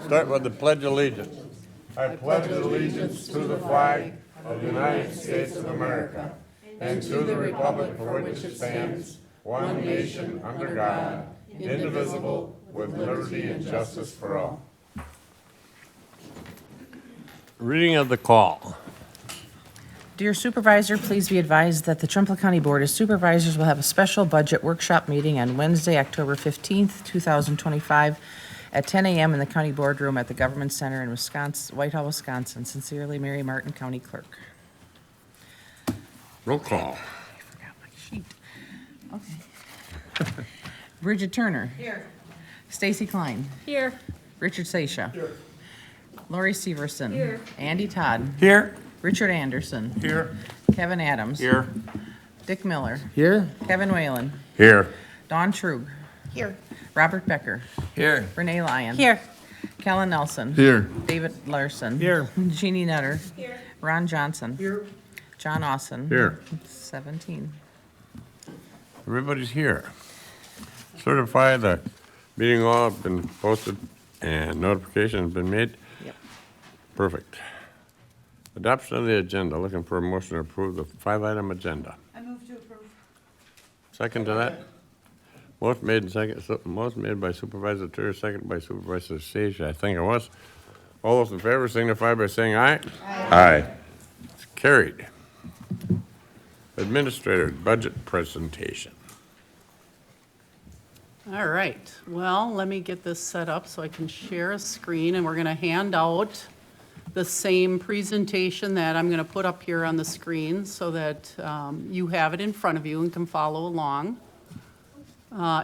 Start with the Pledge of Allegiance. I pledge allegiance to the flag of the United States of America and to the republic for which it stands, one nation under God, indivisible, with liberty and justice for all. Reading of the call. Dear Supervisor, please be advised that the Trempealeau County Board of Supervisors will have a special budget workshop meeting on Wednesday, October 15th, 2025, at 10 a.m. in the County Boardroom at the Government Center in Whitehall, Wisconsin. Sincerely, Mary Martin, County Clerk. Roll call. I forgot my sheet. Okay. Bridget Turner. Here. Stacy Klein. Here. Richard Seisha. Here. Lori Severson. Here. Andy Todd. Here. Richard Anderson. Here. Kevin Adams. Here. Dick Miller. Here? Kevin Whalen. Here. Dawn Trug. Here. Robert Becker. Here. Renee Lyon. Here. Kellen Nelson. Here. David Larson. Here. Jeannie Nutter. Here. Ron Johnson. Here. John Austin. Here. 17. Everybody's here. Certify the meeting all have been posted and notification has been made. Yep. Perfect. Adoption of the agenda. Looking for a motion to approve the 5-item agenda. I move to approve. Second to that? Motion made and second, motion made by Supervisor Turner, second by Supervisor Sage, I think it was. All those in favor signify by saying aye. Aye. It's carried. Administrator, budget presentation. All right, well, let me get this set up so I can share a screen, and we're going to hand out the same presentation that I'm going to put up here on the screen so that you have it in front of you and can follow along.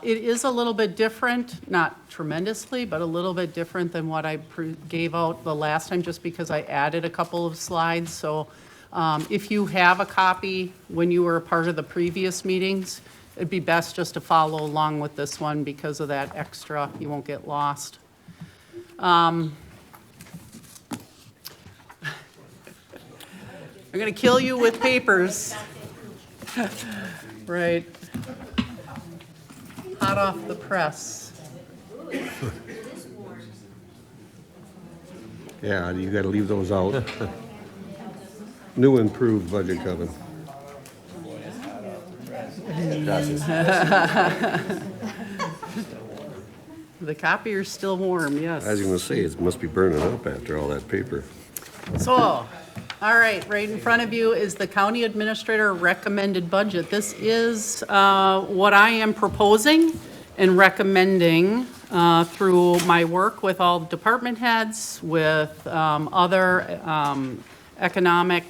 It is a little bit different, not tremendously, but a little bit different than what I gave out the last time, just because I added a couple of slides. So if you have a copy when you were a part of the previous meetings, it'd be best just to follow along with this one because of that extra. You won't get lost. I'm going to kill you with papers. Right. Hot off the press. Yeah, you gotta leave those out. New improved budget coming. The copier's still warm, yes. I was gonna say, it must be burning up after all that paper. So, all right, right in front of you is the county administrator recommended budget. This is what I am proposing and recommending through my work with all department heads, with other economic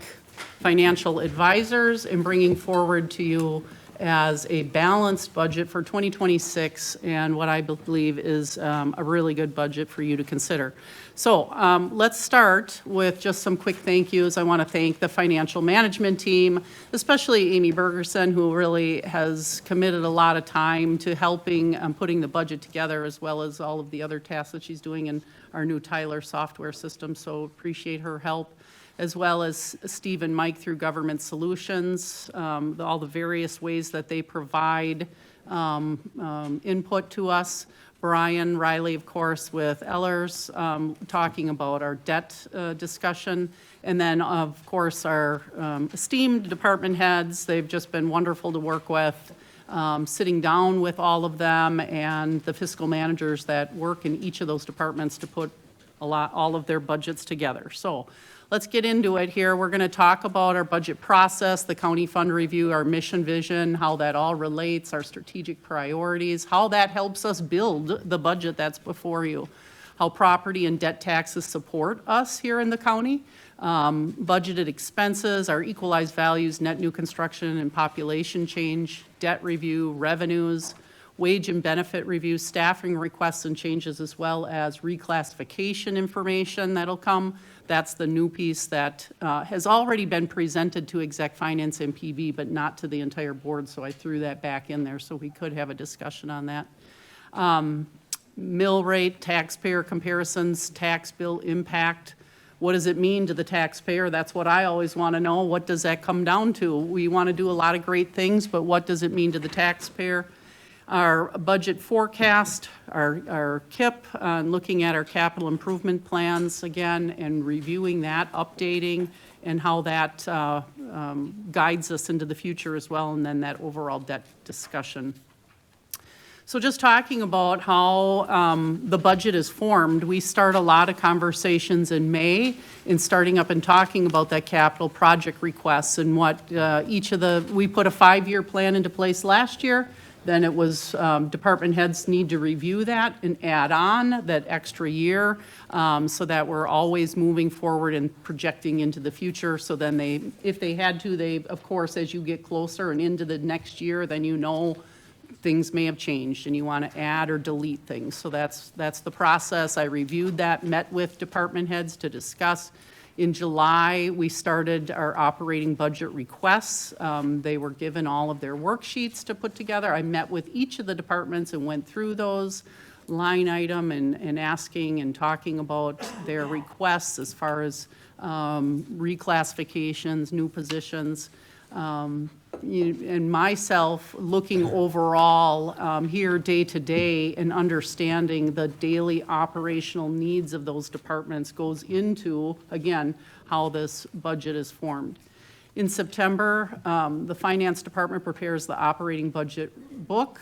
financial advisors, and bringing forward to you as a balanced budget for 2026 and what I believe is a really good budget for you to consider. So let's start with just some quick thank yous. I want to thank the financial management team, especially Amy Bergerson, who really has committed a lot of time to helping putting the budget together, as well as all of the other tasks that she's doing in our new Tyler software system. So appreciate her help, as well as Steve and Mike through Government Solutions, all the various ways that they provide input to us. Brian Riley, of course, with Ellers, talking about our debt discussion. And then, of course, our esteemed department heads. They've just been wonderful to work with, sitting down with all of them and the fiscal managers that work in each of those departments to put all of their budgets together. So let's get into it here. We're going to talk about our budget process, the county fund review, our mission vision, how that all relates, our strategic priorities, how that helps us build the budget that's before you, how property and debt taxes support us here in the county, budgeted expenses, our equalized values, net new construction and population change, debt review, revenues, wage and benefit review, staffing requests and changes, as well as reclassification information that'll come. That's the new piece that has already been presented to Exec Finance and PV, but not to the entire board, so I threw that back in there so we could have a discussion on that. Mill rate, taxpayer comparisons, tax bill impact. What does it mean to the taxpayer? That's what I always want to know. What does that come down to? We want to do a lot of great things, but what does it mean to the taxpayer? our budget forecast, our KIP, looking at our capital improvement plans again, and reviewing that, updating, and how that guides us into the future as well, and then that overall debt discussion. So just talking about how the budget is formed, we start a lot of conversations in May in starting up and talking about that capital project requests and what we put a 5-year plan into place last year. Then it was department heads need to review that and add on that extra year so that we're always moving forward and projecting into the future. So then if they had to, of course, as you get closer and into the next year, then you know things may have changed and you want to add or delete things. So that's the process. I reviewed that, met with department heads to discuss. In July, we started our operating budget requests. They were given all of their worksheets to put together. I met with each of the departments and went through those line item and asking and talking about their requests as far as reclassifications, new positions. And myself looking overall here day to day and understanding the daily operational needs of those departments goes into, again, how this budget is formed. In September, the finance department prepares the operating budget book,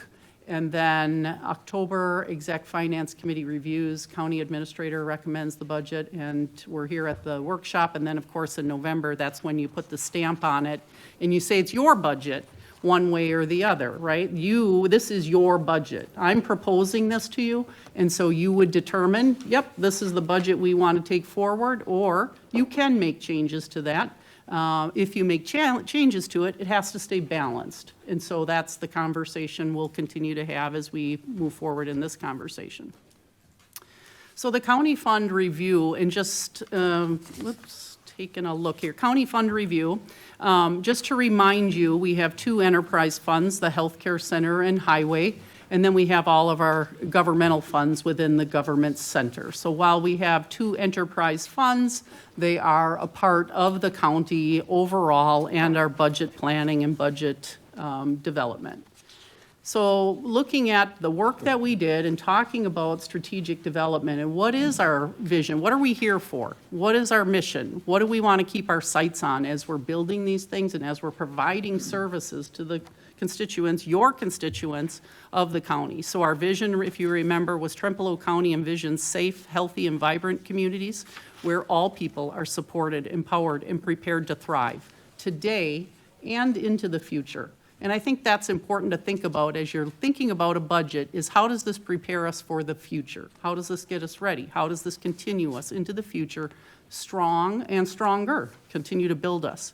and then October, exec finance committee reviews, county administrator recommends the budget, and we're here at the workshop. And then, of course, in November, that's when you put the stamp on it and you say it's your budget one way or the other, right? This is your budget. I'm proposing this to you, and so you would determine, yep, this is the budget we want to take forward, or you can make changes to that. If you make changes to it, it has to stay balanced. And so that's the conversation we'll continue to have as we move forward in this conversation. So the county fund review, and just, taking a look here. County fund review, just to remind you, we have 2 enterprise funds, the healthcare center and highway. And then we have all of our governmental funds within the government center. So while we have 2 enterprise funds, they are a part of the county overall and our budget planning and budget development. So looking at the work that we did and talking about strategic development and what is our vision, what are we here for? What is our mission? What do we want to keep our sights on as we're building these things and as we're providing services to the constituents, your constituents of the county. So our vision, if you remember, was Trempealeau County envisions safe, healthy, and vibrant communities where all people are supported, empowered, and prepared to thrive today and into the future. And I think that's important to think about as you're thinking about a budget is how does this prepare us for the future? How does this get us ready? How does this continue us into the future strong and stronger, continue to build us?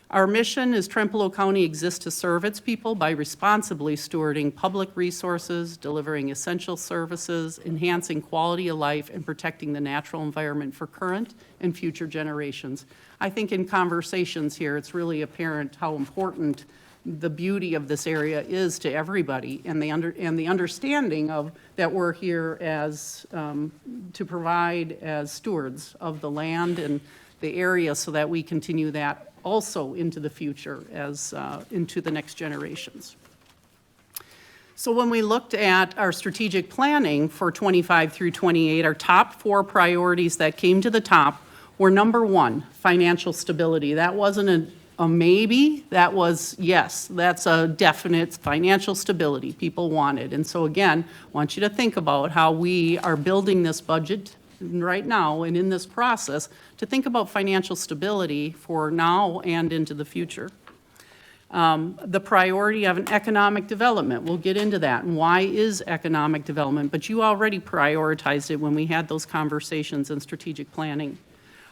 Our mission is Trempealeau County exists to serve its people by responsibly stewarding public resources, delivering essential services, enhancing quality of life, and protecting the natural environment for current and future generations. I think in conversations here, it's really apparent how important the beauty of this area is to everybody and the understanding of that we're here as to provide as stewards of the land and the area so that we continue that also into the future as into the next generations. So when we looked at our strategic planning for 25 through 28, our top 4 priorities that came to the top were number 1, financial stability. That wasn't a maybe, that was yes, that's a definite financial stability people wanted. And so again, I want you to think about how we are building this budget right now and in this process to think about financial stability for now and into the future. The priority of an economic development, we'll get into that, and why is economic development, but you already prioritized it when we had those conversations in strategic planning.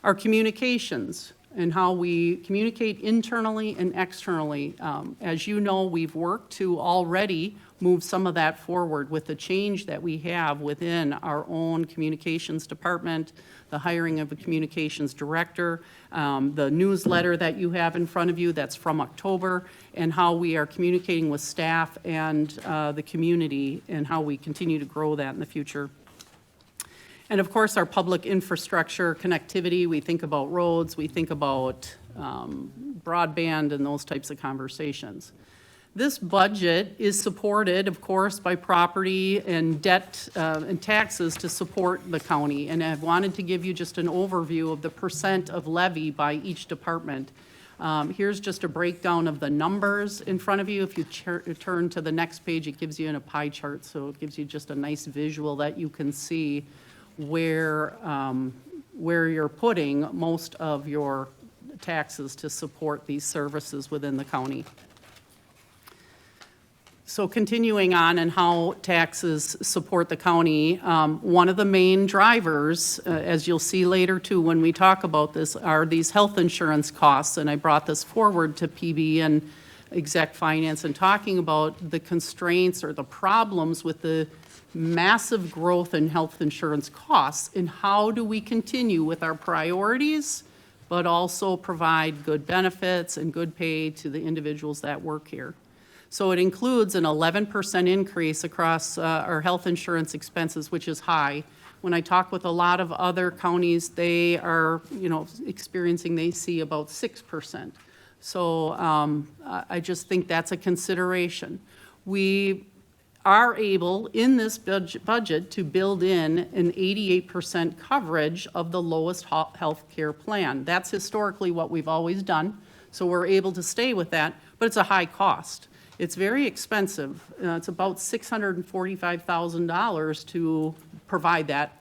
Our communications and how we communicate internally and externally. As you know, we've worked to already move some of that forward with the change that we have within our own communications department, the hiring of a communications director, the newsletter that you have in front of you that's from October, and how we are communicating with staff and the community and how we continue to grow that in the future. And of course, our public infrastructure connectivity, we think about roads, we think about broadband and those types of conversations. This budget is supported, of course, by property and debt and taxes to support the county. And I wanted to give you just an overview of the percent of levy by each department. Here's just a breakdown of the numbers in front of you. If you turn to the next page, it gives you in a pie chart, so it gives you just a nice visual that you can see where you're putting most of your taxes to support these services within the county. So continuing on and how taxes support the county, one of the main drivers, as you'll see later too when we talk about this, are these health insurance costs. And I brought this forward to PB and Exec Finance and talking about the constraints or the problems with the massive growth in health insurance costs and how do we continue with our priorities, but also provide good benefits and good pay to the individuals that work here. So it includes an 11% increase across our health insurance expenses, which is high. When I talk with a lot of other counties, they are, they see about 6%. So I just think that's a consideration. We are able, in this budget, to build in an 88% coverage of the lowest health care plan. That's historically what we've always done, so we're able to stay with that, but it's a high cost. It's very expensive. It's about $645,000 to provide that.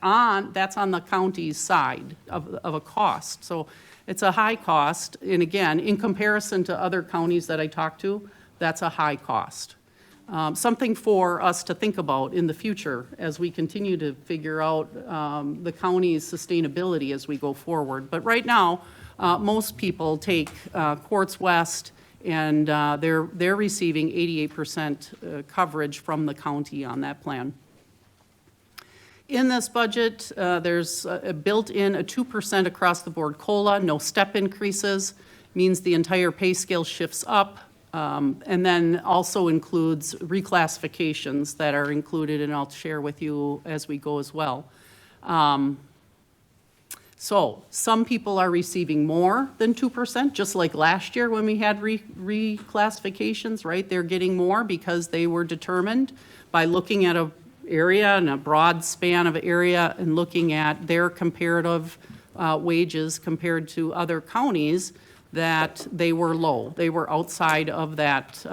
That's on the county's side of a cost. So it's a high cost, and again, in comparison to other counties that I talk to, that's a high cost. Something for us to think about in the future as we continue to figure out the county's sustainability as we go forward. But right now, most people take Quartz West, and they're receiving 88% coverage from the county on that plan. In this budget, there's built-in a 2% across-the-board COLA, no step increases, means the entire pay scale shifts up, and then also includes reclassifications that are included, and I'll share with you as we go as well. So some people are receiving more than 2%, just like last year when we had reclassifications, right? They're getting more because they were determined by looking at an area and a broad span of area and looking at their comparative wages compared to other counties that they were low. They were outside of that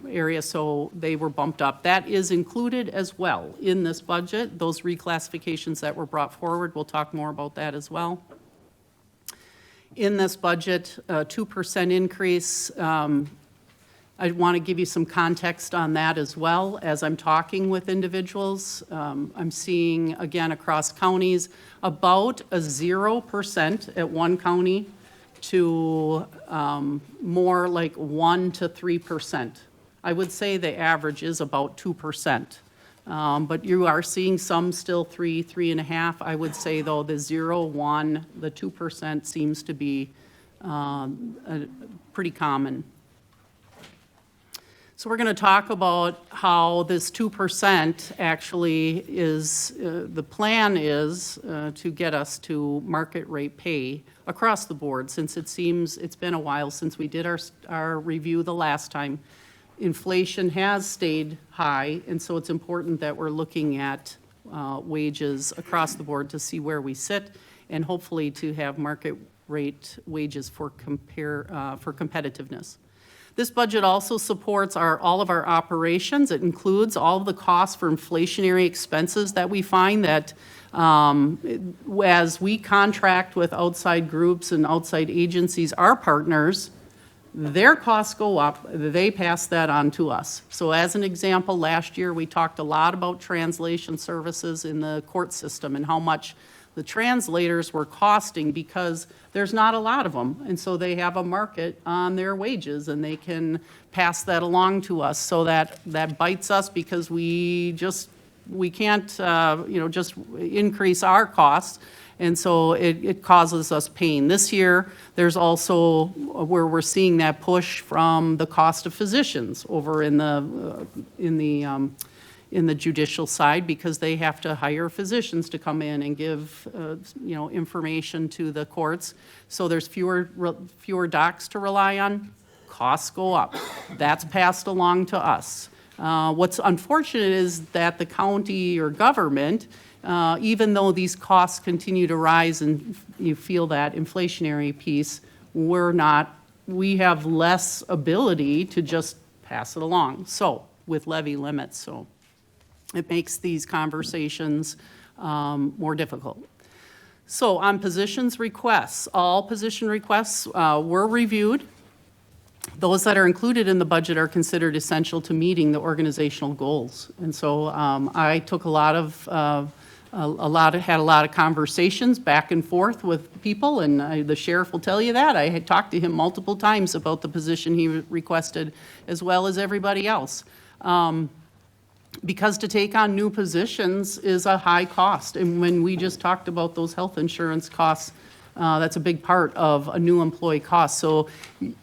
area, so they were bumped up. That is included as well in this budget, those reclassifications that were brought forward. We'll talk more about that as well. In this budget, 2% increase. I want to give you some context on that as well as I'm talking with individuals. I'm seeing, again, across counties, about a 0% at one county to more like 1 to 3%. I would say the average is about 2%. But you are seeing some still 3.5. I would say, though, the 0, 1, the 2% seems to be pretty common. So we're going to talk about how this 2% actually is, the plan is to get us to market rate pay across the board, since it seems it's been a while since we did our review the last time. Inflation has stayed high, and so it's important that we're looking at wages across the board to see where we sit, and hopefully to have market rate wages for competitiveness. This budget also supports all of our operations. It includes all of the costs for inflationary expenses that we find that as we contract with outside groups and outside agencies, our partners, their costs go up, they pass that on to us. So as an example, last year we talked a lot about translation services in the court system and how much the translators were costing because there's not a lot of them. And so they have a market on their wages and they can pass that along to us. So that bites us because we can't, just increase our costs. And so it causes us pain. This year, there's also where we're seeing that push from the cost of physicians over in the judicial side, because they have to hire physicians to come in and give information to the courts. So there's fewer docs to rely on. costs go up. That's passed along to us. What's unfortunate is that the county or government, even though these costs continue to rise and you feel that inflationary piece, we have less ability to just pass it along. So, with levy limits, so it makes these conversations more difficult. So on positions requests, all position requests were reviewed. Those that are included in the budget are considered essential to meeting the organizational goals. And so I took had a lot of conversations back and forth with people, and the sheriff will tell you that. I had talked to him multiple times about the position he requested, as well as everybody else. Because to take on new positions is a high cost. And when we just talked about those health insurance costs, that's a big part of a new employee cost. So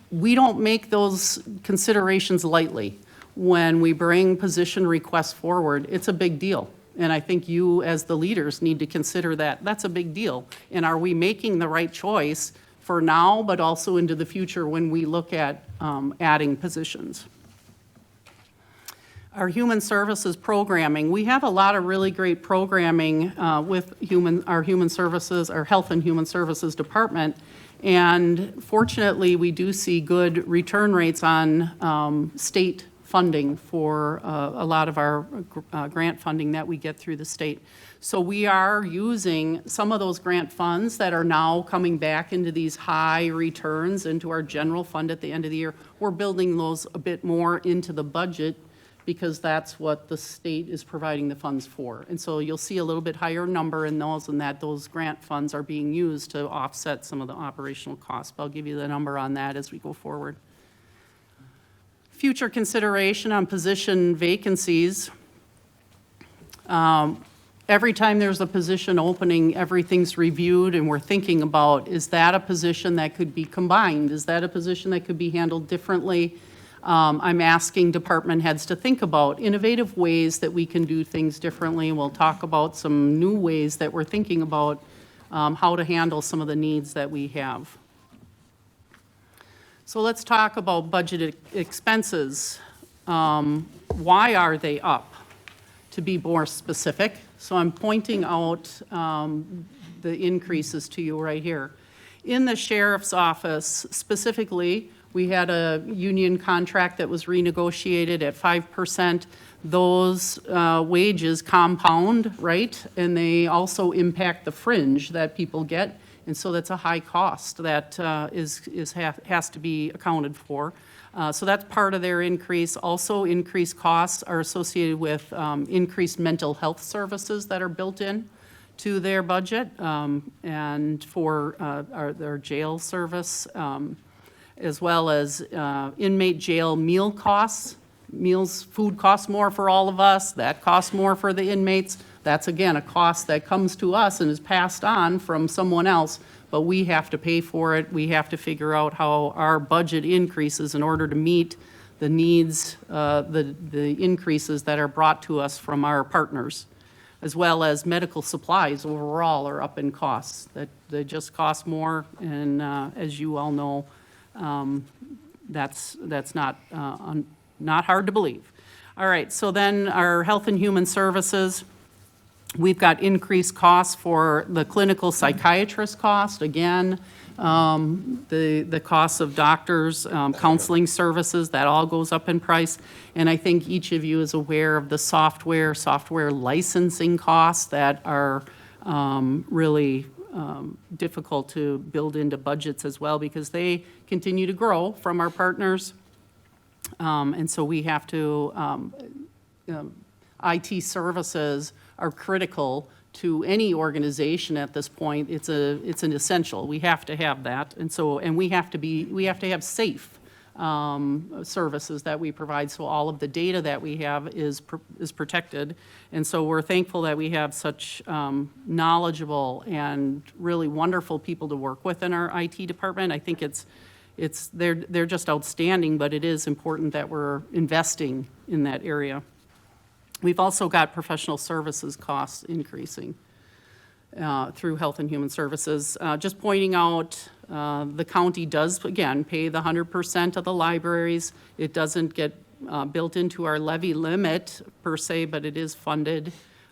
we don't make those considerations lightly. When we bring position requests forward, it's a big deal. And I think you, as the leaders, need to consider that. That's a big deal. And are we making the right choice for now, but also into the future when we look at adding positions? Our human services programming, we have a lot of really great programming with our health and human services department. And fortunately, we do see good return rates on state funding for a lot of our grant funding that we get through the state. So we are using some of those grant funds that are now coming back into these high returns into our general fund at the end of the year. We're building those a bit more into the budget because that's what the state is providing the funds for. And so you'll see a little bit higher number in those, and that those grant funds are being used to offset some of the operational costs. But I'll give you the number on that as we go forward. Future consideration on position vacancies. Every time there's a position opening, everything's reviewed, and we're thinking about, is that a position that could be combined? Is that a position that could be handled differently? I'm asking department heads to think about innovative ways that we can do things differently. We'll talk about some new ways that we're thinking about how to handle some of the needs that we have. So let's talk about budget expenses. Why are they up? To be more specific. So I'm pointing out the increases to you right here. In the sheriff's office specifically, we had a union contract that was renegotiated at 5%. Those wages compound, right? And they also impact the fringe that people get. And so that's a high cost that has to be accounted for. So that's part of their increase. Also, increased costs are associated with increased mental health services that are built in to their budget and for their jail service, as well as inmate jail meal costs. Food costs more for all of us. That costs more for the inmates. That's, again, a cost that comes to us and is passed on from someone else, but we have to pay for it. We have to figure out how our budget increases in order to meet the needs, the increases that are brought to us from our partners, as well as medical supplies overall are up in costs. They just cost more, and as you all know, that's not hard to believe. All right, so then our health and human services, we've got increased costs for the clinical psychiatrist cost, again, the costs of doctors, counseling services, that all goes up in price. And I think each of you is aware of the software licensing costs that are really difficult to build into budgets as well, because they continue to grow from our partners. And so we have to, IT services are critical to any organization at this point. It's an essential. We have to have that. And we have to have safe services that we provide, so all of the data that we have is protected. And so we're thankful that we have such knowledgeable and really wonderful people to work with in our IT department. I think they're just outstanding, but it is important that we're investing in that area. We've also got professional services costs increasing. through Health and Human Services. Just pointing out, the county does, again, pay the 100% of the libraries. It doesn't get built into our levy limit per se, but it is funded.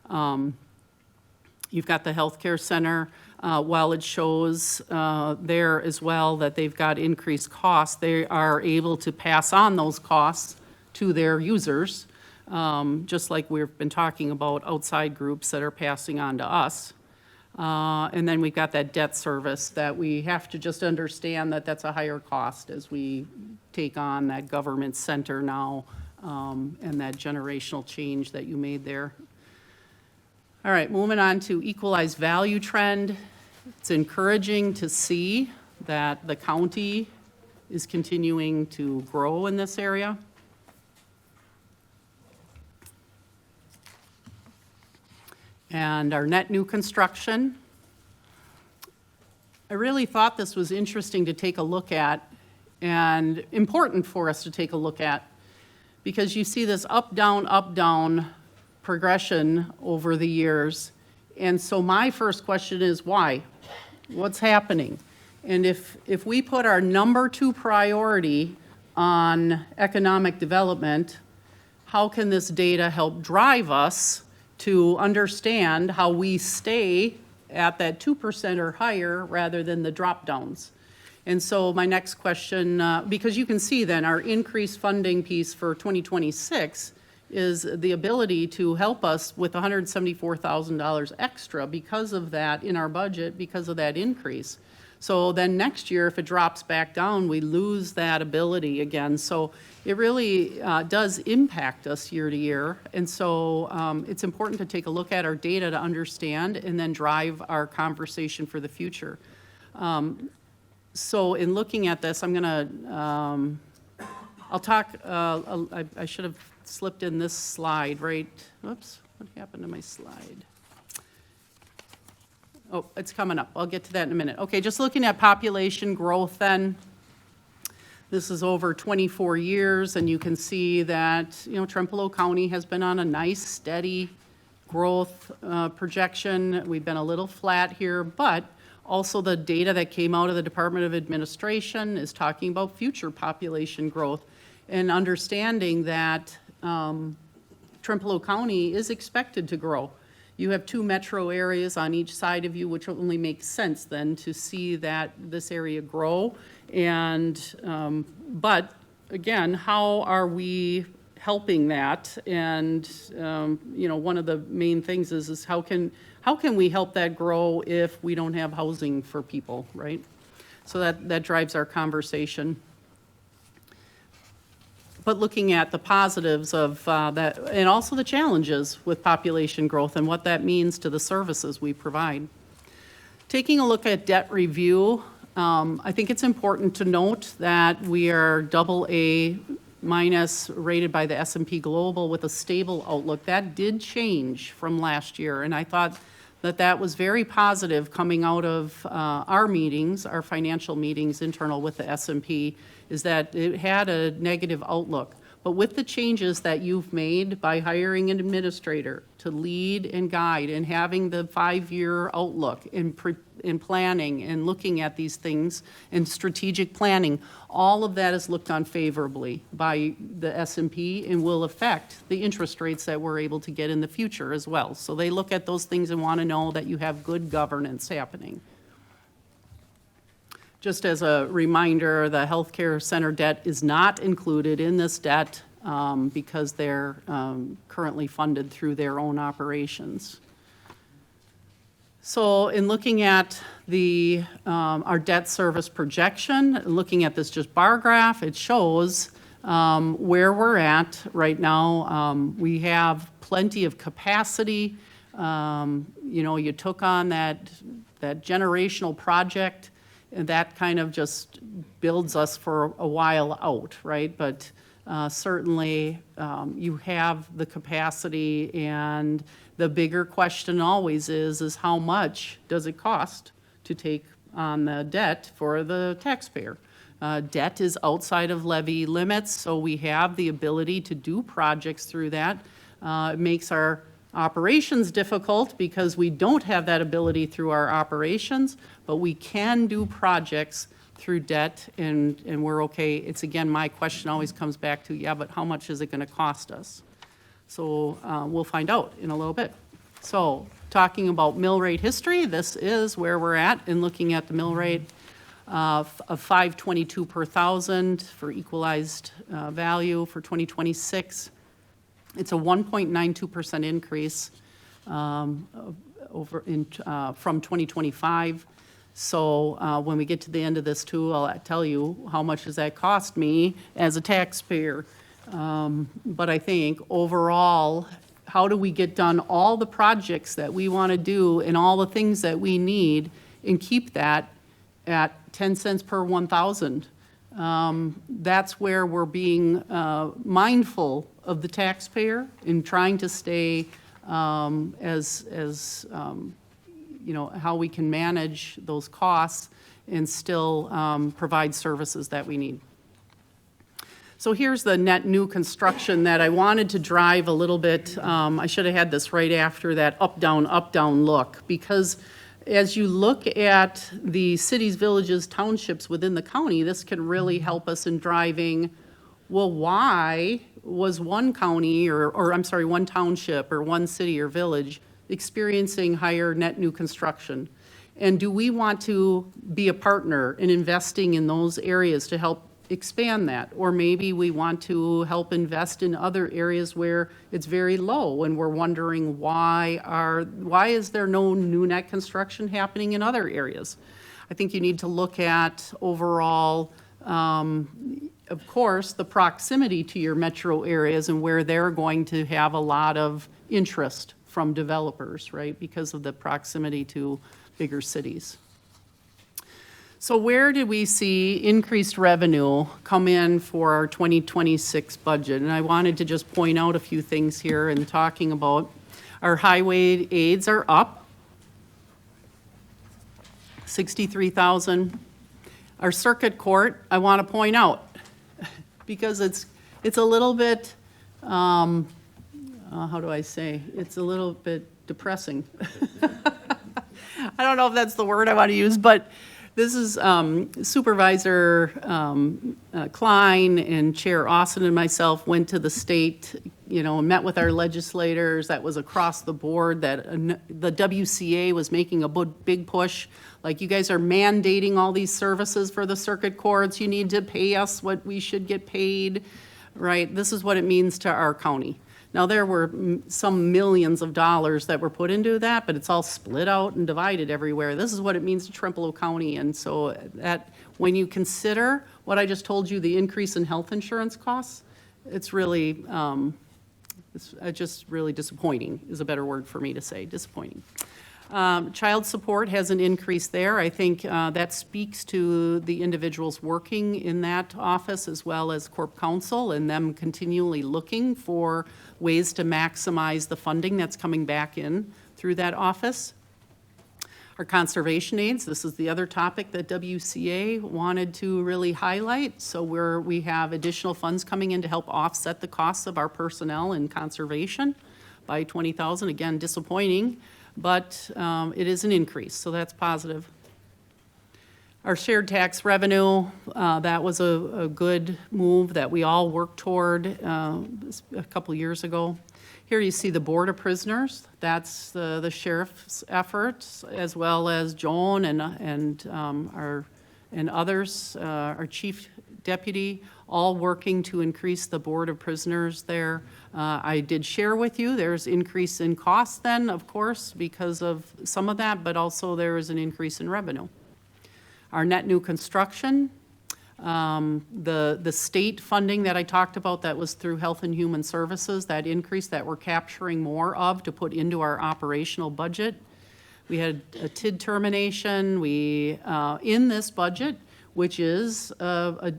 You've got the healthcare center. While it shows there as well that they've got increased costs, they are able to pass on those costs to their users, just like we've been talking about outside groups that are passing on to us. And then we've got that debt service that we have to just understand that that's a higher cost as we take on that government center now, and that generational change that you made there. All right, moving on to equalized value trend. It's encouraging to see that the county is continuing to grow in this area. And our net new construction, I really thought this was interesting to take a look at and important for us to take a look at, because you see this up, down progression over the years. And so my first question is why? What's happening? And if we put our number 2 priority on economic development, how can this data help drive us to understand how we stay at that 2% or higher rather than the drop downs? And so my next question, because you can see then our increased funding piece for 2026 is the ability to help us with $174,000 extra because of that in our budget, because of that increase. So then next year, if it drops back down, we lose that ability again. So it really does impact us year to year. And so it's important to take a look at our data to understand and then drive our conversation for the future. So in looking at this, I'm gonna, I'll talk, I should have slipped in this slide, right? Whoops, what happened to my slide? Oh, it's coming up. I'll get to that in a minute. Okay, just looking at population growth then. This is over 24 years, and you can see that, Trempealeau County has been on a nice, steady growth projection. We've been a little flat here, but also the data that came out of the Department of Administration is talking about future population growth and understanding that Trempealeau County is expected to grow. You have 2 metro areas on each side of you, which only makes sense then to see that this area grow. And, but again, how are we helping that? And, one of the main things is how can we help that grow if we don't have housing for people, right? So that drives our conversation. But looking at the positives of that, and also the challenges with population growth and what that means to the services we provide. Taking a look at debt review, I think it's important to note that we are AA- rated by the S&P Global with a stable outlook. That did change from last year, and I thought that was very positive coming out of our meetings, our financial meetings internal with the S&P, is that it had a negative outlook. But with the changes that you've made by hiring an administrator to lead and guide and having the 5-year outlook in planning and looking at these things and strategic planning, all of that is looked on favorably by the S&P and will affect the interest rates that we're able to get in the future as well. So they look at those things and want to know that you have good governance happening. Just as a reminder, the healthcare center debt is not included in this debt because they're currently funded through their own operations. So in looking at our debt service projection, looking at this just bar graph, it shows where we're at right now. We have plenty of capacity. You took on that generational project, and that kind of just builds us for a while out, right? But certainly you have the capacity, and the bigger question always is how much does it cost to take on the debt for the taxpayer? Debt is outside of levy limits, so we have the ability to do projects through that. It makes our Operations difficult because we don't have that ability through our operations, but we can do projects through debt, and we're okay. It's, again, my question always comes back to, yeah, but how much is it gonna cost us? So we'll find out in a little bit. So talking about mill rate history, this is where we're at in looking at the mill rate of $5.22 per thousand for equalized value for 2026. It's a 1.92% increase from 2025. So when we get to the end of this too, I'll tell you how much does that cost me as a taxpayer. But I think overall, how do we get done all the projects that we want to do and all the things that we need and keep that at 10 cents per 1,000? That's where we're being mindful of the taxpayer and trying to stay how we can manage those costs and still provide services that we need. So here's the net new construction that I wanted to drive a little bit. I should have had this right after that up, down look, because as you look at the cities, villages, townships within the county, this can really help us in driving, well, why was one county one township or one city or village experiencing higher net new construction? And do we want to be a partner in investing in those areas to help expand that? Or maybe we want to help invest in other areas where it's very low and we're wondering why is there no new net construction happening in other areas? I think you need to look at overall, of course, the proximity to your metro areas and where they're going to have a lot of interest from developers, right? Because of the proximity to bigger cities. So where did we see increased revenue come in for our 2026 budget? And I wanted to just point out a few things here in talking about our highway aids are up 63,000. Our circuit court, I want to point out, because it's a little bit, how do I say? It's a little bit depressing. I don't know if that's the word I want to use, but this is Supervisor Klein and Chair Austin and myself went to the state, and met with our legislators. That was across the board, that the WCA was making a big push. Like, you guys are mandating all these services for the circuit courts. You need to pay us what we should get paid, right? This is what it means to our county. Now, there were some millions of dollars that were put into that, but it's all split out and divided everywhere. This is what it means to Trempealeau County. And so that, when you consider what I just told you, the increase in health insurance costs, it's really, it's just really disappointing is a better word for me to say, disappointing. Child support has an increase there. I think that speaks to the individuals working in that office as well as Corp Counsel and them continually looking for ways to maximize the funding that's coming back in through that office. Our conservation aids, this is the other topic that WCA wanted to really highlight. So we have additional funds coming in to help offset the costs of our personnel in conservation by $20,000. Again, disappointing, but it is an increase, so that's positive. Our shared tax revenue, that was a good move that we all worked toward a couple years ago. Here you see the Board of Prisoners. That's the sheriff's efforts, as well as Joan and others, our chief deputy, all working to increase the Board of Prisoners there. I did share with you, there's increase in costs then, of course, because of some of that, but also there is an increase in revenue. Our net new construction, the state funding that I talked about that was through Health and Human Services, that increase that we're capturing more of to put into our operational budget. We had a TID termination. In this budget, which is a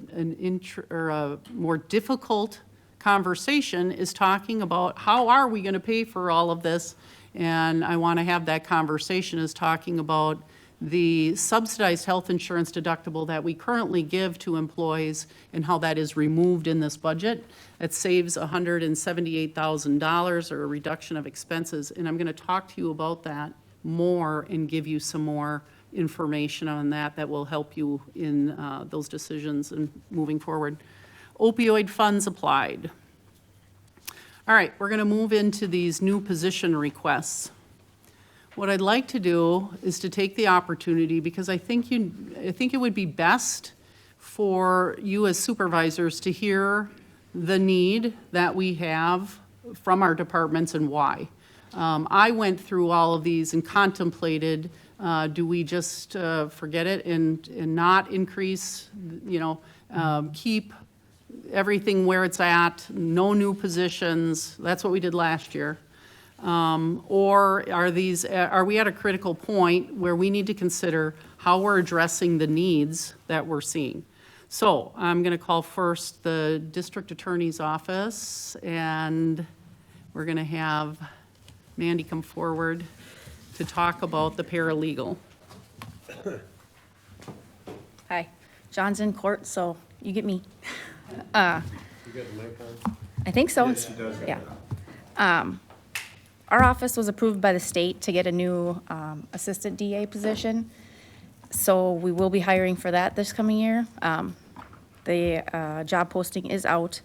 more difficult conversation, is talking about how are we going to pay for all of this, and I want to have that conversation is talking about the subsidized health insurance deductible that we currently give to employees and how that is removed in this budget. It saves $178,000 or a reduction of expenses, and I'm going to talk to you about that more and give you some more information on that that will help you in those decisions and moving forward. Opioid funds applied. All right, we're going to move into these new position requests. What I'd like to do is to take the opportunity, because I think it would be best for you as supervisors to hear the need that we have from our departments and why. I went through all of these and contemplated, do we just forget it and not increase, keep everything where it's at, no new positions? That's what we did last year. Or are we at a critical point where we need to consider how we're addressing the needs that we're seeing? So I'm going to call first the district attorney's office, and we're going to have Mandy come forward to talk about the paralegal. Hi, John's in court, so you get me. I think so. Yeah. Our office was approved by the state to get a new assistant DA position, so we will be hiring for that this coming year. The job posting is out.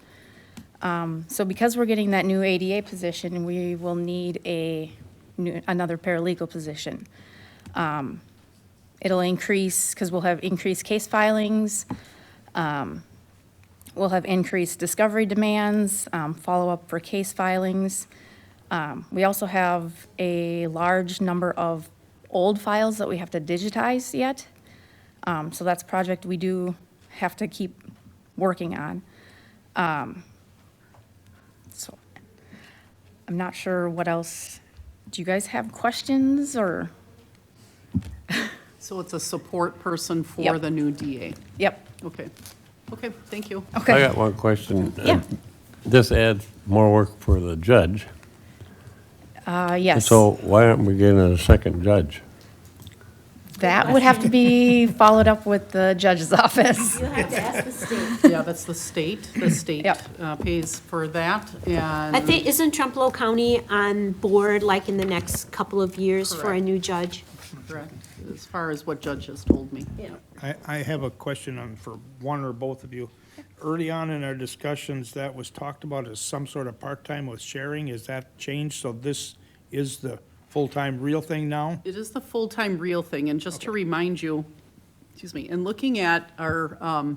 So because we're getting that new ADA position, we will need another paralegal position. It'll increase, because we'll have increased case filings, we'll have increased discovery demands, follow-up for case filings. We also have a large number of old files that we have to digitize yet. So that's a project we do have to keep working on. So I'm not sure what else. Do you guys have questions or? So it's a support person for Yep. the new DA. Yep, Okay, thank you. I okay. got one question. Yeah. This adds more work for the judge. Yes. So why aren't we getting a second judge? That would have to be followed up with the judge's office. You have to ask the state. Yeah, that's the state. The state Yep. pays for that, and. I think, isn't Trempealeau County on board, like, in the next couple of years for a Correct. new judge? Correct, as far as what Judge has told me. I have a question for one or both of you. Early on in our discussions, that was talked about as some sort of part-time with sharing. Is that changed? So this is the full-time real thing now? It is the full-time real thing, and just to remind you, in looking at our,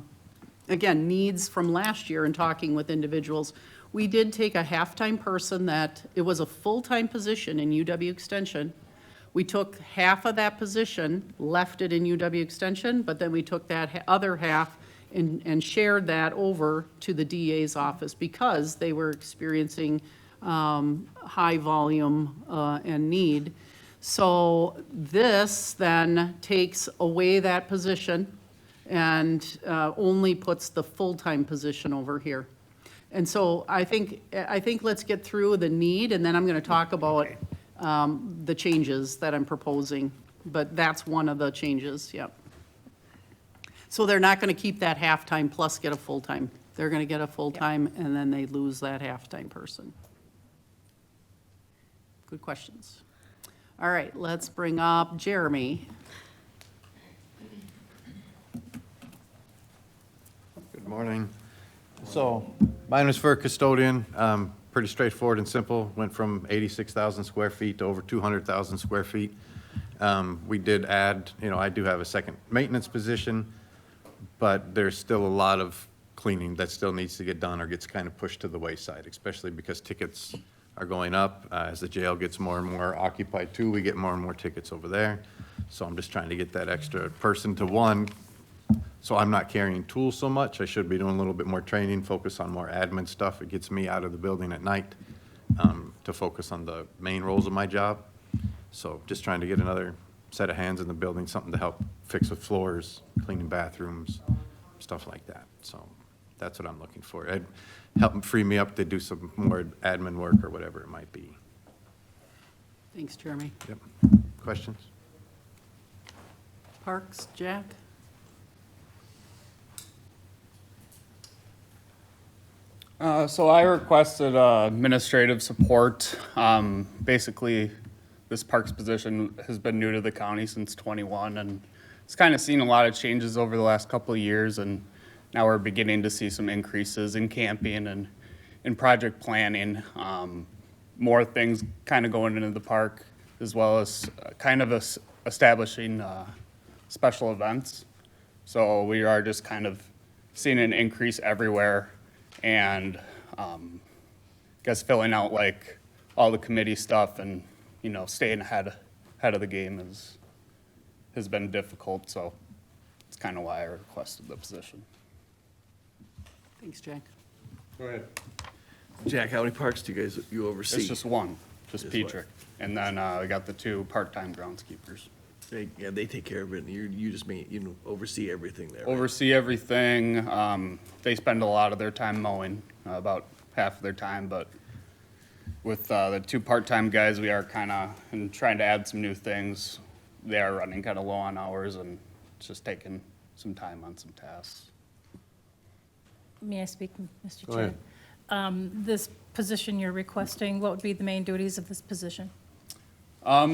again, needs from last year and talking with individuals, we did take a half-time person it was a full-time position in UW Extension. We took half of that position, left it in UW Extension, but then we took that other half and shared that over to the DA's office because they were experiencing high volume and need. So this then takes away that position and only puts the full-time position over here. And so I think let's get through the need, and then I'm going to talk about the changes that I'm proposing. But that's one of the changes, yep. So they're not going to keep that half-time plus get a full-time. They're going to get a full-time, and then they lose that half-time person. Good questions. All right, let's bring up Jeremy. Good morning. So mine was for a custodian, pretty straightforward and simple. Went from 86,000 square feet to over 200,000 square feet. We did add, I do have a second maintenance position, but there's still a lot of cleaning that still needs to get done or gets kind of pushed to the wayside, especially because tickets are going up. As the jail gets more and more occupied too, we get more and more tickets over there. So I'm just trying to get that extra person to one, so I'm not carrying tools so much. I should be doing a little bit more training, focus on more admin stuff. It gets me out of the building at night to focus on the main roles of my job. So just trying to get another set of hands in the building, something to help fix the floors, cleaning bathrooms, stuff like that. So that's what I'm looking for. It'd help them free me up to do some more admin work or whatever it might be. Thanks, Jeremy. Yep. Questions? Parks, Jack? So I requested administrative support. Basically, this parks position has been new to the county since '21, and it's kind of seen a lot of changes over the last couple of years, and now we're beginning to see some increases in camping and in project planning. More things kind of going into the park, as well as kind of establishing special events. So we are just kind of seeing an increase everywhere, and guess filling out like all the committee stuff and, you know, staying ahead of the game has been difficult, so it's kind of why I requested the position. Thanks, Jack. Go ahead. Jack, how many parks do you oversee? It's just one, just Just one. Petrick. And then we got the 2 part-time groundskeepers. They take care of it, and you just oversee everything there. Right? Oversee everything. They spend a lot of their time mowing, about half of their time, but with the 2 part-time guys, we are kind of trying to add some new things. They are running kind of low on hours, and it's just taking some time on some tasks. May I speak, Mr. Go Chair? ahead. This position you're requesting, what would be the main duties of this position?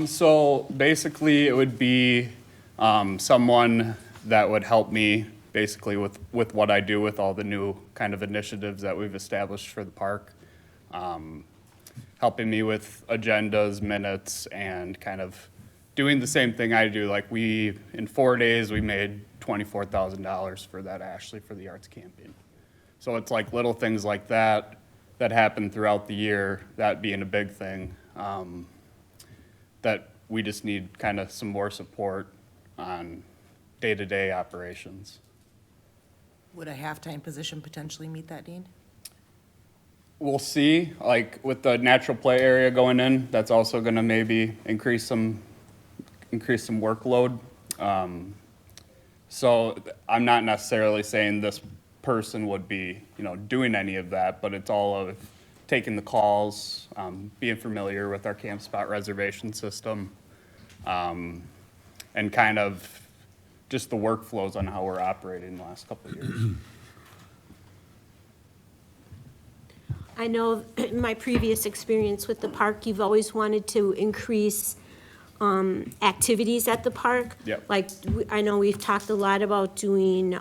So basically, it would be someone that would help me basically with what I do with all the new kind of initiatives that we've established for the park. Helping me with agendas, minutes, and kind of doing the same thing I do. Like in 4 days, we made $24,000 for that Ashley for the arts camping. So it's like little things like that happen throughout the year, that being a big thing. That we just need kind of some more support on day-to-day operations. Would a halftime position potentially meet that need? We'll see, like with the natural play area going in, that's also gonna maybe increase some workload. So I'm not necessarily saying this person would be, doing any of that, but it's all of taking the calls, being familiar with our camp spot reservation system, and kind of just the workflows on how we're operating the last couple of years. I know in my previous experience with the park, you've always wanted to increase activities at the park. Yep. Like, I know we've talked a lot about doing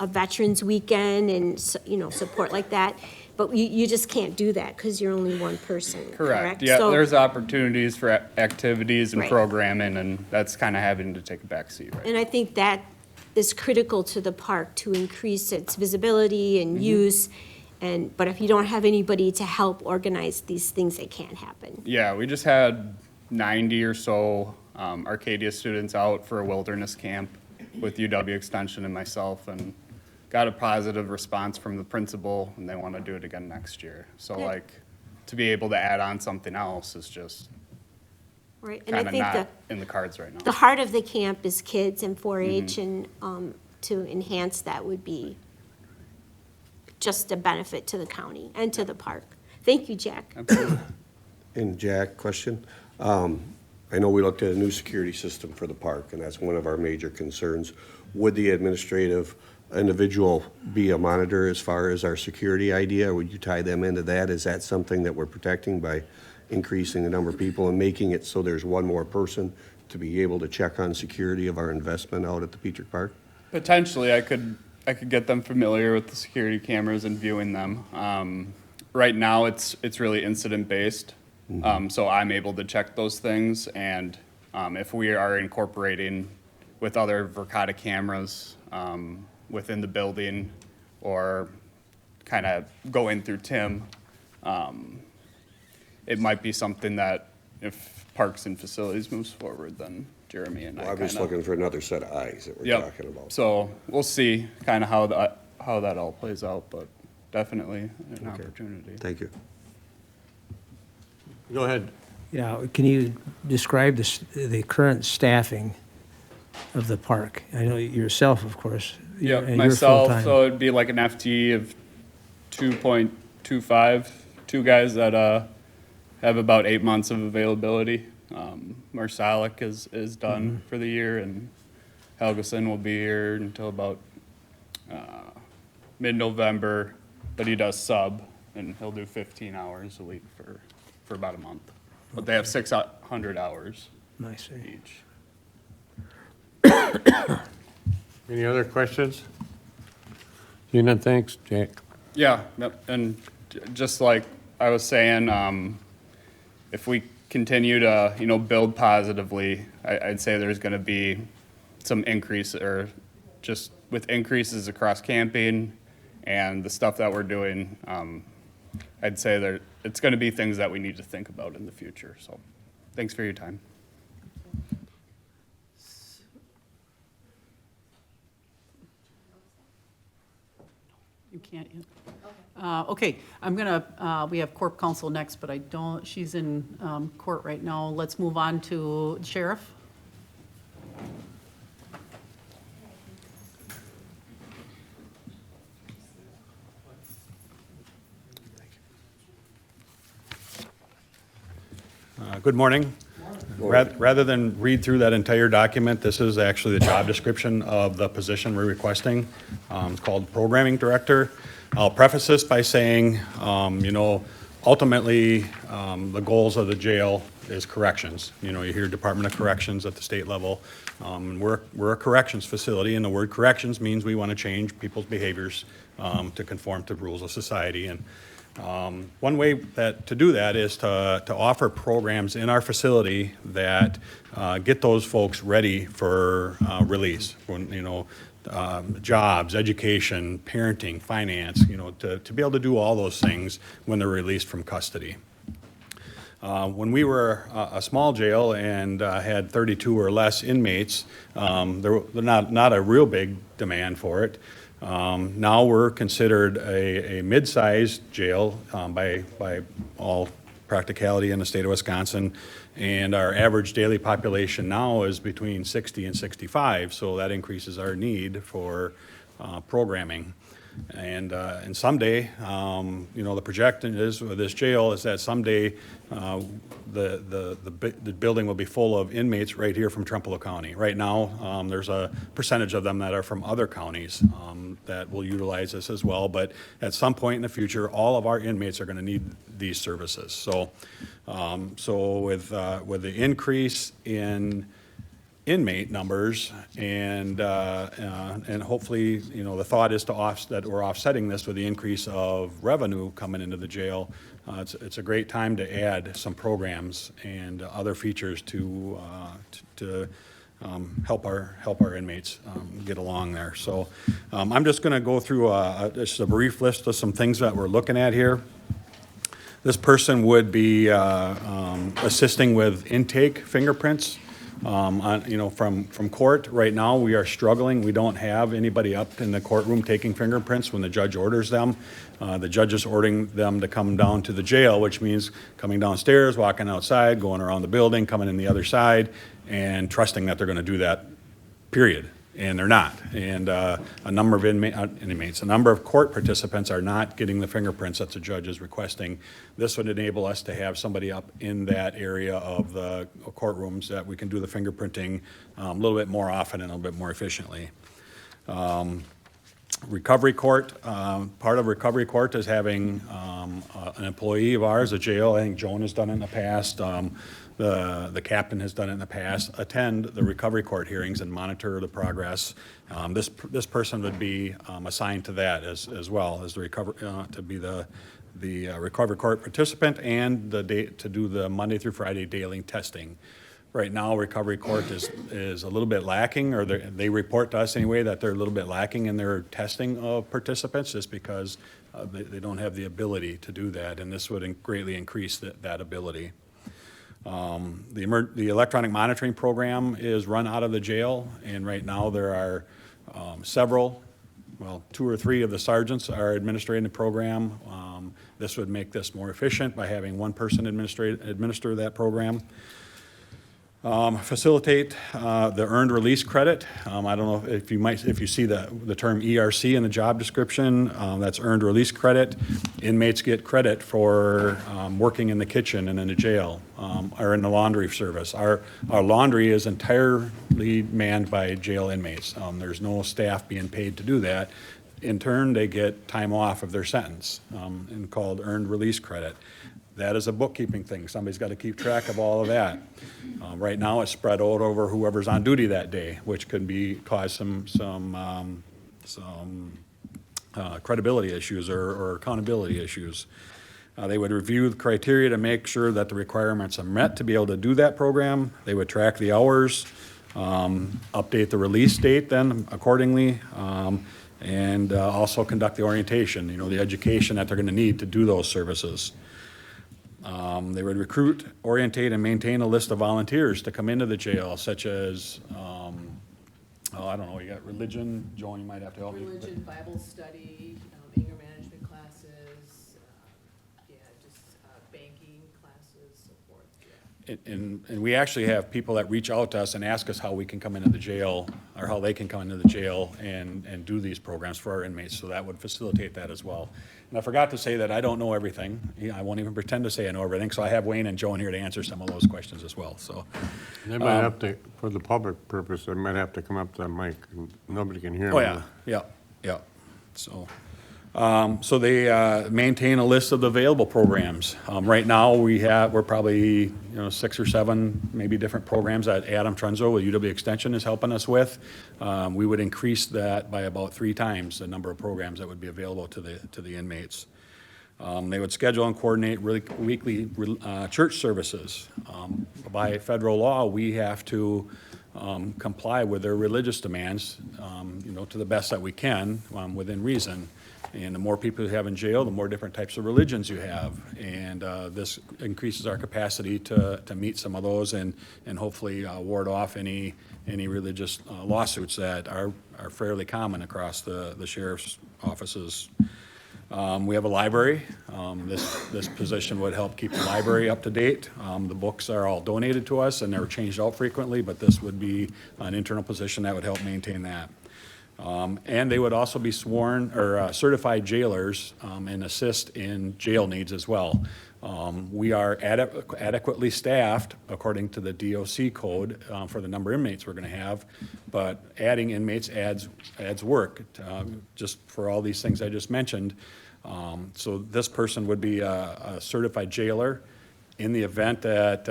a Veterans Weekend and, support like that, but you just can't do that because you're only one person, correct? Yeah, So- there's opportunities for activities and Right. programming, and that's kind of having to take a back seat, right? And I think that is critical to the park to increase its visibility and use. But if you don't have anybody to help organize these things, it can't happen. Yeah, we just had 90 or so Arcadia students out for a wilderness camp with UW Extension and myself, and got a positive response from the principal, and they want to do it again next year. So Good. like, to be able to add on something else is just Right, and I kind of think not in the cards right the now. heart of the camp is kids and 4-H, and to enhance that would be just a benefit to the county and to the park. Thank you, Jack. Absolutely. And Jack, question. I know we looked at a new security system for the park, and that's one of our major concerns. Would the administrative individual be a monitor as far as our security idea? Would you tie them into that? Is that something that we're protecting by increasing the number of people and making it so there's one more person to be able to check on security of our investment out at the Petrick Park? Potentially, I could get them familiar with the security cameras and viewing them. Right now, it's really incident-based, so I'm able to check those things, and if we are incorporating with other Verkada cameras within the building, or kind of going through Tim, it might be something that if Parks and Facilities moves forward, then Jeremy and I Well, I'm just kinda- looking for another set of eyes that we're Yep. talking about. So we'll see kind of how that all plays out, but definitely an Okay. opportunity. Thank you. Go ahead. Yeah, can you describe the current staffing of the park? I know yourself, of course. Yeah, and you're myself, full-time. so it'd be like an FTE of 2.25, 2 guys that have about 8 months of availability. Marsalic is done for the year, and Helgeson will be here until about mid-November, but he does sub, and he'll do 15 hours a week for about a month. But they have 600 hours Nice. each. Any other questions? Seeing none, thanks, Jack. Yeah, yep, and just like I was saying, if we continue to, build positively, I'd say there's gonna be some increase, or just with increases across camping and the stuff that we're doing, I'd say it's gonna be things that we need to think about in the future, so, thanks for your time. You can't yet. Okay, we have Corp Counsel next, but she's in court right now. Let's move on to Sheriff. Good morning. Rather than read through that entire document, this is actually the job description of the position we're requesting. It's called Programming Director. I'll preface this by saying, ultimately, the goals of the jail is corrections. You hear Department of Corrections at the state level. We're a corrections facility, and the word corrections means we want to change people's behaviors to conform to rules of society. And one way to do that is to offer programs in our facility that get those folks ready for release. Jobs, education, parenting, finance, to be able to do all those things when they're released from custody. When we were a small jail and had 32 or less inmates, there was not a real big demand for it. Now we're considered a mid-sized jail by all practicality in the state of Wisconsin, and our average daily population now is between 60 and 65, so that increases our need for programming. And someday, the projection is with this jail is that someday the building will be full of inmates right here from Trempealeau County. Right now, there's a percentage of them that are from other counties that will utilize this as well. But at some point in the future, all of our inmates are going to need these services. So with the increase in inmate numbers and hopefully, the thought is that we're offsetting this with the increase of revenue coming into the jail. It's a great time to add some programs and other features to help our inmates get along there. So I'm just going to go through just a brief list of some things that we're looking at here. This person would be assisting with intake fingerprints. From court. Right now, we are struggling. We don't have anybody up in the courtroom taking fingerprints when the judge orders them. The judge is ordering them to come down to the jail, which means coming downstairs, walking outside, going around the building, coming in the other side, and trusting that they're going to do that, period. And they're not. And a number of inmates, a number of court participants are not getting the fingerprints that the judge is requesting. This would enable us to have somebody up in that area of the courtrooms that we can do the fingerprinting a little bit more often and a little bit more efficiently. Recovery court, part of recovery court is having an employee of ours, a jail, I think Joan has done it in the past, the captain has done it in the past, attend the recovery court hearings and monitor the progress. This person would be assigned to that as well as the recovery court participant and to do the Monday through Friday daily testing. Right now, recovery court is a little bit lacking, or they report to us anyway that they're a little bit lacking in their testing of participants just because they don't have the ability to do that, and this would greatly increase that ability. The electronic monitoring program is run out of the jail, and right now there are two or three of the sergeants are administrating the program. This would make this more efficient by having one person administer that program. Facilitate the earned release credit. I don't know if you see the term ERC in the job description, that's earned release credit. Inmates get credit for working in the kitchen and in the jail, or in the laundry service. Our laundry is entirely manned by jail inmates. There's no staff being paid to do that. In turn, they get time off of their sentence, and called earned release credit. That is a bookkeeping thing. Somebody's got to keep track of all of that. Right now, it's spread out over whoever's on duty that day, which could cause some credibility issues or accountability issues. They would review the criteria to make sure that the requirements are met to be able to do that program. They would track the hours, update the release date then accordingly, and also conduct the orientation, the education that they're going to need to do those services. They would recruit, orientate, and maintain a list of volunteers to come into the jail, such as, I don't know, you got religion. Joan, you might have to help me. Religion, Bible study, anger management classes, banking classes, so forth. And we actually have people that reach out to us and ask us how we can come into the jail, or how they can come into the jail and do these programs for our inmates, so that would facilitate that as well. And I forgot to say that I don't know everything. I won't even pretend to say I know everything, so I have Wayne and Joan here to answer some of those questions as well, so. They might have to, for the public purpose, they might have to come up to the mic, and nobody can hear them. Oh, yeah. So, so they maintain a list of the available programs. Right now, we're probably 6 or 7 maybe different programs that Adam Trenzo with UW Extension is helping us with. We would increase that by about 3 times the number of programs that would be available to the inmates. They would schedule and coordinate weekly church services. By federal law, we have to comply with their religious demands, to the best that we can, within reason. And the more people you have in jail, the more different types of religions you have. And this increases our capacity to meet some of those and hopefully ward off any religious lawsuits that are fairly common across the sheriff's offices. We have a library. This position would help keep the library up to date. The books are all donated to us and they're changed out frequently, but this would be an internal position that would help maintain that. And they would also be sworn or certified jailers and assist in jail needs as well. We are adequately staffed according to the DOC code for the number of inmates we're going to have, but adding inmates adds work just for all these things I just mentioned. So this person would be a certified jailer. In the event that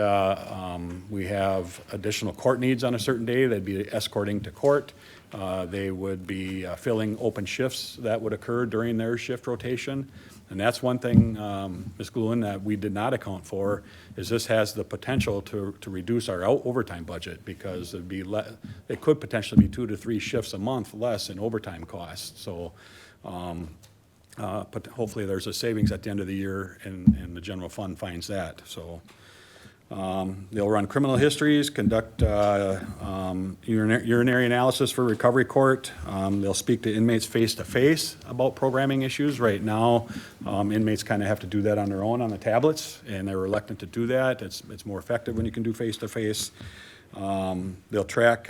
we have additional court needs on a certain day, they'd be escorting to court. They would be filling open shifts that would occur during their shift rotation. And that's one thing, Ms. Gluen, that we did not account for, is this has the potential to reduce our overtime budget, because it could potentially be 2 to 3 shifts a month less in overtime costs. So but hopefully there's a savings at the end of the year, and the general fund finds that. So they'll run criminal histories, conduct urinary analysis for recovery court. They'll speak to inmates face-to-face about programming issues. Right now, inmates kind of have to do that on their own on the tablets, and they're reluctant to do that. It's more effective when you can do face-to-face. They'll track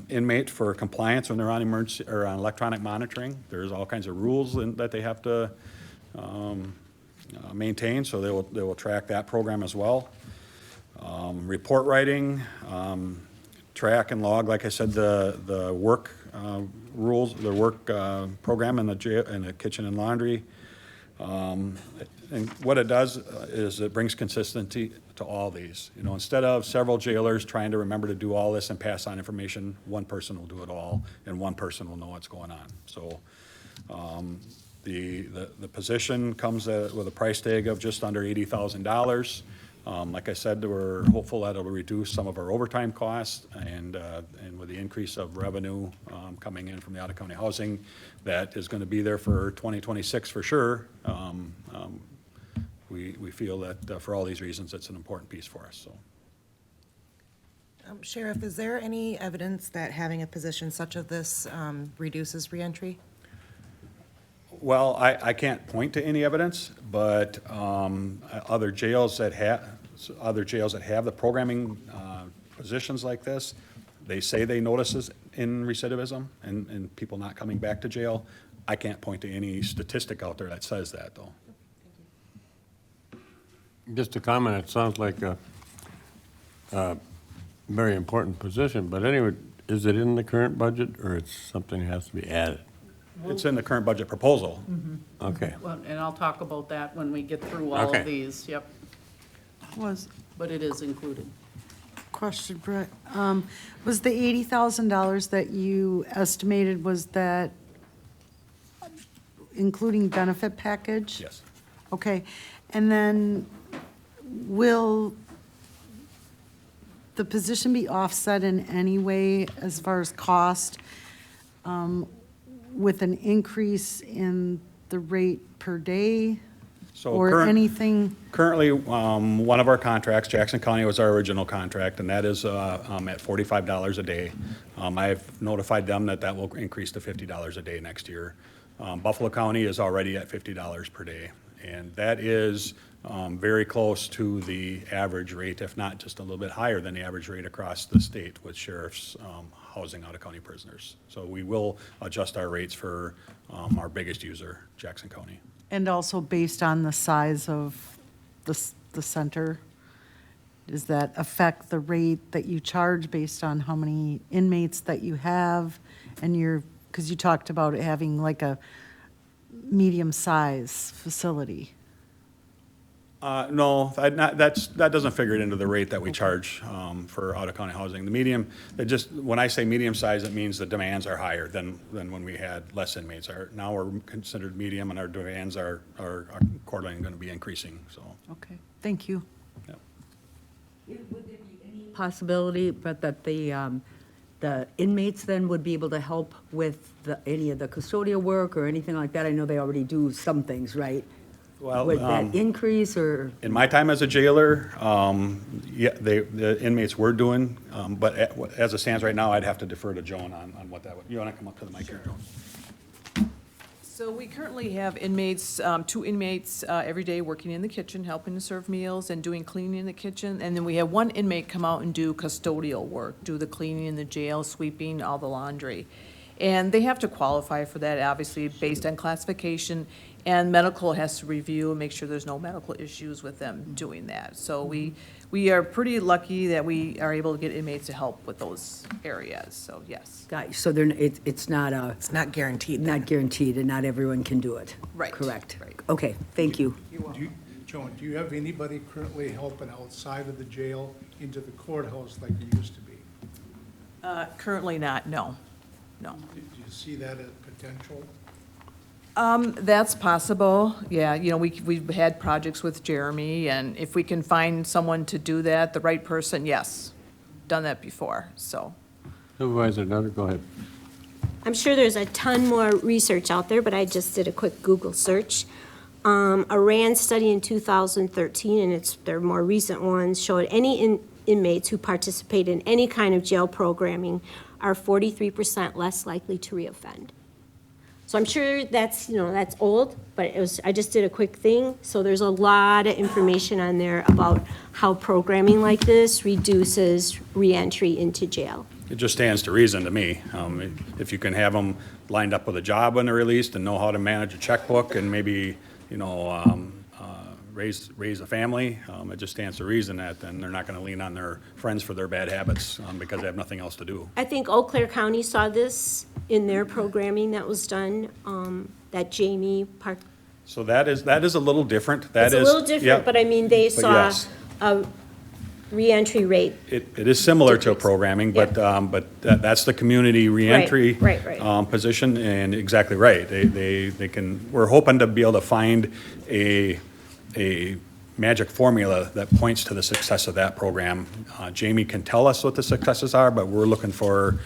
inmate for compliance when they're on emergency or on electronic monitoring. There's all kinds of rules that they have to maintain, so they will track that program as well. Report writing, track and log, like I said, the work rules, the work program in the jail, in the kitchen and laundry. And what it does is it brings consistency to all these. Instead of several jailers trying to remember to do all this and pass on information, one person will do it all, and one person will know what's going on. So the position comes with a price tag of just under $80,000. Like I said, we're hopeful that it'll reduce some of our overtime costs, and with the increase of revenue coming in from the out-of-county housing, that is going to be there for 2026 for sure. We feel that for all these reasons, it's an important piece for us. So, Sheriff, is there any evidence that having a position such as this reduces reentry? Well, I can't point to any evidence, but other jails that have, other jails that have the programming positions like this, they say they notice this in recidivism and people not coming back to jail. I can't point to any statistic out there that says that, though. Just a comment, it sounds like a very important position, but anyway, is it in the current budget, or it's something that has to be added? It's in the current budget proposal. Okay. Well, and I'll talk about that when we get through all Okay. of these, yep. But it is included. Question, Brett. Was the $80,000 that you estimated, was that including benefit package? Yes. Okay, and then will the position be offset in any way as far as cost with an increase in the rate per day? So Or current- anything? Currently, one of our contracts, Jackson County was our original contract, and that is at $45 a day. I've notified them that that will increase to $50 a day next year. Buffalo County is already at $50 per day, and that is very close to the average rate, if not just a little bit higher than the average rate across the state with sheriffs housing out-of-county prisoners. So we will adjust our rates for our biggest user, Jackson County. And also based on the size of the center? Does that affect the rate that you charge based on how many inmates that you have? And because you talked about it having like a medium-size facility. No, that doesn't figure it into the rate that we charge for out-of-county housing. The medium, when I say medium size, it means the demands are higher than when we had less inmates. Now we're considered medium, and our demands are accordingly going to be increasing, so. Okay, thank you. Would there be any possibility, but that the inmates then would be able to help with any of the custodial work or anything like that? I know they already do some things, right? Well, Would that increase, or? in my time as a jailer, yeah, the inmates were doing, but as it stands right now, I'd have to defer to Joan on what that would. You want to come up to the mic here, Joan? So we currently have inmates, 2 inmates every day working in the kitchen, helping to serve meals and doing cleaning in the kitchen. And then we have 1 inmate come out and do custodial work, do the cleaning in the jail, sweeping, all the laundry. And they have to qualify for that, obviously, based on classification. And medical has to review and make sure there's no medical issues with them doing that. So we are pretty lucky that we are able to get inmates to help with those areas, so yes. Got you. So it's not It's not guaranteed. not guaranteed, and not everyone can do it? Right. Correct. Right. Okay, thank you. Joan, do you have anybody currently helping outside of the jail into the courthouse like there used to be? Currently not, no. Do you see that as potential? That's possible, yeah, we've had projects with Jeremy, and if we can find someone to do that, the right person, yes, done that before, so. Supervisor Nutter, go ahead. I'm sure there's a ton more research out there, but I just did a quick Google search. A RAND study in 2013, and their more recent ones, showed any inmates who participate in any kind of jail programming are 43% less likely to reoffend. So I'm sure that's old, but I just did a quick thing. So there's a lot of information on there about how programming like this reduces reentry into jail. It just stands to reason to me. If you can have them lined up with a job when they're released and know how to manage a checkbook and maybe, raise a family, it just stands to reason that then they're not going to lean on their friends for their bad habits because they have nothing else to do. I think Eau Claire County saw this in their programming that was done, that Jamie Park. So that is a little different. It's a little different, but I mean, they But saw yes. a reentry rate. It is similar to programming, but that's the community reentry Right. position, and exactly right. They can, we're hoping to be able to find a magic formula that points to the success of that program. Jamie can tell us what the successes are, but we're looking for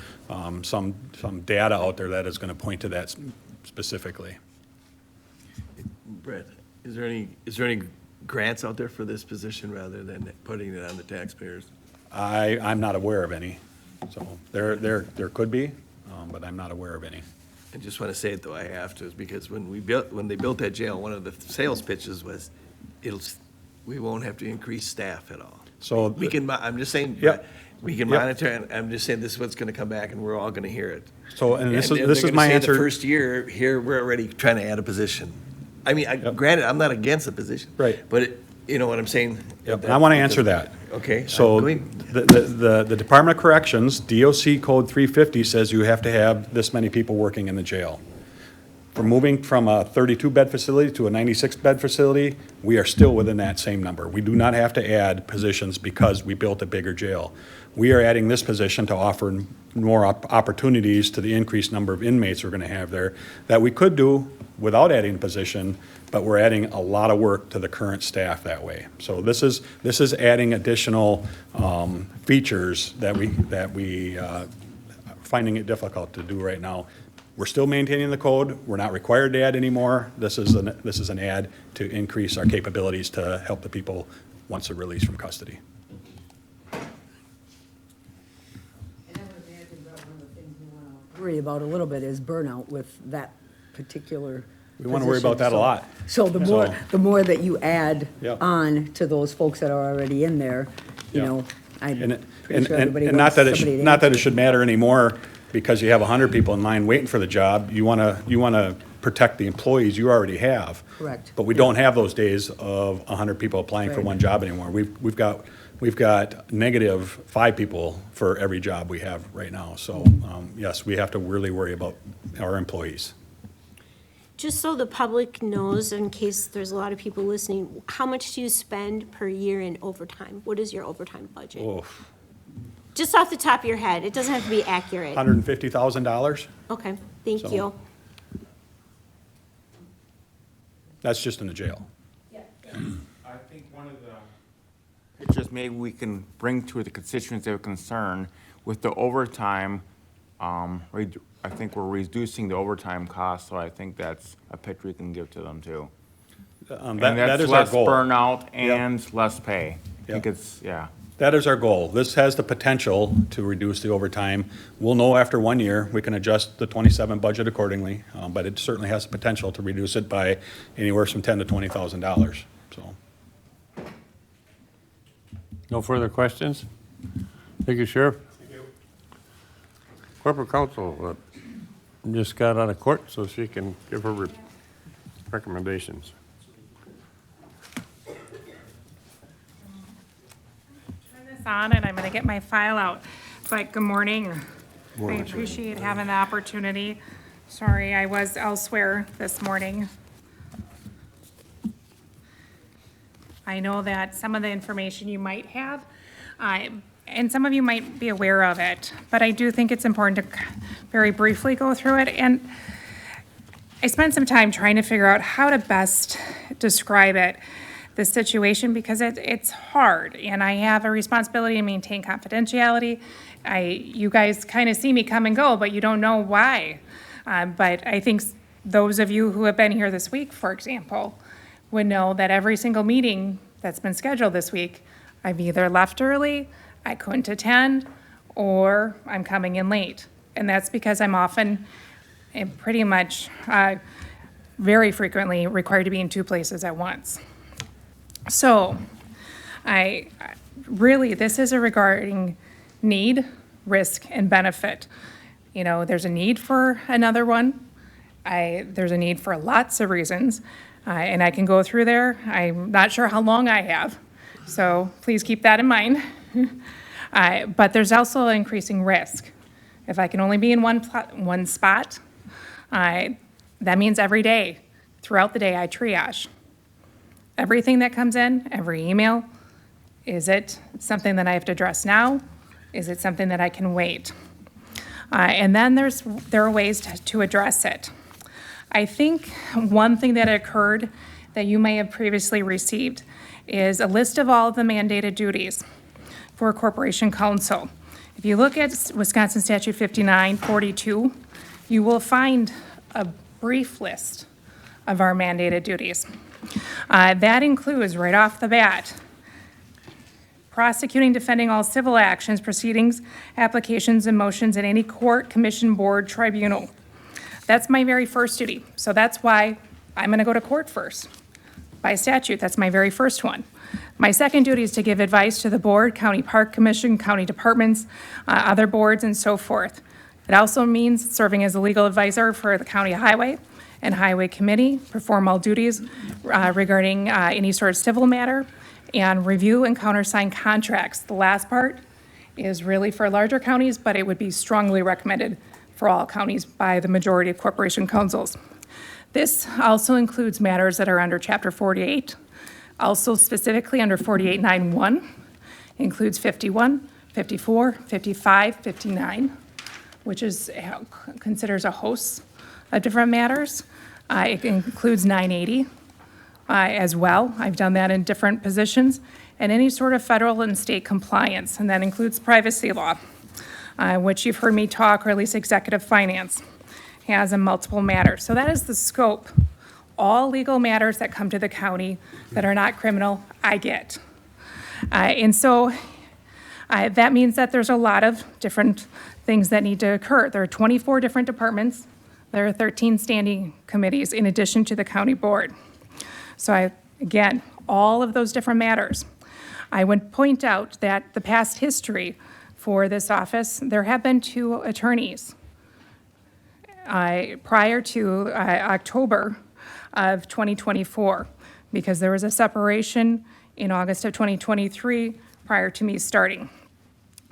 some data out there that is going to point to that specifically. Brett, is there any grants out there for this position rather than putting it on the taxpayers? I'm not aware of any. So there could be, but I'm not aware of any. I just want to say it, though, I have to, is because when they built that jail, one of the sales pitches was, we won't have to increase staff at all. So We can, I'm just saying, Yep. we can Yep. monitor, and I'm just saying this is what's gonna come back, and we're all gonna hear it. So, and this And is they're my gonna say answer. the first year, here, we're already trying to add a position. I mean, granted, I'm not against a position. Right. But you know what I'm saying? Yep, and I want to answer that. Okay. So go ahead. the Department of Corrections, DOC Code 350 says you have to have this many people working in the jail. For moving from a 32-bed facility to a 96-bed facility, we are still within that same number. We do not have to add positions because we built a bigger jail. We are adding this position to offer more opportunities to the increased number of inmates we're going to have there that we could do without adding a position, but we're adding a lot of work to the current staff that way. So this is adding additional features that we finding it difficult to do right now. We're still maintaining the code. We're not required to add anymore. This is an add to increase our capabilities to help the people once they're released from custody. Worry about a little bit is burnout with that particular We want to worry about that a lot. So the more that you add Yeah. on to those folks that are already in there, you Yeah. know, I'm And pretty sure everybody not wants that it somebody to not that it answer. should matter anymore because you have 100 people in line waiting for the job. You want to protect the employees you already have. Correct. But we don't have those days of 100 people applying for Right. one job anymore. We've got negative 5 people for every job we have right now. So, yes, we have to really worry about our employees. Just so the public knows, in case there's a lot of people listening, how much do you spend per year in overtime? What is your overtime budget? Oh, Just off the top of your head, it doesn't have to be accurate. $150,000? Okay, thank So- you. That's just in the jail. I think one of the pictures maybe we can bring to the constituents of concern with the overtime, I think we're reducing the overtime cost, so I think that's a picture we can give to them too. And That that's is our less goal. burnout Yep. and less pay. I think Yep. it's, yeah. That is our goal. This has the potential to reduce the overtime. We'll know after 1 year. We can adjust the 27 budget accordingly, but it certainly has the potential to reduce it by anywhere from $10,000 to $20,000, so. No further questions? Thank you, Sheriff. Corporate counsel just got out of court, so she can give her recommendations. Turn this on, and I'm going to get my file out. But good morning. I appreciate having the opportunity. Sorry, I was elsewhere this morning. I know that some of the information you might have, and some of you might be aware of it, but I do think it's important to very briefly go through it. And I spent some time trying to figure out how to best describe it, the situation, because it's hard, and I have a responsibility to maintain confidentiality. You guys kind of see me come and go, but you don't know why. But I think those of you who have been here this week, for example, would know that every single meeting that's been scheduled this week, I've either left early, I couldn't attend, or I'm coming in late. And that's because I'm often, and pretty much, very frequently required to be in 2 places at once. So, this is regarding need, risk, and benefit. You know, there's a need for another one. There's a need for lots of reasons, and I can go through there. I'm not sure how long I have, so please keep that in mind. But there's also increasing risk. If I can only be in one spot, that means every day, throughout the day, I triage. Everything that comes in, every email, is it something that I have to address now? Is it something that I can wait? And then there are ways to address it. I think one thing that occurred that you may have previously received is a list of all of the mandated duties for a corporation counsel. If you look at Wisconsin Statute 5942, you will find a brief list of our mandated duties. That includes, right off the bat, prosecuting, defending all civil actions, proceedings, applications, and motions in any court, commission, board, tribunal. That's my very first duty. So that's why I'm going to go to court first. by statute. That's my very first one. My second duty is to give advice to the board, county park commission, county departments, other boards, and so forth. It also means serving as a legal advisor for the county highway and highway committee, perform all duties regarding any sort of civil matter, and review and countersign contracts. The last part is really for larger counties, but it would be strongly recommended for all counties by the majority of corporation councils. This also includes matters that are under Chapter 48, also specifically under 48.9.1, includes 51, 54, 55, 59, which considers a host of different matters. It includes 980 as well. I've done that in different positions, and any sort of federal and state compliance, and that includes privacy law, which you've heard me talk, or at least executive finance has in multiple matters. So that is the scope. All legal matters that come to the county that are not criminal, I get. And so that means that there's a lot of different things that need to occur. There are 24 different departments. There are 13 standing committees in addition to the county board. So again, all of those different matters. I would point out that the past history for this office, there have been 2 attorneys. Prior to October of 2024, because there was a separation in August of 2023 prior to me starting.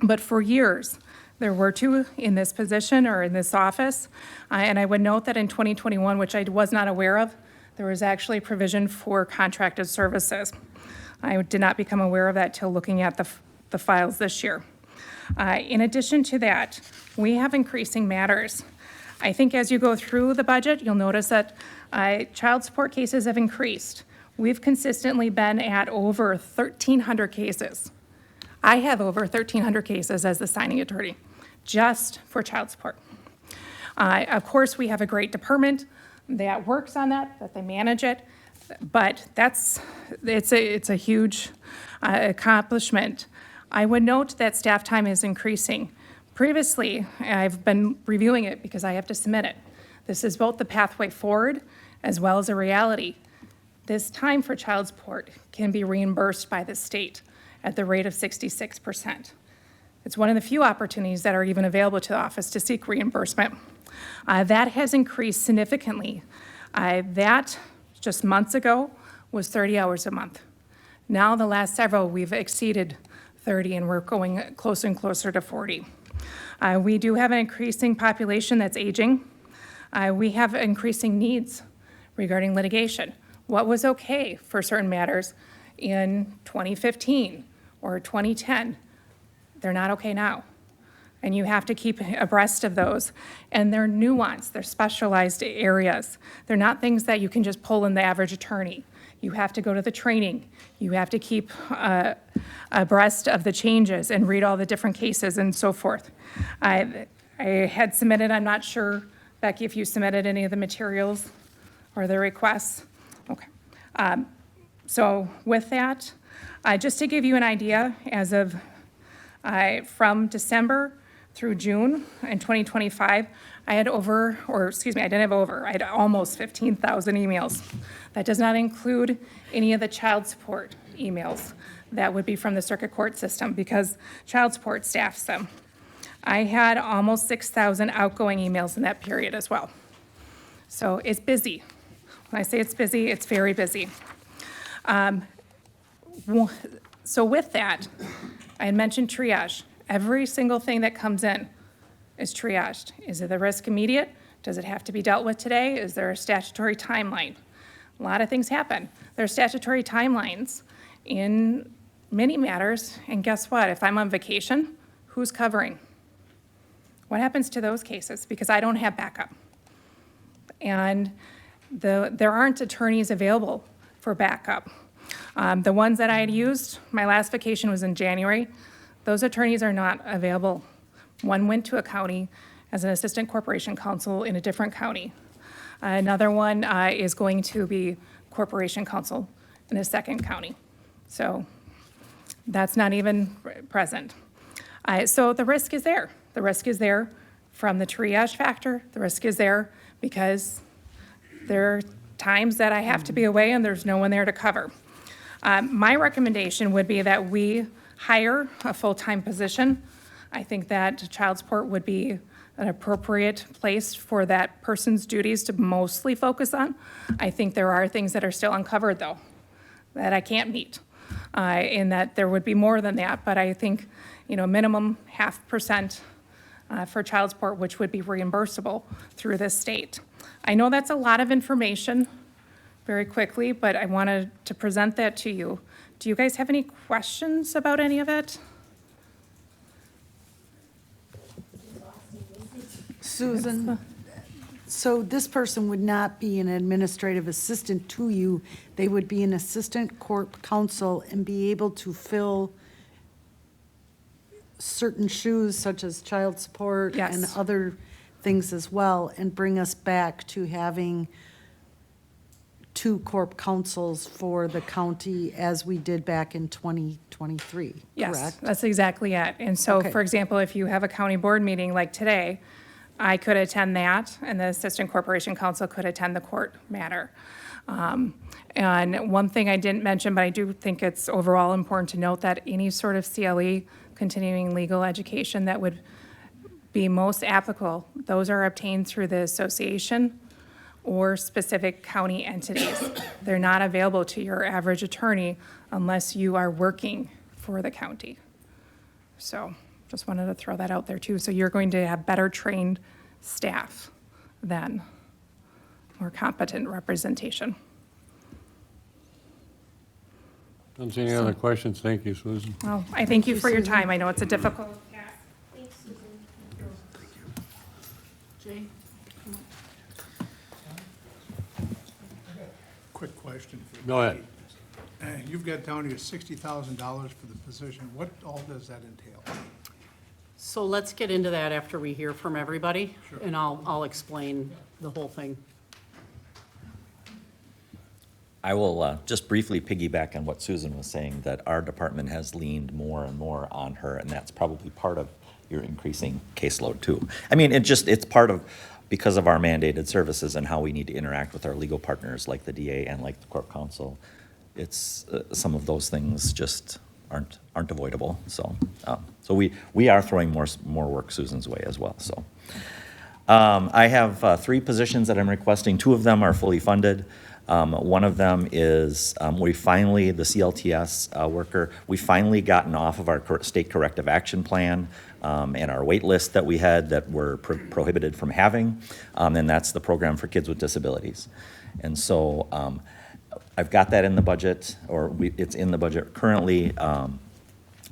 But for years, there were 2 in this position or in this office. And I would note that in 2021, which I was not aware of, there was actually provision for contracted services. I did not become aware of that till looking at the files this year. In addition to that, we have increasing matters. I think as you go through the budget, you'll notice that child support cases have increased. We've consistently been at over 1,300 cases. I have over 1,300 cases as the signing attorney, just for child support. Of course, we have a great department that works on that they manage it, but it's a huge accomplishment. I would note that staff time is increasing. Previously, I've been reviewing it because I have to submit it. This is both the pathway forward as well as a reality. This time for child support can be reimbursed by the state at the rate of 66%. It's one of the few opportunities that are even available to the office to seek reimbursement. That has increased significantly. That, just months ago, was 30 hours a month. Now, the last several, we've exceeded 30, and we're going closer and closer to 40. We do have an increasing population that's aging. We have increasing needs regarding litigation. What was okay for certain matters in 2015 or 2010, they're not okay now. And you have to keep abreast of those. And they're nuanced, they're specialized areas. They're not things that you can just pull in the average attorney. You have to go to the training. You have to keep abreast of the changes and read all the different cases and so forth. I had submitted, I'm not sure, Becky, if you submitted any of the materials or the requests. Okay. So with that, just to give you an idea, as of from December through June in 2025, I had I had almost 15,000 emails. That does not include any of the child support emails that would be from the circuit court system because child support staffs them. I had almost 6,000 outgoing emails in that period as well. So it's busy. When I say it's busy, it's very busy. So with that, I had mentioned triage. Every single thing that comes in is triaged. Is it the risk immediate? Does it have to be dealt with today? Is there a statutory timeline? A lot of things happen. There are statutory timelines in many matters, and guess what? If I'm on vacation, who's covering? What happens to those cases? Because I don't have backup. And there aren't attorneys available for backup. The ones that I had used, my last vacation was in January. Those attorneys are not available. One went to a county as an assistant corporation counsel in a different county. Another one is going to be corporation counsel in a second county. So that's not even present. So the risk is there. The risk is there from the triage factor. The risk is there because there are times that I have to be away and there's no one there to cover. My recommendation would be that we hire a full-time position. I think that child support would be an appropriate place for that person's duties to mostly focus on. I think there are things that are still uncovered, though, that I can't meet, in that there would be more than that, but I think, minimum 0.5% for child support, which would be reimbursable through this state. I know that's a lot of information very quickly, but I wanted to present that to you. Do you guys have any questions about any of it? Susan, so this person would not be an administrative assistant to you. They would be an assistant corp counsel and be able to fill certain shoes such as child support and Yes. other things as well, and bring us back to having 2 corp counsels for the county as we did back in 2023, Yes, correct? that's exactly it. And so, Okay. for example, if you have a county board meeting like today, I could attend that, and the Assistant Corporation Counsel could attend the court matter. And one thing I didn't mention, but I do think it's overall important to note that any sort of CLE, continuing legal education, that would be most applicable, those are obtained through the association or specific county entities. They're not available to your average attorney unless you are working for the county. So just wanted to throw that out there too. So you're going to have better trained staff then, more competent representation. Don't see any other questions. Thank you, Susan. Well, I thank you for your time. I know it's a difficult task. Jay? Quick question. for Go ahead. You've got down here $60,000 for the position. What all does that entail? So let's get into that after we hear from everybody, and I'll explain the whole thing. I will just briefly piggyback on what Susan was saying, that our department has leaned more and more on her, and that's probably part of your increasing caseload too. I mean, it's part of, because of our mandated services and how we need to interact with our legal partners like the DA and like the Corp Counsel. It's, some of those things just aren't avoidable. So, so we are throwing more work Susan's way as well, so. I have 3 positions that I'm requesting. 2 of them are fully funded. One of them is, the CLTS worker, we finally gotten off of our state corrective action plan and our wait list that we had that were prohibited from having, and that's the program for kids with disabilities. And so I've got that in the budget, it's in the budget currently,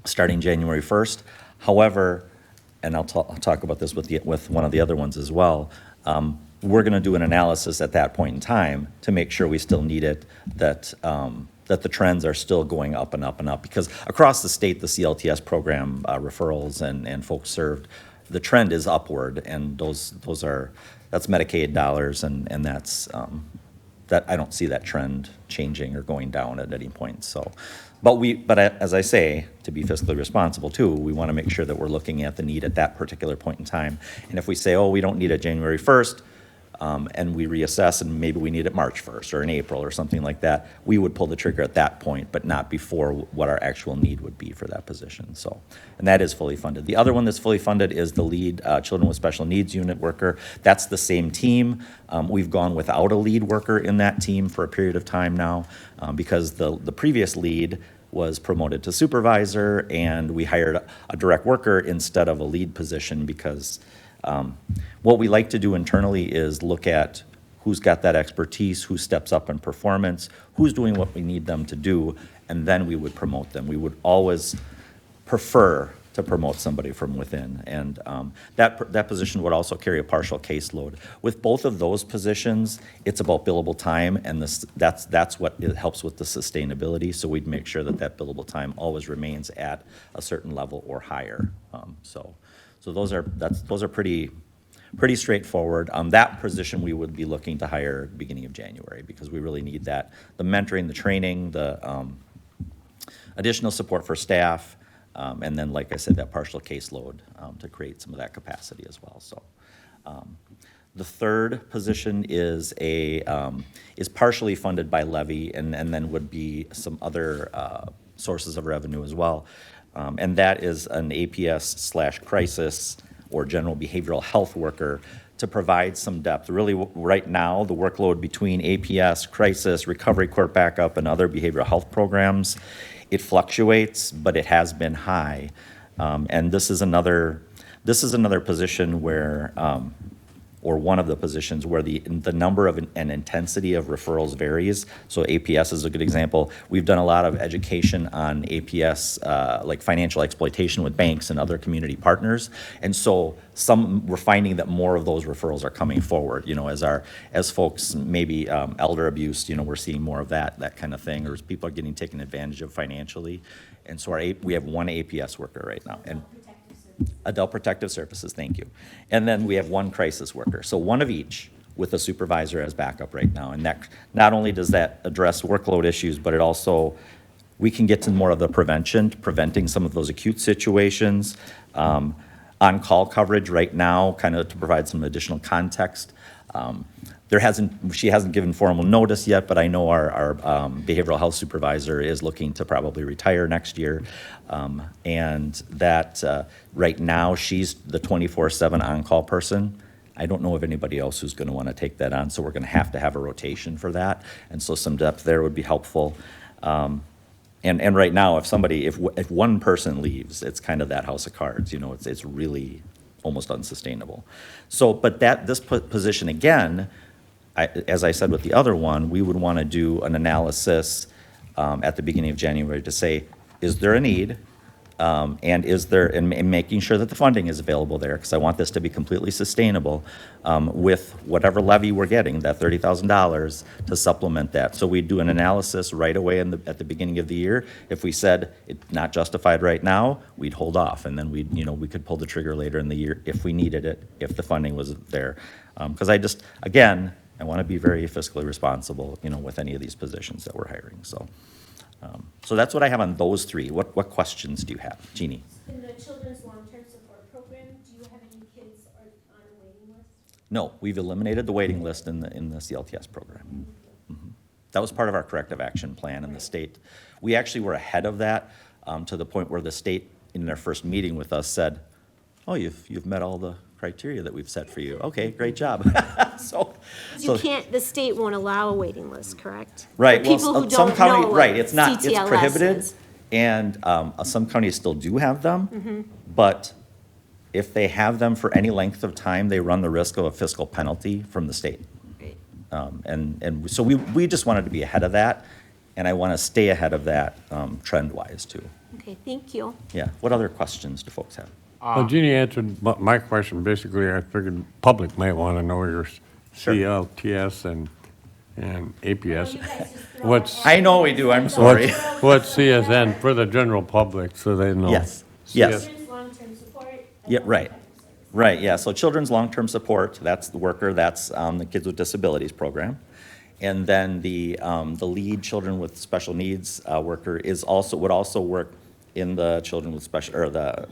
starting January 1st. However, and I'll talk about this with one of the other ones as well, we're going to do an analysis at that point in time to make sure we still need it, that the trends are still going up and up and up. Because across the state, the CLTS program referrals and folks served, the trend is upward, and that's Medicaid dollars, and that's that I don't see that trend changing or going down at any point. So, but as I say, to be fiscally responsible too, we want to make sure that we're looking at the need at that particular point in time. And if we say, oh, we don't need it January 1st, and we reassess, and maybe we need it March 1st or in April or something like that, we would pull the trigger at that point, but not before what our actual need would be for that position. So, and that is fully funded. The other one that's fully funded is the lead Children with Special Needs unit worker. That's the same team. We've gone without a lead worker in that team for a period of time now, because the previous lead was promoted to supervisor, and we hired a direct worker instead of a lead position, because what we like to do internally is look at who's got that expertise, who steps up in performance, who's doing what we need them to do, and then we would promote them. We would always prefer to promote somebody from within, and that position would also carry a partial caseload. With both of those positions, it's about billable time, and that's what it helps with the sustainability, so we'd make sure that billable time always remains at a certain level or higher. So those are pretty straightforward. That position we would be looking to hire at the beginning of January, because we really need that, the mentoring, the training, the additional support for staff, and then, like I said, that partial caseload to create some of that capacity as well. So, The third position is is partially funded by levy and then would be some other sources of revenue as well. And that is an APS/crisis or general behavioral health worker to provide some depth. Really, right now, the workload between APS, crisis, recovery court backup, and other behavioral health programs, it fluctuates, but it has been high. And this is another position where, or one of the positions where the number of and intensity of referrals varies. So APS is a good example. We've done a lot of education on APS, like financial exploitation with banks and other community partners. And so we're finding that more of those referrals are coming forward, as folks, maybe elder abuse, we're seeing more of that kind of thing, or as people are getting taken advantage of financially. And so we have one APS worker right now. And Adult Protective Services, thank you. And then we have one crisis worker. So one of each with a supervisor as backup right now. And that, not only does that address workload issues, but it also, we can get to more of the preventing some of those acute situations. On-call coverage right now, kind of to provide some additional context. She hasn't given formal notice yet, but I know our behavioral health supervisor is looking to probably retire next year. And that right now, she's the 24/7 on-call person. I don't know of anybody else who's going to want to take that on, so we're going to have a rotation for that. And so some depth there would be helpful. And right now, if one person leaves, it's kind of that house of cards. It's really almost unsustainable. So, but this position again, as I said with the other one, we would want to do an analysis at the beginning of January to say, is there a need? And and making sure that the funding is available there, because I want this to be completely sustainable with whatever levy we're getting, that $30,000 to supplement that. So we'd do an analysis right away at the beginning of the year. If we said it's not justified right now, we'd hold off, and then we could pull the trigger later in the year if we needed it, if the funding was there. Because I want to be very fiscally responsible, with any of these positions that we're hiring. So that's what I have on those three. What questions do you have, Jeannie? In the Children's Long-Term Support Program, do you have any kids on a waiting list? No, we've eliminated the waiting list in the CLTS program. Mhm. That was part of our corrective action plan in the state. We actually were ahead of that to the point where the state, in their first meeting with us, said, "Oh, you've met all the criteria that we've set for you. Okay, great job." The state won't allow a waiting list, correct? Right. For people who some don't county, know right, what it's CTLS prohibited, is. and some counties still do have them, Mhm. but if they have them for any length of time, they run the risk of a fiscal penalty from the state. Right. And so we just wanted to be ahead of that, and I want to stay ahead of that trend-wise, too. Okay, thank you. Yeah. What other questions do folks have? Well, Jeannie answered my question. Basically, I figured public might want to know your CLTS and APS. I know we do, I'm sorry. What's CSN for the general public, so they know? Yes. Children's long-term support. Yeah, right. Right, yeah. So Children's Long-Term Support, that's the worker, that's the Kids with Disabilities program. And then the lead Children with Special Needs worker would also work in the Children with Special, or the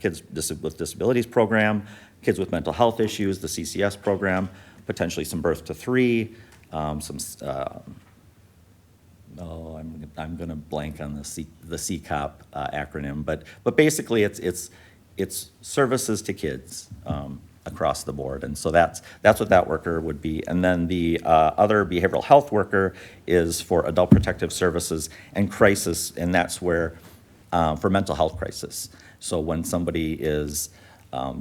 Kids with Disabilities program, Kids with Mental Health Issues, the CCS program, potentially some birth to 3, I'm going to blank on the CCOP acronym, but basically it's services to kids across the board, and so that's what that worker would be. And then the other behavioral health worker is for Adult Protective Services and crisis, and that's where for mental health crisis. So when somebody is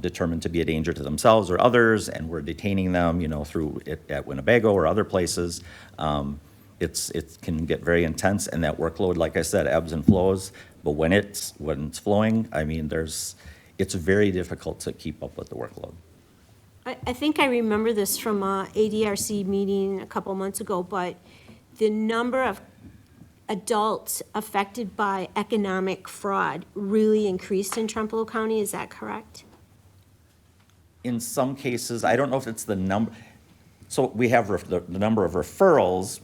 determined to be a danger to themselves or others, and we're detaining them, through it at Winnebago or other places, it can get very intense, and that workload, like I said, ebbs and flows. But when it's flowing, I mean, it's very difficult to keep up with the workload. I think I remember this from a ADRC meeting a couple months ago, but the number of adults affected by economic fraud really increased in Trempealeau County, is that correct? In some cases, I don't know if it's the number, so we have the number of referrals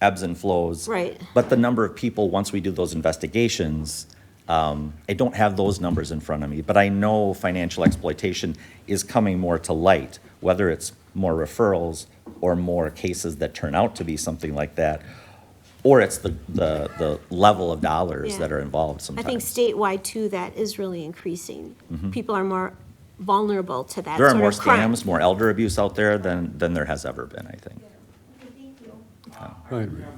ebbs and flows. Right. But the number of people, once we do those investigations, I don't have those numbers in front of me, but I know financial exploitation is coming more to light, whether it's more referrals or more cases that turn out to be something like that, or it's the level of dollars Yeah. that are involved I sometimes. think statewide too, that is really increasing. People are more vulnerable to that There are sort more of crime. scams, more elder abuse out there than there has ever been, I think.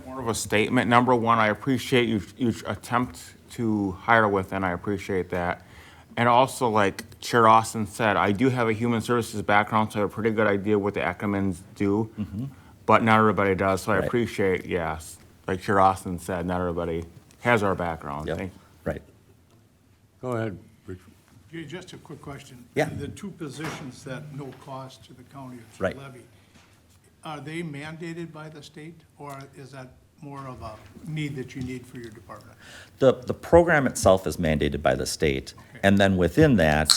More of a statement. Number one, I appreciate you attempt to hire with, and I appreciate that. And also, like Chair Austin said, I do have a human services background, so I have a pretty good idea what the acronyms do, but not everybody does, so I Right. appreciate, yes, like Chair Austin said, not everybody has our background. Thank you. Right. Go ahead, Richard. Okay, just a quick question. Yeah. The two positions that no cost to the county it's Right. levy, are they mandated by the state, or is that more of a need that you need for your department? The program itself is mandated by the state, and then within that,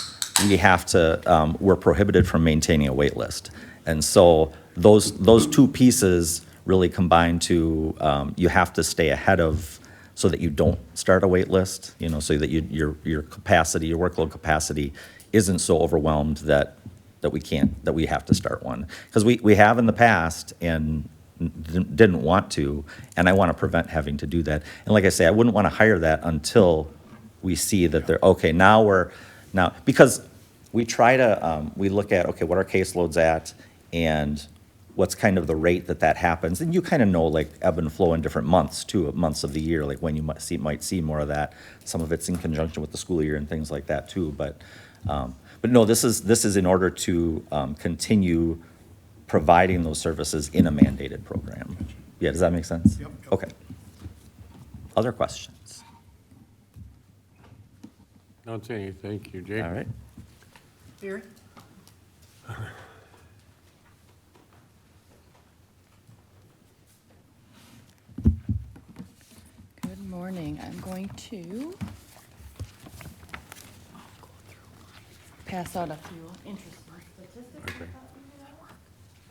we have to, we're prohibited from maintaining a wait list. And so those two pieces really combine to, you have to stay ahead of, so that you don't start a wait list, you know, so that your capacity, your workload capacity isn't so overwhelmed that we have to start one. Because we have in the past and didn't want to, and I want to prevent having to do that. And like I say, I wouldn't want to hire that until we see that they're, okay, now, because we try to, we look at, okay, what our caseload's at, and what's kind of the rate that happens. And you kind of know, like, ebb and flow in different months, too, months of the year, like when you might see more of that. Some of it's in conjunction with the school year and things like that, too. But no, this is in order to continue providing those services in a mandated program. Yeah, does that make sense? Yep. Okay. Other questions? Don't say any, thank you, Jay. All right. Barry? Good morning. I'm going to pass out a few interesting statistics. Okay.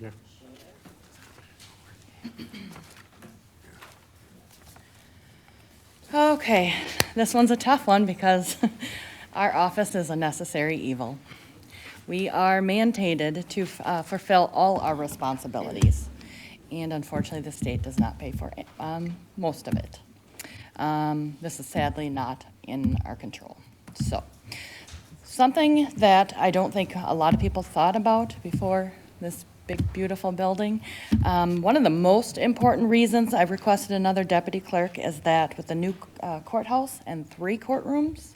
Yeah. Okay, this one's a tough one because our office is a necessary evil. We are mandated to fulfill all our responsibilities, and unfortunately, the state does not pay for most of it. This is sadly not in our control. So, something that I don't think a lot of people thought about before this big, beautiful building. One of the most important reasons I've requested another deputy clerk is that with the new courthouse and 3 courtrooms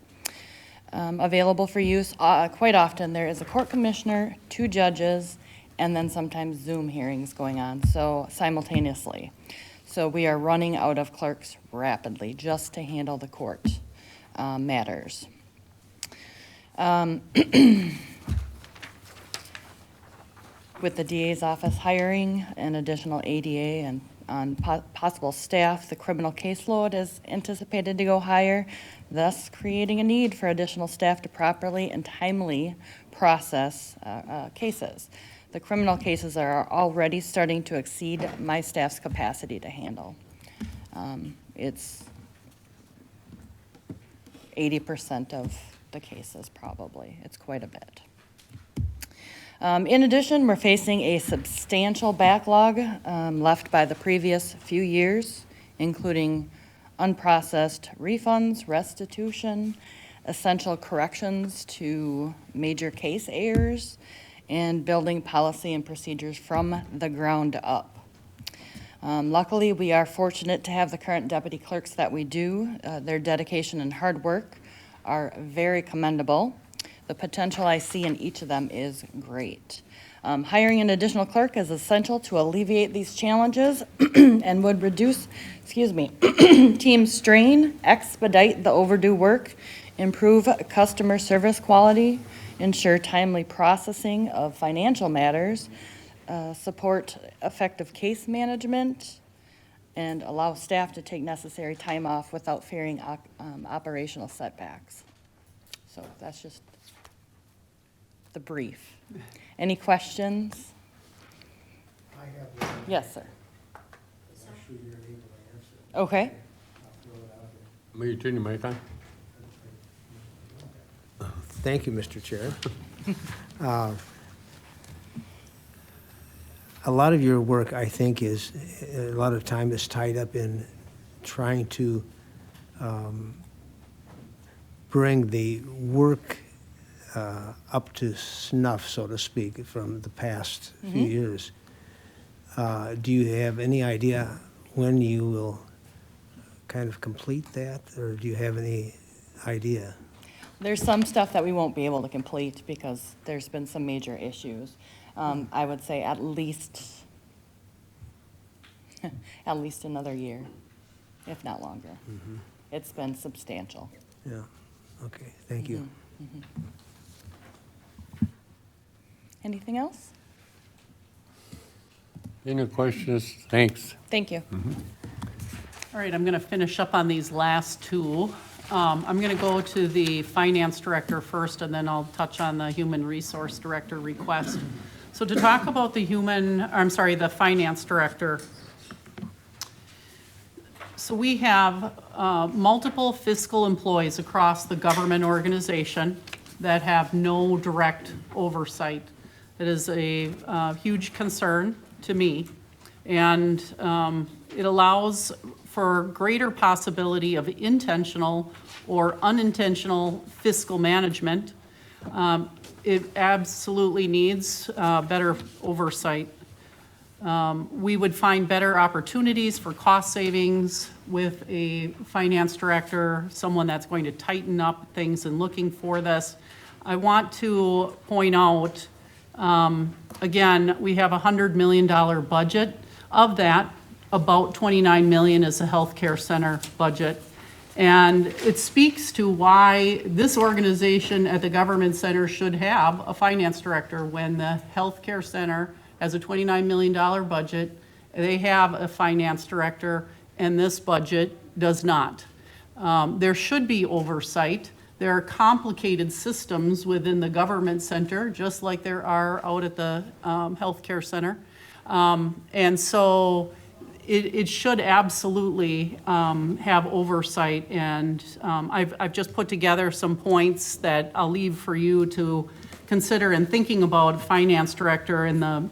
available for use, quite often there is a court commissioner, 2 judges, and then sometimes Zoom hearings going on, so simultaneously. So we are running out of clerks rapidly just to handle the court matters. With the DA's office hiring an additional ADA and on possible staff, the criminal caseload is anticipated to go higher, thus creating a need for additional staff to properly and timely process cases. The criminal cases are already starting to exceed my staff's capacity to handle. It's 80% of the cases, probably. It's quite a bit. In addition, we're facing a substantial backlog left by the previous few years, including unprocessed refunds, restitution, essential corrections to major case errors, and building policy and procedures from the ground up. Luckily, we are fortunate to have the current deputy clerks that we do. Their dedication and hard work are very commendable. The potential I see in each of them is great. Hiring an additional clerk is essential to alleviate these challenges and would reduce, team strain, expedite the overdue work, improve customer service quality, ensure timely processing of financial matters, support effective case management, and allow staff to take necessary time off without fearing operational setbacks. So that's just the brief. Any questions? I have one. Yes, sir. I'm sure you're able to answer. Okay. I'll throw it out there. Will you turn your mic on? Thank you, Mr. Chair. A lot of your work, I think, a lot of time is tied up in trying to bring the work up to snuff, so to speak, from the past few years. Do you have any idea when you will kind of complete that, or do you have any idea? There's some stuff that we won't be able to complete because there's been some major issues. I would say at least another year, if not longer. It's been substantial. Yeah, okay, thank you. Anything else? Any questions? Thanks. Thank you. All right, I'm going to finish up on these last two. I'm going to go to the finance director first, and then I'll touch on the human resource director request. So to talk about the finance director. So we have multiple fiscal employees across the government organization that have no direct oversight. It is a huge concern to me, and it allows for greater possibility of intentional or unintentional fiscal management. It absolutely needs better oversight. We would find better opportunities for cost savings with a finance director, someone that's going to tighten up things and looking for this. I want to point out, again, we have a $100 million budget. Of that, about $29 million is a healthcare center budget. And it speaks to why this organization at the government center should have a finance director when the healthcare center has a $29 million budget. They have a finance director, and this budget does not. There should be oversight. There are complicated systems within the government center, just like there are out at the healthcare center. And so it should absolutely have oversight. And I've just put together some points that I'll leave for you to consider in thinking about finance director and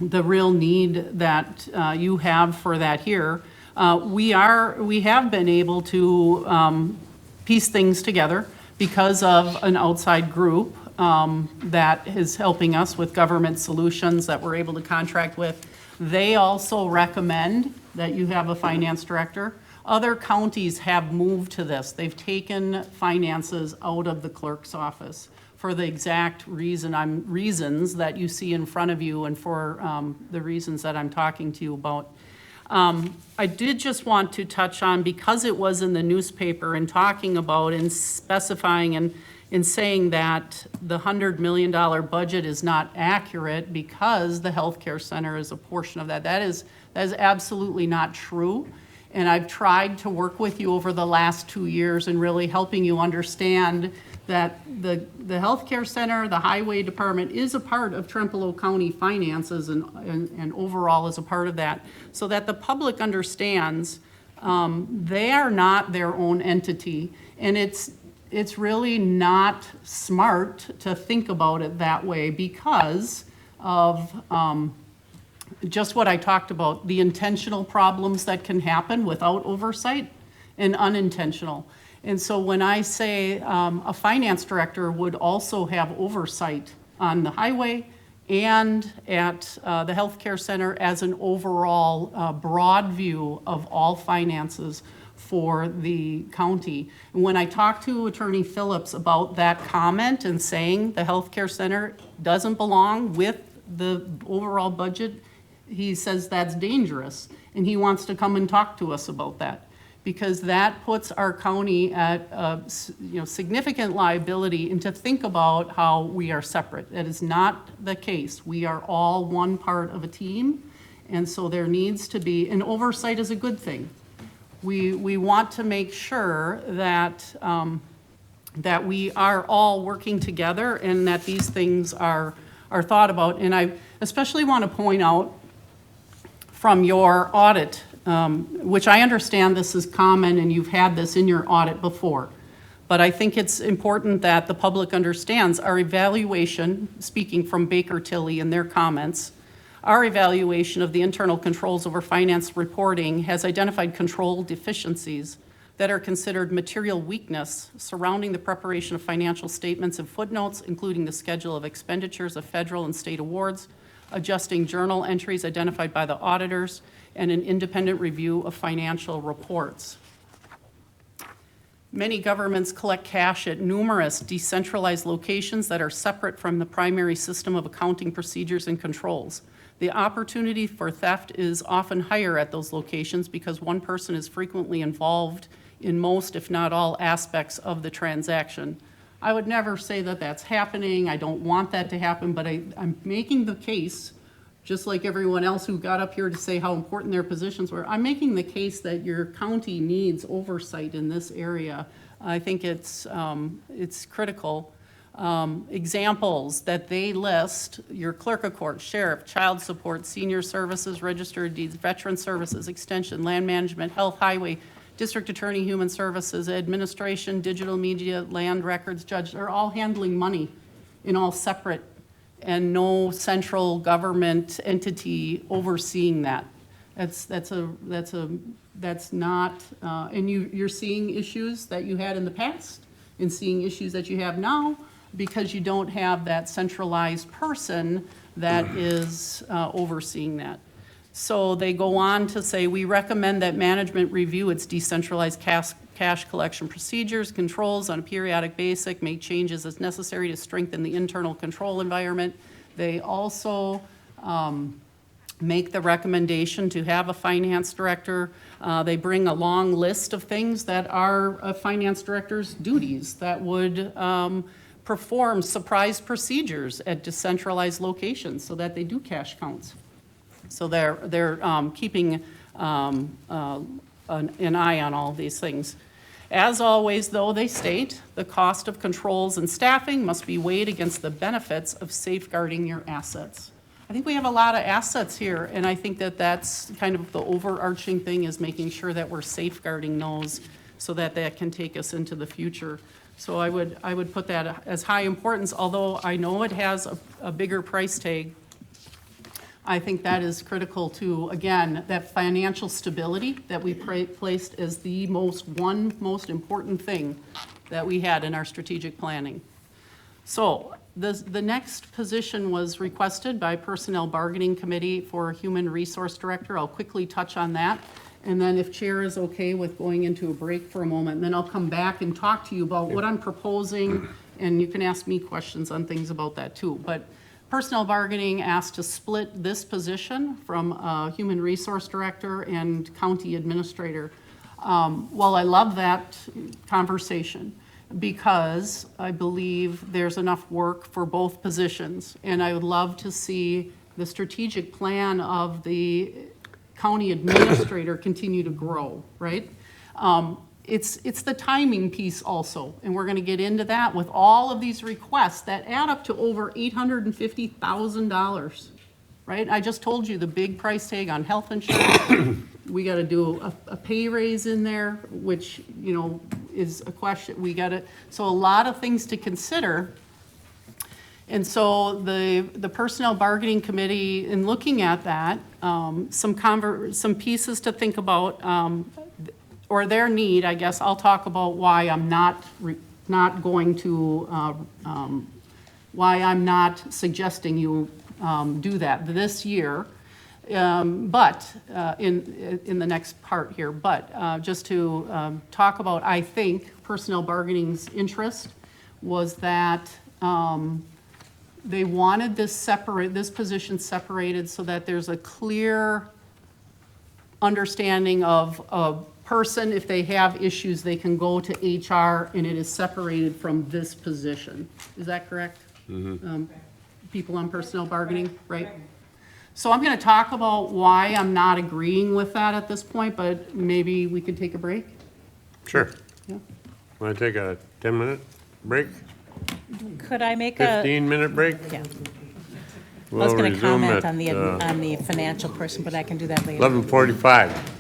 the real need that you have for that here. We have been able to piece things together because of an outside group that is helping us with government solutions that we're able to contract with. They also recommend that you have a finance director. Other counties have moved to this. They've taken finances out of the clerk's office for the exact reasons that you see in front of you and for the reasons that I'm talking to you about. I did just want to touch on, because it was in the newspaper and talking about and specifying and saying that the $100 million budget is not accurate because the healthcare center is a portion of that. That is absolutely not true. And I've tried to work with you over the last 2 years in really helping you understand that the healthcare center, the highway department is a part of Trempealeau County finances and overall is a part of that, so that the public understands they are not their own entity. And it's really not smart to think about it that way because of just what I talked about, the intentional problems that can happen without oversight and unintentional. And so when I say a finance director would also have oversight on the highway and at the healthcare center as an overall broad view of all finances for the county. And when I talked to Attorney Phillips about that comment and saying the healthcare center doesn't belong with the overall budget, he says that's dangerous, and he wants to come and talk to us about that, because that puts our county at significant liability, and to think about how we are separate. That is not the case. We are all one part of a team, and so there needs to be, and oversight is a good thing. We want to make sure that that we are all working together and that these things are thought about. And I especially want to point out from your audit, which I understand this is common and you've had this in your audit before, But I think it's important that the public understands our evaluation, speaking from Baker Tilly in their comments, our evaluation of the internal controls over finance reporting has identified control deficiencies that are considered material weakness surrounding the preparation of financial statements and footnotes, including the schedule of expenditures of federal and state awards, adjusting journal entries identified by the auditors, and an independent review of financial reports. Many governments collect cash at numerous decentralized locations that are separate from the primary system of accounting procedures and controls. The opportunity for theft is often higher at those locations because one person is frequently involved in most, if not all, aspects of the transaction. I would never say that that's happening. I don't want that to happen, but I'm making the case, just like everyone else who got up here to say how important their positions were, I'm making the case that your county needs oversight in this area. I think it's critical. Examples that they list: your clerk of court, sheriff, child support, senior services, registered deeds, veteran services, extension, land management, health, highway, district attorney, human services, administration, digital media, land records, judge, they're all handling money in all separate and no central government entity overseeing that. That's not, and you're seeing issues that you had in the past and seeing issues that you have now because you don't have that centralized person that is overseeing that. So they go on to say, we recommend that management review its decentralized cash collection procedures, controls on a periodic basis, make changes as necessary to strengthen the internal control environment. They also make the recommendation to have a finance director. They bring a long list of things that are a finance director's duties that would perform surprise procedures at decentralized locations so that they do cash counts. So they're keeping an eye on all these things. As always, though, they state the cost of controls and staffing must be weighed against the benefits of safeguarding your assets. I think we have a lot of assets here, and I think that that's kind of the overarching thing, is making sure that we're safeguarding those so that that can take us into the future. So I would put that as high importance, although I know it has a bigger price tag. I think that is critical to, again, that financial stability that we placed as the most important thing that we had in our strategic planning. So the next position was requested by Personnel Bargaining Committee for Human Resource Director. I'll quickly touch on that. And then if Chair is okay with going into a break for a moment, then I'll come back and talk to you about what I'm proposing, and you can ask me questions on things about that too. But Personnel Bargaining asked to split this position from Human Resource Director and County Administrator. Well, I love that conversation because I believe there's enough work for both positions. And I would love to see the strategic plan of the county administrator continue to grow, right? It's the timing piece also, and we're going to get into that with all of these requests that add up to over $850,000, right? I just told you the big price tag on health insurance. We got to do a pay raise in there, which, you know, is a question. So a lot of things to consider. And so the Personnel Bargaining Committee, in looking at that, some pieces to think about, or their need, I guess. I'll talk about why I'm not going to, why I'm not suggesting you do that this year, but in the next part here. But just to talk about, I think Personnel Bargaining's interest was that they wanted this position separated so that there's a clear understanding of a person. If they have issues, they can go to HR, and it is separated from this position. Is that correct? Mm-hmm. People on personnel bargaining, right? So I'm going to talk about why I'm not agreeing with that at this point, but maybe we could take a break? Sure. Yeah. Want to take a 10-minute break? Could I make a? 15-minute break? Yeah. I We'll was going to resume comment at, on the financial person, but I can do that later. 11:45.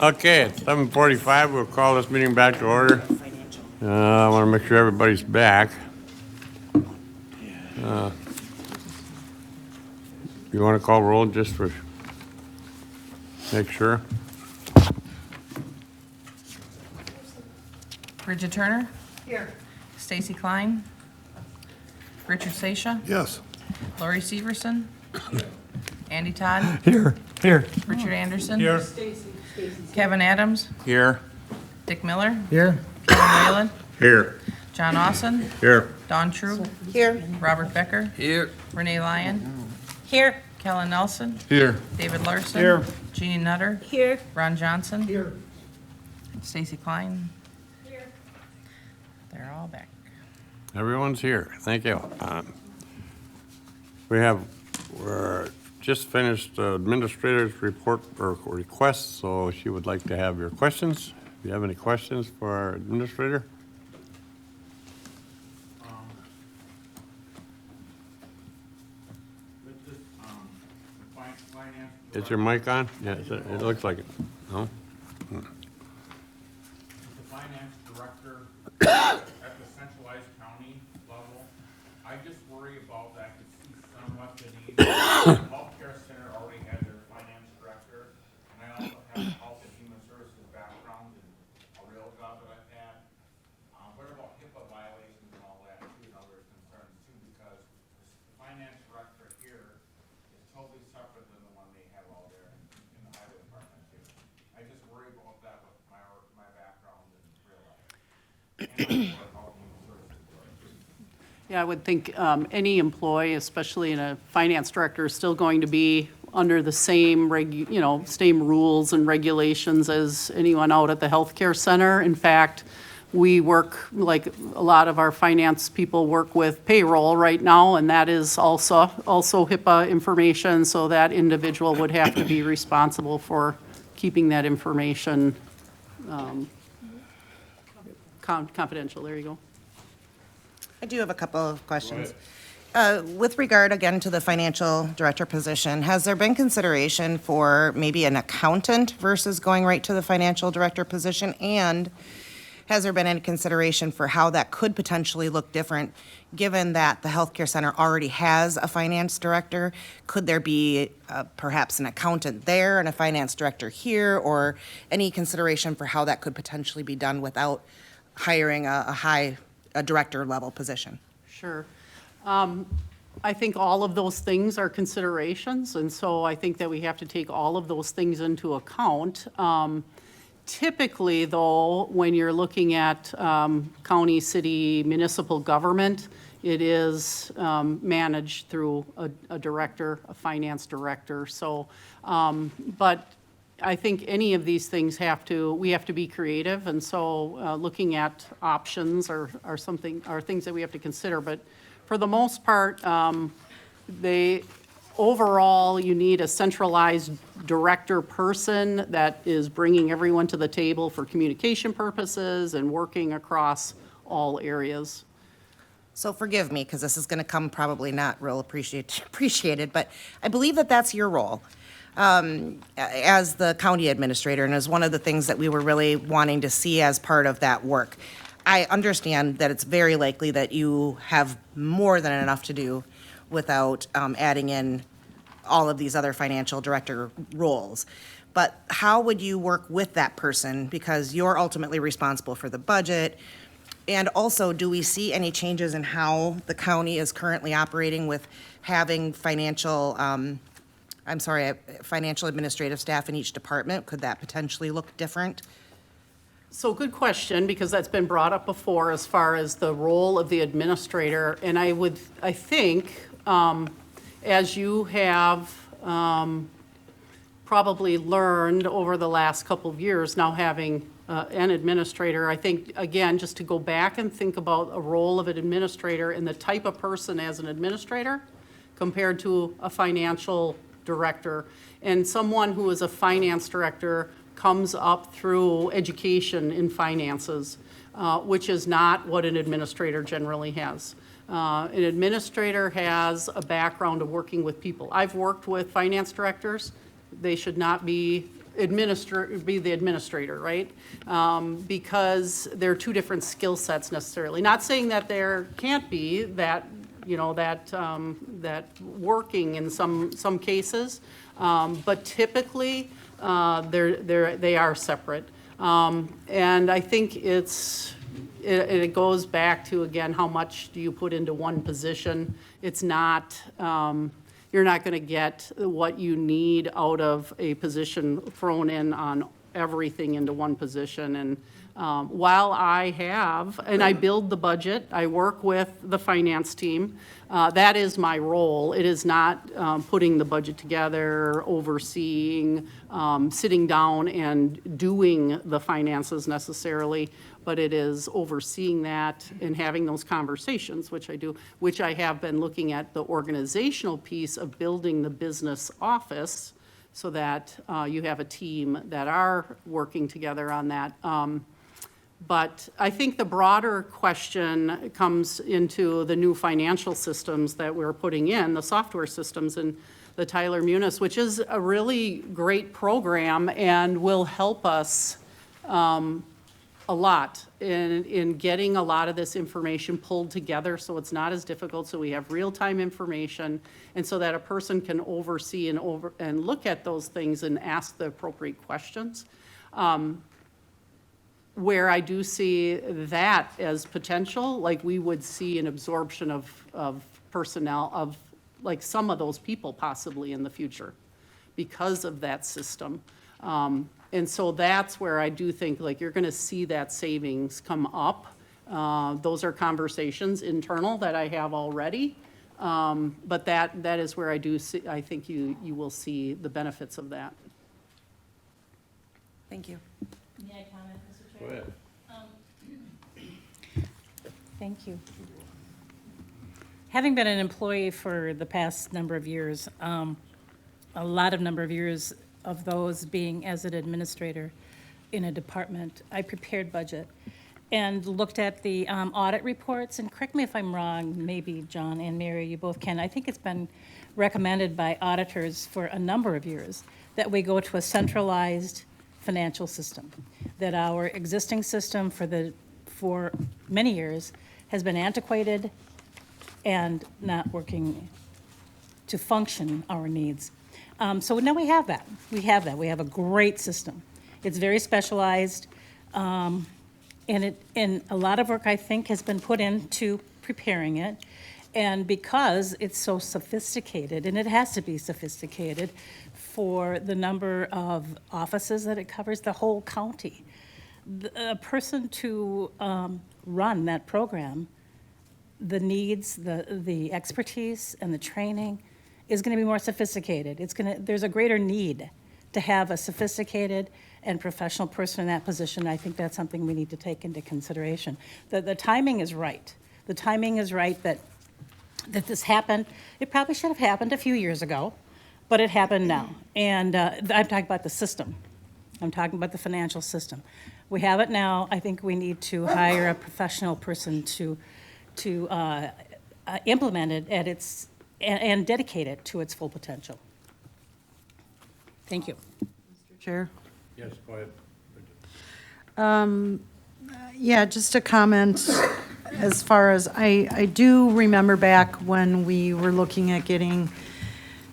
Okay, it's 7:45. We'll call this meeting back to order. I want to make sure everybody's back. You want to call roll just for, make sure? Bridget Turner? Here. Stacy Klein? Richard Sasha? Yes. Lori Severson? Andy Todd? Here. Richard Anderson? Here. Kevin Adams? Here. Dick Miller? Here. Kevin Whalen? Here. John Austin? Here. Don True? Here. Robert Becker? Here. Renee Lyon? Here. Kellen Nelson? Here. David Larson? Here. Jeannie Nutter? Here. Ron Johnson? Here. Stacy Klein? Here. They're all back. Everyone's here. Thank you. We're just finished administrator's report or request, so she would like to have your questions. If you have any questions for our administrator? Is your mic on? Yeah, it looks like it. No? The finance director at the centralized county level, I just worry about that to see somewhat the need. The healthcare center already had their finance director, and I also have a health and human services background in a real job that I've had. What about HIPAA violations and all that too, and other concerns too, because the finance director here is totally separate than the one they have out there in the highway department too. I just worry about that with my background in real life. And what health and human services work. Yeah, I would think any employee, especially in a finance director, is still going to be under the same same rules and regulations as anyone out at the healthcare center. In fact, we work, like a lot of our finance people work with payroll right now, and that is also HIPAA information, so that individual would have to be responsible for keeping that information confidential. There you go. I do have a couple of questions. With regard, again, to the financial director position, has there been consideration for maybe an accountant versus going right to the financial director position? And has there been any consideration for how that could potentially look different, given that the healthcare center already has a finance director? Could there be perhaps an accountant there and a finance director here, or any consideration for how that could potentially be done without hiring a director level position? Sure. I think all of those things are considerations, and so I think that we have to take all of those things into account. Typically, though, when you're looking at county, city, municipal government, it is managed through a director, a finance director. So, but I think any of these things we have to be creative, and so looking at options are things that we have to consider. But for the most part, overall, you need a centralized director person that is bringing everyone to the table for communication purposes and working across all areas. So forgive me, because this is going to come probably not real appreciated, but I believe that that's your role as the county administrator, and as one of the things that we were really wanting to see as part of that work. I understand that it's very likely that you have more than enough to do without adding in all of these other financial director roles. But how would you work with that person? Because you're ultimately responsible for the budget. And also, do we see any changes in how the county is currently operating with having financial administrative staff in each department? Could that potentially look different? So good question, because that's been brought up before as far as the role of the administrator. And I think, as you have probably learned over the last couple of years, now having an administrator, I think, again, just to go back and think about a role of an administrator and the type of person as an administrator compared to a financial director. And someone who is a finance director comes up through education in finances, which is not what an administrator generally has. An administrator has a background of working with people. I've worked with finance directors. They should not be be the administrator, right? Because they're two different skill sets necessarily. Not saying that there can't be that, that working in some cases, but typically, they are separate. And I think it goes back to, again, how much do you put into one position? It's not, you're not going to get what you need out of a position thrown in on everything into one position. And while I build the budget, I work with the finance team. That is my role. It is not putting the budget together, overseeing, sitting down and doing the finances necessarily, but it is overseeing that and having those conversations, which I do, which I have been looking at the organizational piece of building the business office so that you have a team that are working together on that. But I think the broader question comes into the new financial systems that we're putting in, the software systems in the Tyler Munis, which is a really great program and will help us a lot in getting a lot of this information pulled together so it's not as difficult, so we have real-time information, and so that a person can oversee and look at those things and ask the appropriate questions. Where I do see that as potential, like we would see an absorption of personnel, of like some of those people possibly in the future because of that system. And so that's where I do think like you're gonna see that savings come up. Those are conversations internal that I have already. But that is where I do see, I think you will see the benefits of that. Thank you. May I comment, Mr. Go ahead. Thank you. Having been an employee for the past number of years, a lot of number of years of those being as an administrator in a department, I prepared budget and looked at the audit reports, and correct me if I'm wrong, maybe John and Mary, you both can. I think it's been recommended by auditors for a number of years that we go to a centralized financial system, that our existing system for many years has been antiquated and not working to function our needs. So now we have that. We have a great system. It's very specialized, and a lot of work, I think, has been put into preparing it. And because it's so sophisticated, and it has to be sophisticated for the number of offices that it covers, the whole county, a person to run that program, the needs, the expertise, and the training is going to be more sophisticated. There's a greater need to have a sophisticated and professional person in that position. I think that's something we need to take into consideration. The timing is right. The timing is right that this happened. It probably should have happened a few years ago, but it happened now. And I'm talking about the system. I'm talking about the financial system. We have it now. I think we need to hire a professional person to implement it at its and dedicate it to its full potential. Thank you. Mr. Chair? Yes, go ahead. Yeah, just a comment as far as, I do remember back when we were looking at getting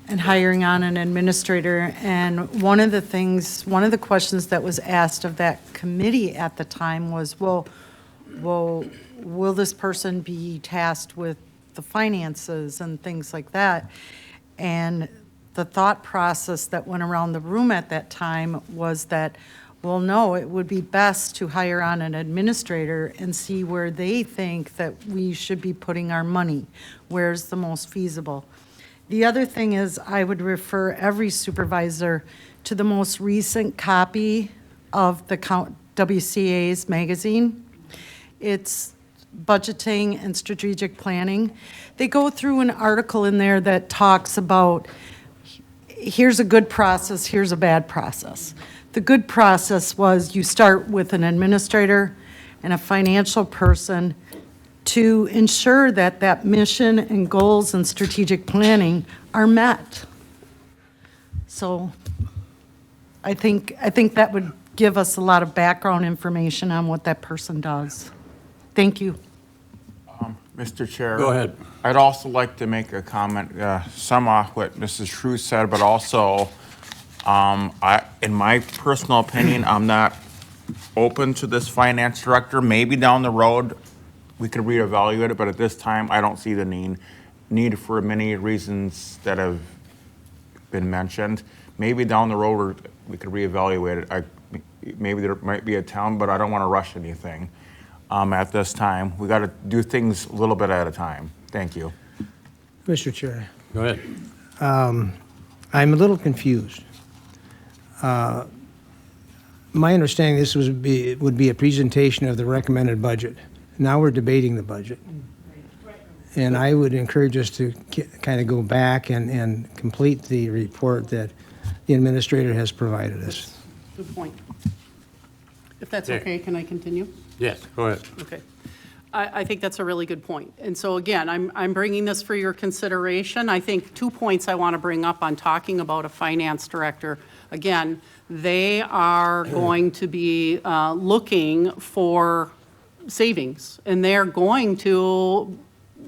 and hiring on an administrator, and one of the questions that was asked of that committee at the time was, well, will this person be tasked with the finances and things like that? And the thought process that went around the room at that time was that, well, no, it would be best to hire on an administrator and see where they think that we should be putting our money, where's the most feasible. The other thing is, I would refer every supervisor to the most recent copy of the WCA's magazine. It's budgeting and strategic planning. They go through an article in there that talks about, here's a good process, here's a bad process. The good process was you start with an administrator and a financial person to ensure that that mission and goals and strategic planning are met. So I think that would give us a lot of background information on what that person does. Thank you. Mr. Chair. Go ahead. I'd also like to make a comment, sum off what Mrs. Shrew said, but also, in my personal opinion, I'm not open to this finance director. Maybe down the road, we could reevaluate it, but at this time, I don't see the need for many reasons that have been mentioned. Maybe down the road, we could reevaluate it. Maybe there might be a time, but I don't want to rush anything. At this time, we got to do things a little bit at a time. Thank you. Mr. Chair, Go ahead. I'm a little confused. My understanding, this would be a presentation of the recommended budget. Now we're debating the budget. And I would encourage us to kind of go back and complete the report that the administrator has provided us. Good point. If that's Yeah. okay, can I continue? Yes, go ahead. Okay. I think that's a really good point. And so again, I'm bringing this for your consideration. I think 2 points I want to bring up on talking about a finance director. Again, they are going to be looking for savings, and they're going to,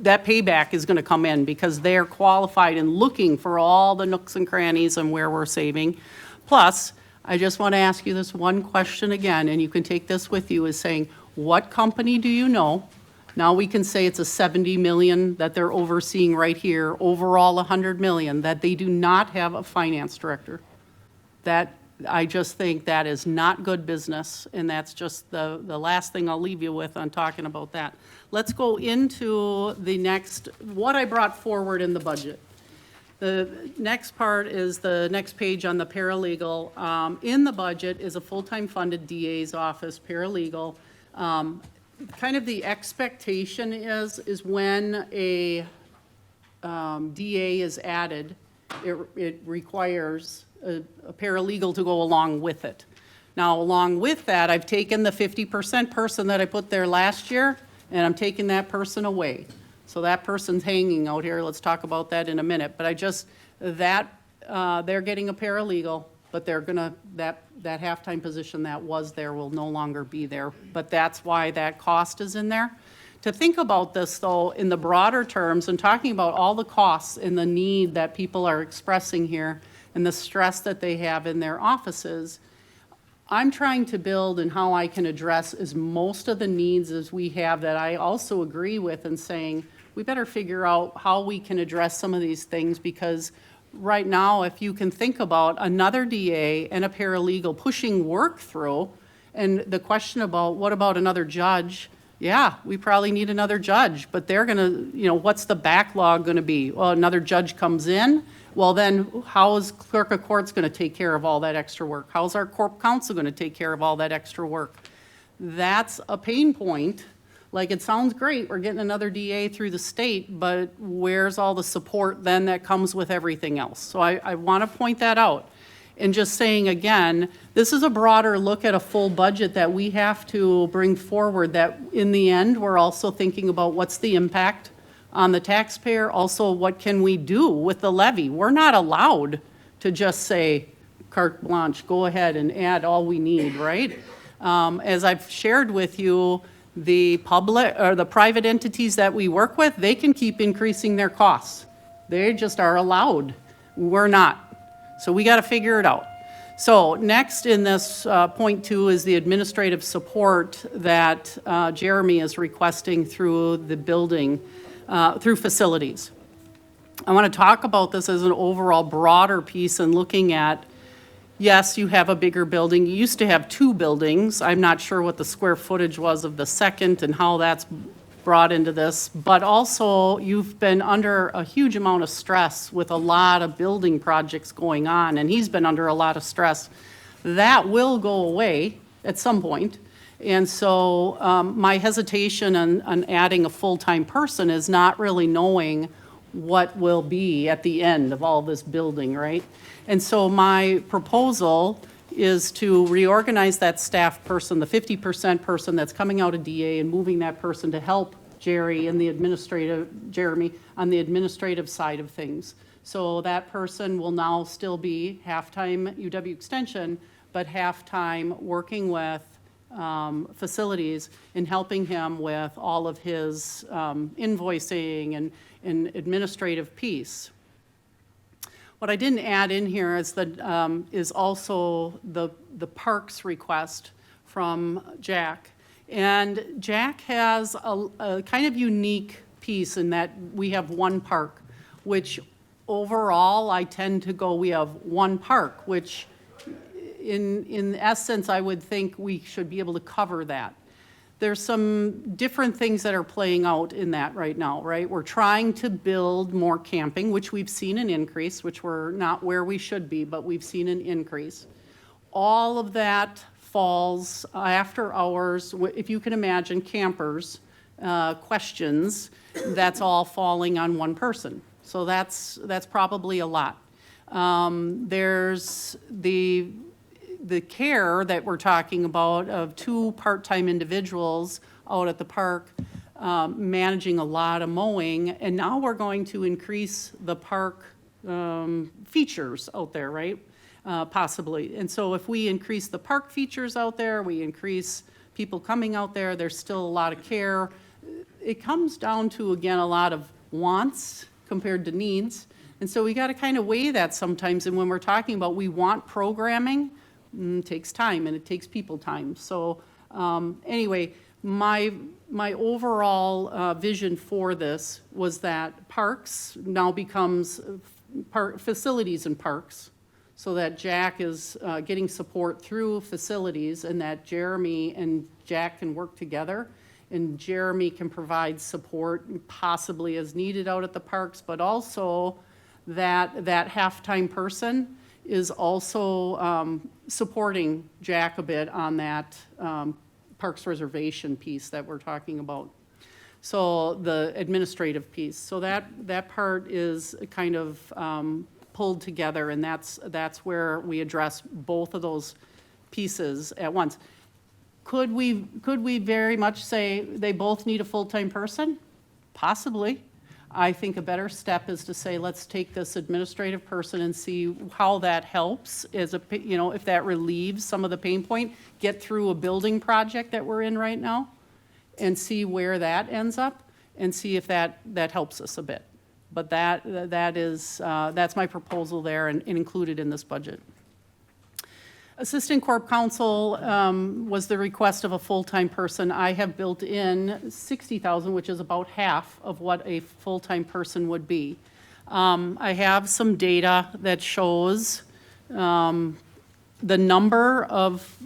that payback is going to come in because they're qualified and looking for all the nooks and crannies and where we're saving. Plus, I just want to ask you this one question again, and you can take this with you, is saying, what company do you know? Now we can say it's a 70 million that they're overseeing right here, overall 100 million, that they do not have a finance director. That, I just think that is not good business, and that's just the last thing I'll leave you with on talking about that. Let's go into the next, what I brought forward in the budget. The next part is the next page on the paralegal. In the budget is a full-time funded DA's office, paralegal. Kind of the expectation is when a DA is added, it requires a paralegal to go along with it. Now, along with that, I've taken the 50% person that I put there last year, and I'm taking that person away. So that person's hanging out here. Let's talk about that in a minute. But they're getting a paralegal, but they're gonna, that halftime position that was there will no longer be there. But that's why that cost is in there. To think about this, though, in the broader terms, and talking about all the costs and the need that people are expressing here and the stress that they have in their offices, I'm trying to build and how I can address as most of the needs as we have that I also agree with, and saying we better figure out how we can address some of these things, because right now, if you can think about another DA and a paralegal pushing work through, and the question about what about another judge? Yeah, we probably need another judge, but they're gonna, what's the backlog gonna be? Well, another judge comes in, well then, how is clerk of court's gonna take care of all that extra work? How's our corp counsel gonna take care of all that extra work? That's a pain point. Like, it sounds great, we're getting another DA through the state, but where's all the support then that comes with everything else? So I wanna point that out. And just saying again, this is a broader look at a full budget that we have to bring forward, that in the end, we're also thinking about what's the impact on the taxpayer, also what can we do with the levy? We're not allowed to just say, carte blanche, go ahead and add all we need, right? As I've shared with you, the public or the private entities that we work with, they can keep increasing their costs. They just are allowed. We're not. So we got to figure it out. So next in this point 2 is the administrative support that Jeremy is requesting through the building, through facilities. I want to talk about this as an overall broader piece and looking at, yes, you have a bigger building. You used to have 2 buildings. I'm not sure what the square footage was of the second and how that's brought into this, but also you've been under a huge amount of stress with a lot of building projects going on, and he's been under a lot of stress. That will go away at some point. And so my hesitation on adding a full-time person is not really knowing what will be at the end of all this building, right? And so my proposal is to reorganize that staff person, the 50% person that's coming out of DA, and moving that person to help Jeremy on the administrative side of things. So that person will now still be half-time UW Extension, but half-time working with facilities and helping him with all of his invoicing and administrative piece. What I didn't add in here is also the parks request from Jack. And Jack has a kind of unique piece in that we have one park, which overall I tend to go, we have one park, which in essence, I would think we should be able to cover that. There's some different things that are playing out in that right now, right? We're trying to build more camping, which we've seen an increase, which we're not where we should be, but we've seen an increase. All of that falls after hours. If you can imagine campers, questions, that's all falling on one person. So that's probably a lot. There's the care that we're talking about of 2 part-time individuals out at the park managing a lot of mowing, and now we're going to increase the park features out there, right? Possibly. And so if we increase the park features out there, we increase people coming out there, there's still a lot of care. It comes down to, again, a lot of wants compared to needs. And so we got to kind of weigh that sometimes. And when we're talking about we want programming, it takes time and it takes people time. So anyway, my overall vision for this was that parks now becomes facilities and parks, so that Jack is getting support through facilities, and that Jeremy and Jack can work together, and Jeremy can provide support possibly as needed out at the parks, but also that half-time person is also supporting Jack a bit on that parks reservation piece that we're talking about. So the administrative piece. So that part is kind of pulled together, and that's where we address both of those pieces at once. Could we very much say they both need a full-time person? Possibly. I think a better step is to say, let's take this administrative person and see how that helps, as if that relieves some of the pain point, get through a building project that we're in right now, and see where that ends up, and see if that helps us a bit. But that's my proposal there, and included in this budget. Assistant Corp Counsel was the request of a full-time person. I have built in $60,000, which is about half of what a full-time person would be. I have some data that shows the number of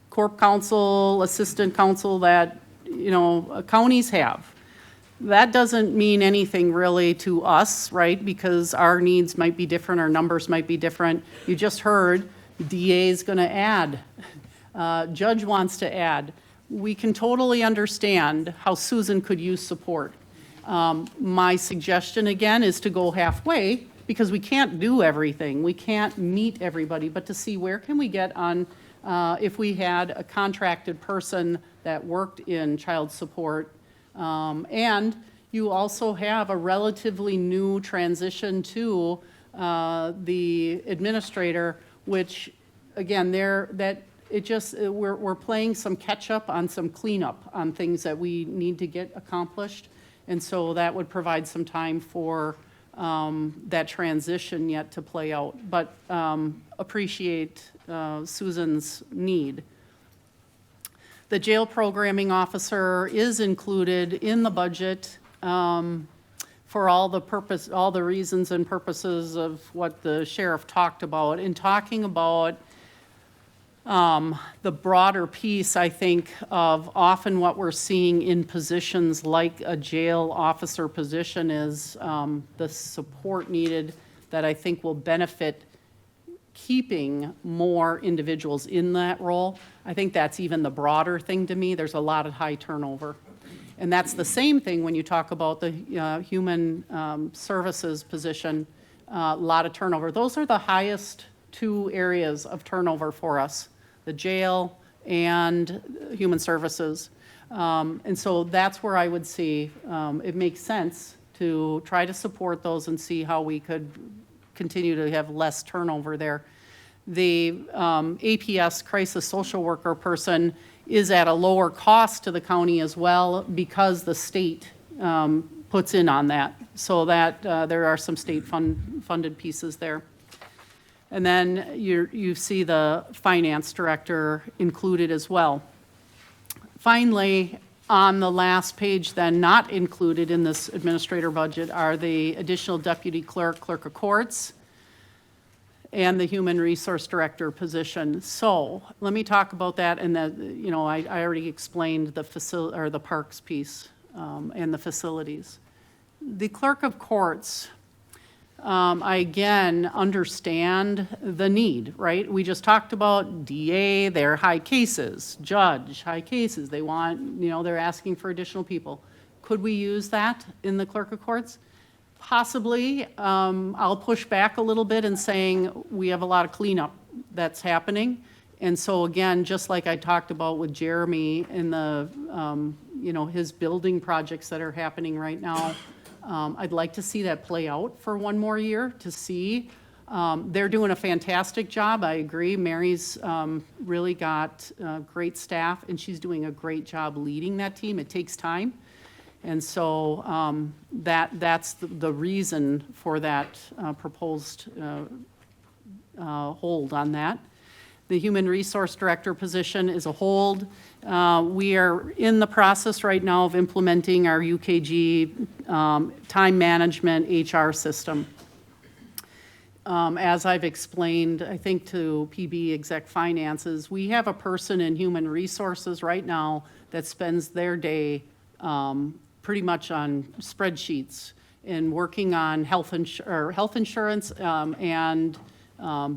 Corp Counsel, Assistant Counsel that counties have. That doesn't mean anything really to us, right? Because our needs might be different, our numbers might be different. You just heard DA is going to add, judge wants to add. We can totally understand how Susan could use support. My suggestion again is to go halfway, because we can't do everything. We can't meet everybody, but to see where can we get on, if we had a contracted person that worked in child support. And you also have a relatively new transition to the administrator, which again, we're playing some catch up on some cleanup on things that we need to get accomplished. And so that would provide some time for that transition yet to play out, but appreciate Susan's need. The jail programming officer is included in the budget for all the reasons and purposes of what the sheriff talked about. In talking about the broader piece, I think, of often what we're seeing in positions like a jail officer position is the support needed that I think will benefit keeping more individuals in that role. I think that's even the broader thing to me. There's a lot of high turnover. And that's the same thing when you talk about the human services position, a lot of turnover. Those are the highest 2 areas of turnover for us, the jail and human services. And so that's where I would see it makes sense to try to support those and see how we could continue to have less turnover there. The APS crisis social worker person is at a lower cost to the county as well because the state puts in on that. So that there are some state funded pieces there. And then you see the finance director included as well. Finally, on the last page then, not included in this administrator budget are the additional deputy clerk, clerk of courts, and the human resource director position. So let me talk about that, and that, you know, I already explained the or the parks piece and the facilities. The clerk of courts, I again understand the need, right? We just talked about DA, their high cases, judge, high cases. They want, you know, they're asking for additional people. Could we use that in the clerk of courts? Possibly. I'll push back a little bit in saying we have a lot of cleanup that's happening. And so again, just like I talked about with Jeremy in the, you know, his building projects that are happening right now, I'd like to see that play out for one more year to see. They're doing a fantastic job. I agree. Mary's really got great staff, and she's doing a great job leading that team. It takes time. And so that's the reason for that proposed hold on that. The human resource director position is a hold. We are in the process right now of implementing our UKG time management HR system. As I've explained, I think to PB Exec Finances, we have a person in human resources right now that spends their day pretty much on spreadsheets and working on health insurance and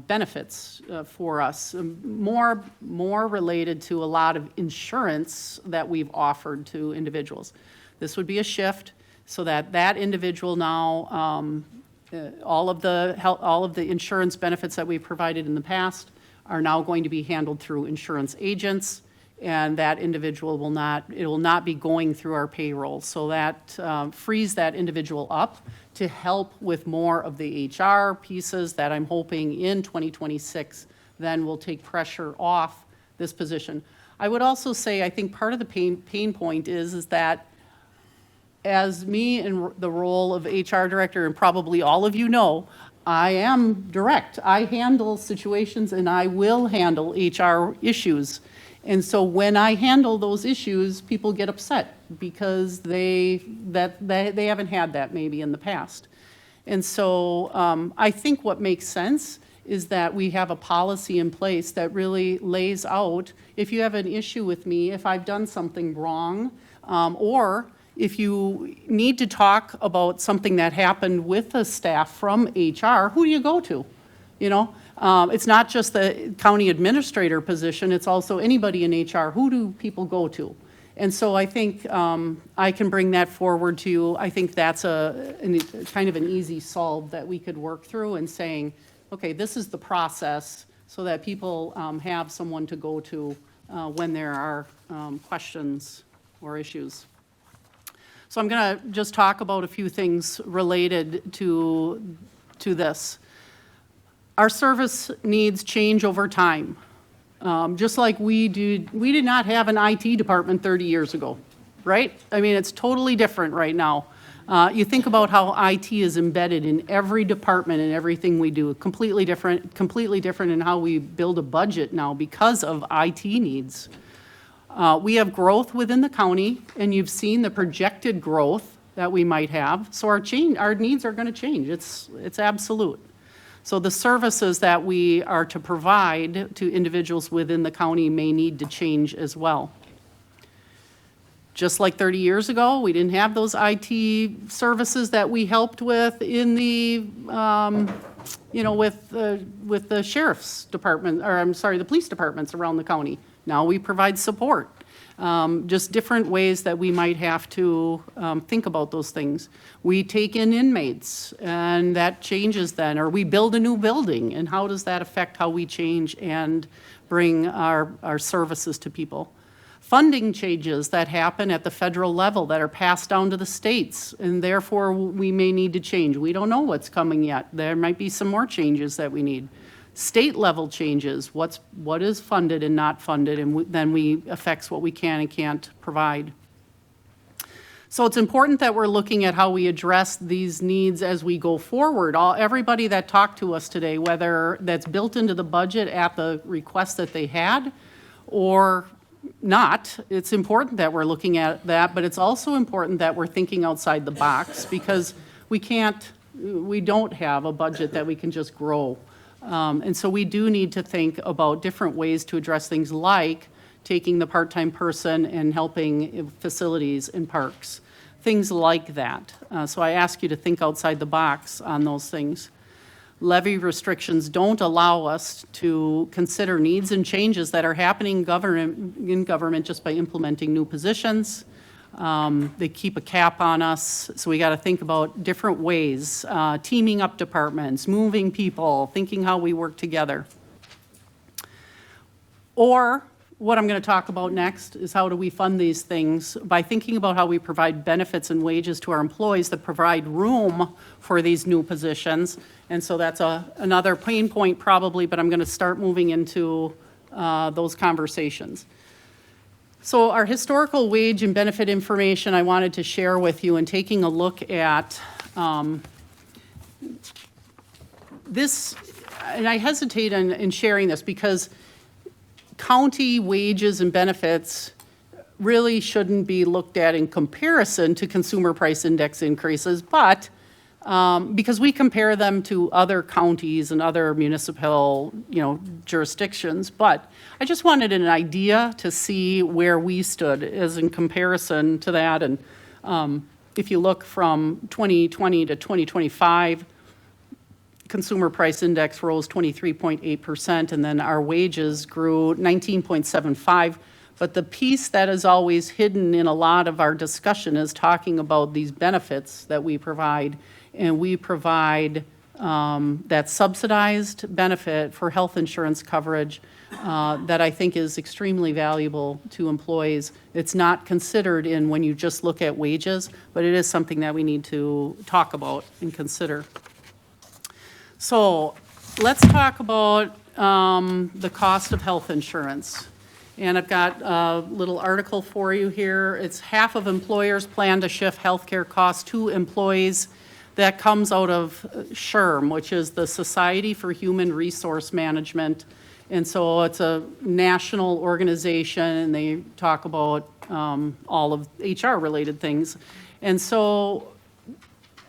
benefits for us, more related to a lot of insurance that we've offered to individuals. This would be a shift so that individual now, all of the insurance benefits that we've provided in the past are now going to be handled through insurance agents, and that individual will not be going through our payroll. So that frees that individual up to help with more of the HR pieces that I'm hoping in 2026 then will take pressure off this position. I would also say I think part of the pain point is that as me in the role of HR director, and probably all of you know, I am direct. I handle situations and I will handle HR issues. And so when I handle those issues, people get upset because they haven't had that maybe in the past. And so I think what makes sense is that we have a policy in place that really lays out, if you have an issue with me, if I've done something wrong, or if you need to talk about something that happened with the staff from HR, who do you go to? You know, it's not just the county administrator position, it's also anybody in HR. Who do people go to? And so I think I can bring that forward to you. I think that's kind of an easy solve that we could work through and saying, okay, this is the process so that people have someone to go to when there are questions or issues. So I'm going to just talk about a few things related to this. Our service needs change over time. Just like we did not have an IT department 30 years ago, right? I mean, it's totally different right now. You think about how IT is embedded in every department and everything we do, completely different in how we build a budget now because of IT needs. We have growth within the county, and you've seen the projected growth that we might have. So our needs are going to change. It's absolute. So the services that we are to provide to individuals within the county may need to change as well. Just like 30 years ago, we didn't have those IT services that we helped with in the, with the sheriff's department, or I'm sorry, the police departments around the county. Now we provide support. Just different ways that we might have to think about those things. We take in inmates, and that changes then, or we build a new building, and how does that affect how we change and bring our services to people? funding changes that happen at the federal level that are passed down to the states, and therefore we may need to change. We don't know what's coming yet. There might be some more changes that we need. State level changes, what is funded and not funded, and then we affects what we can and can't provide. So it's important that we're looking at how we address these needs as we go forward. Everybody that talked to us today, whether that's built into the budget at the request that they had or not, it's important that we're looking at that, but it's also important that we're thinking outside the box, because we don't have a budget that we can just grow. And so we do need to think about different ways to address things, like taking the part-time person and helping facilities and parks, things like that. So I ask you to think outside the box on those things. Levy restrictions don't allow us to consider needs and changes that are happening in government just by implementing new positions. They keep a cap on us, so we got to think about different ways, teaming up departments, moving people, thinking how we work together. Or what I'm going to talk about next is how do we fund these things by thinking about how we provide benefits and wages to our employees that provide room for these new positions. And so that's another pain point probably, but I'm going to start moving into those conversations. So our historical wage and benefit information I wanted to share with you, and taking a look at this, and I hesitate in sharing this because county wages and benefits really shouldn't be looked at in comparison to consumer price index increases, but because we compare them to other counties and other municipal, jurisdictions. But I just wanted an idea to see where we stood as in comparison to that. And if you look from 2020 to 2025, consumer price index rose 23.8%, and then our wages grew 19.75%. But the piece that is always hidden in a lot of our discussion is talking about these benefits that we provide. And we provide that subsidized benefit for health insurance coverage that I think is extremely valuable to employees. It's not considered in when you just look at wages, but it is something that we need to talk about and consider. So let's talk about the cost of health insurance. And I've got a little article for you here. It's half of employers plan to shift healthcare costs to employees. That comes out of SHRM, which is the Society for Human Resource Management. And so it's a national organization, and they talk about all of HR-related things. And so,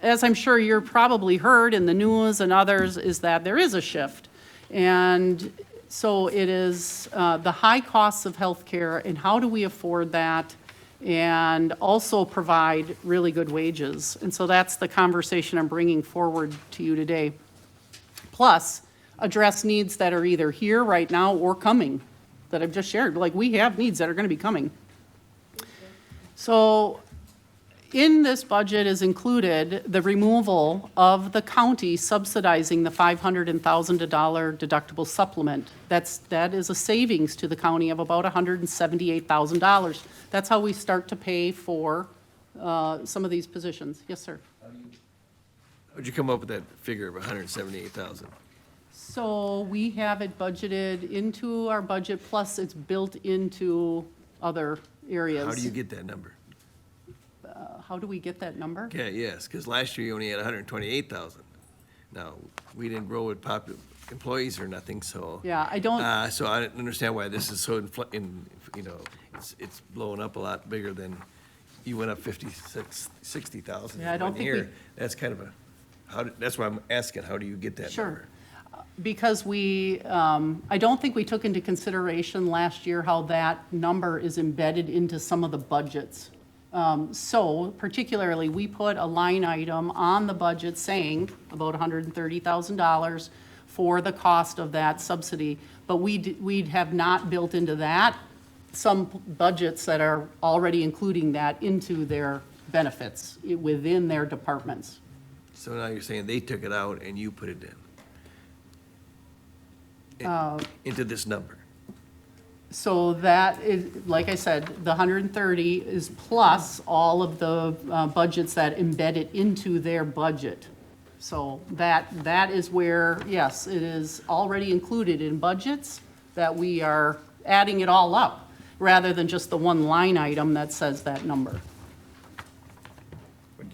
as I'm sure you're probably heard in the news and others, is that there is a shift. And so it is the high costs of healthcare, and how do we afford that, and also provide really good wages. And so that's the conversation I'm bringing forward to you today. Plus, address needs that are either here right now or coming, that I've just shared. Like, we have needs that are going to be coming. So in this budget is included the removal of the county subsidizing the $500 and $1,000 deductible supplement. That is a savings to the county of about $178,000. That's how we start to pay for some of these positions. Yes, sir. How'd you come up with that figure of 178,000? So we have it budgeted into our budget, plus it's built into other areas. How do you get that number? How do we get that number? Okay, yes, because last year you only had 128,000. Now, we didn't grow with employees or nothing, so. Yeah, I don't. So I don't understand why this is so, it's blowing up a lot bigger than, you went up 60,000 Yeah, I don't in 1 think year. That's kind of that's why I'm asking, how do you get that Sure. number? Because I don't think we took into consideration last year how that number is embedded into some of the budgets. So particularly, we put a line item on the budget saying about $130,000 for the cost of that subsidy, but we have not built into that some budgets that are already including that into their benefits within their departments. So now you're saying they took it out and you put it in? Into this number? So that is, like I said, the 130 is plus all of the budgets that embed it into their budget. So that is where, yes, it is already included in budgets, that we are adding it all up, rather than just the one line item that says that number.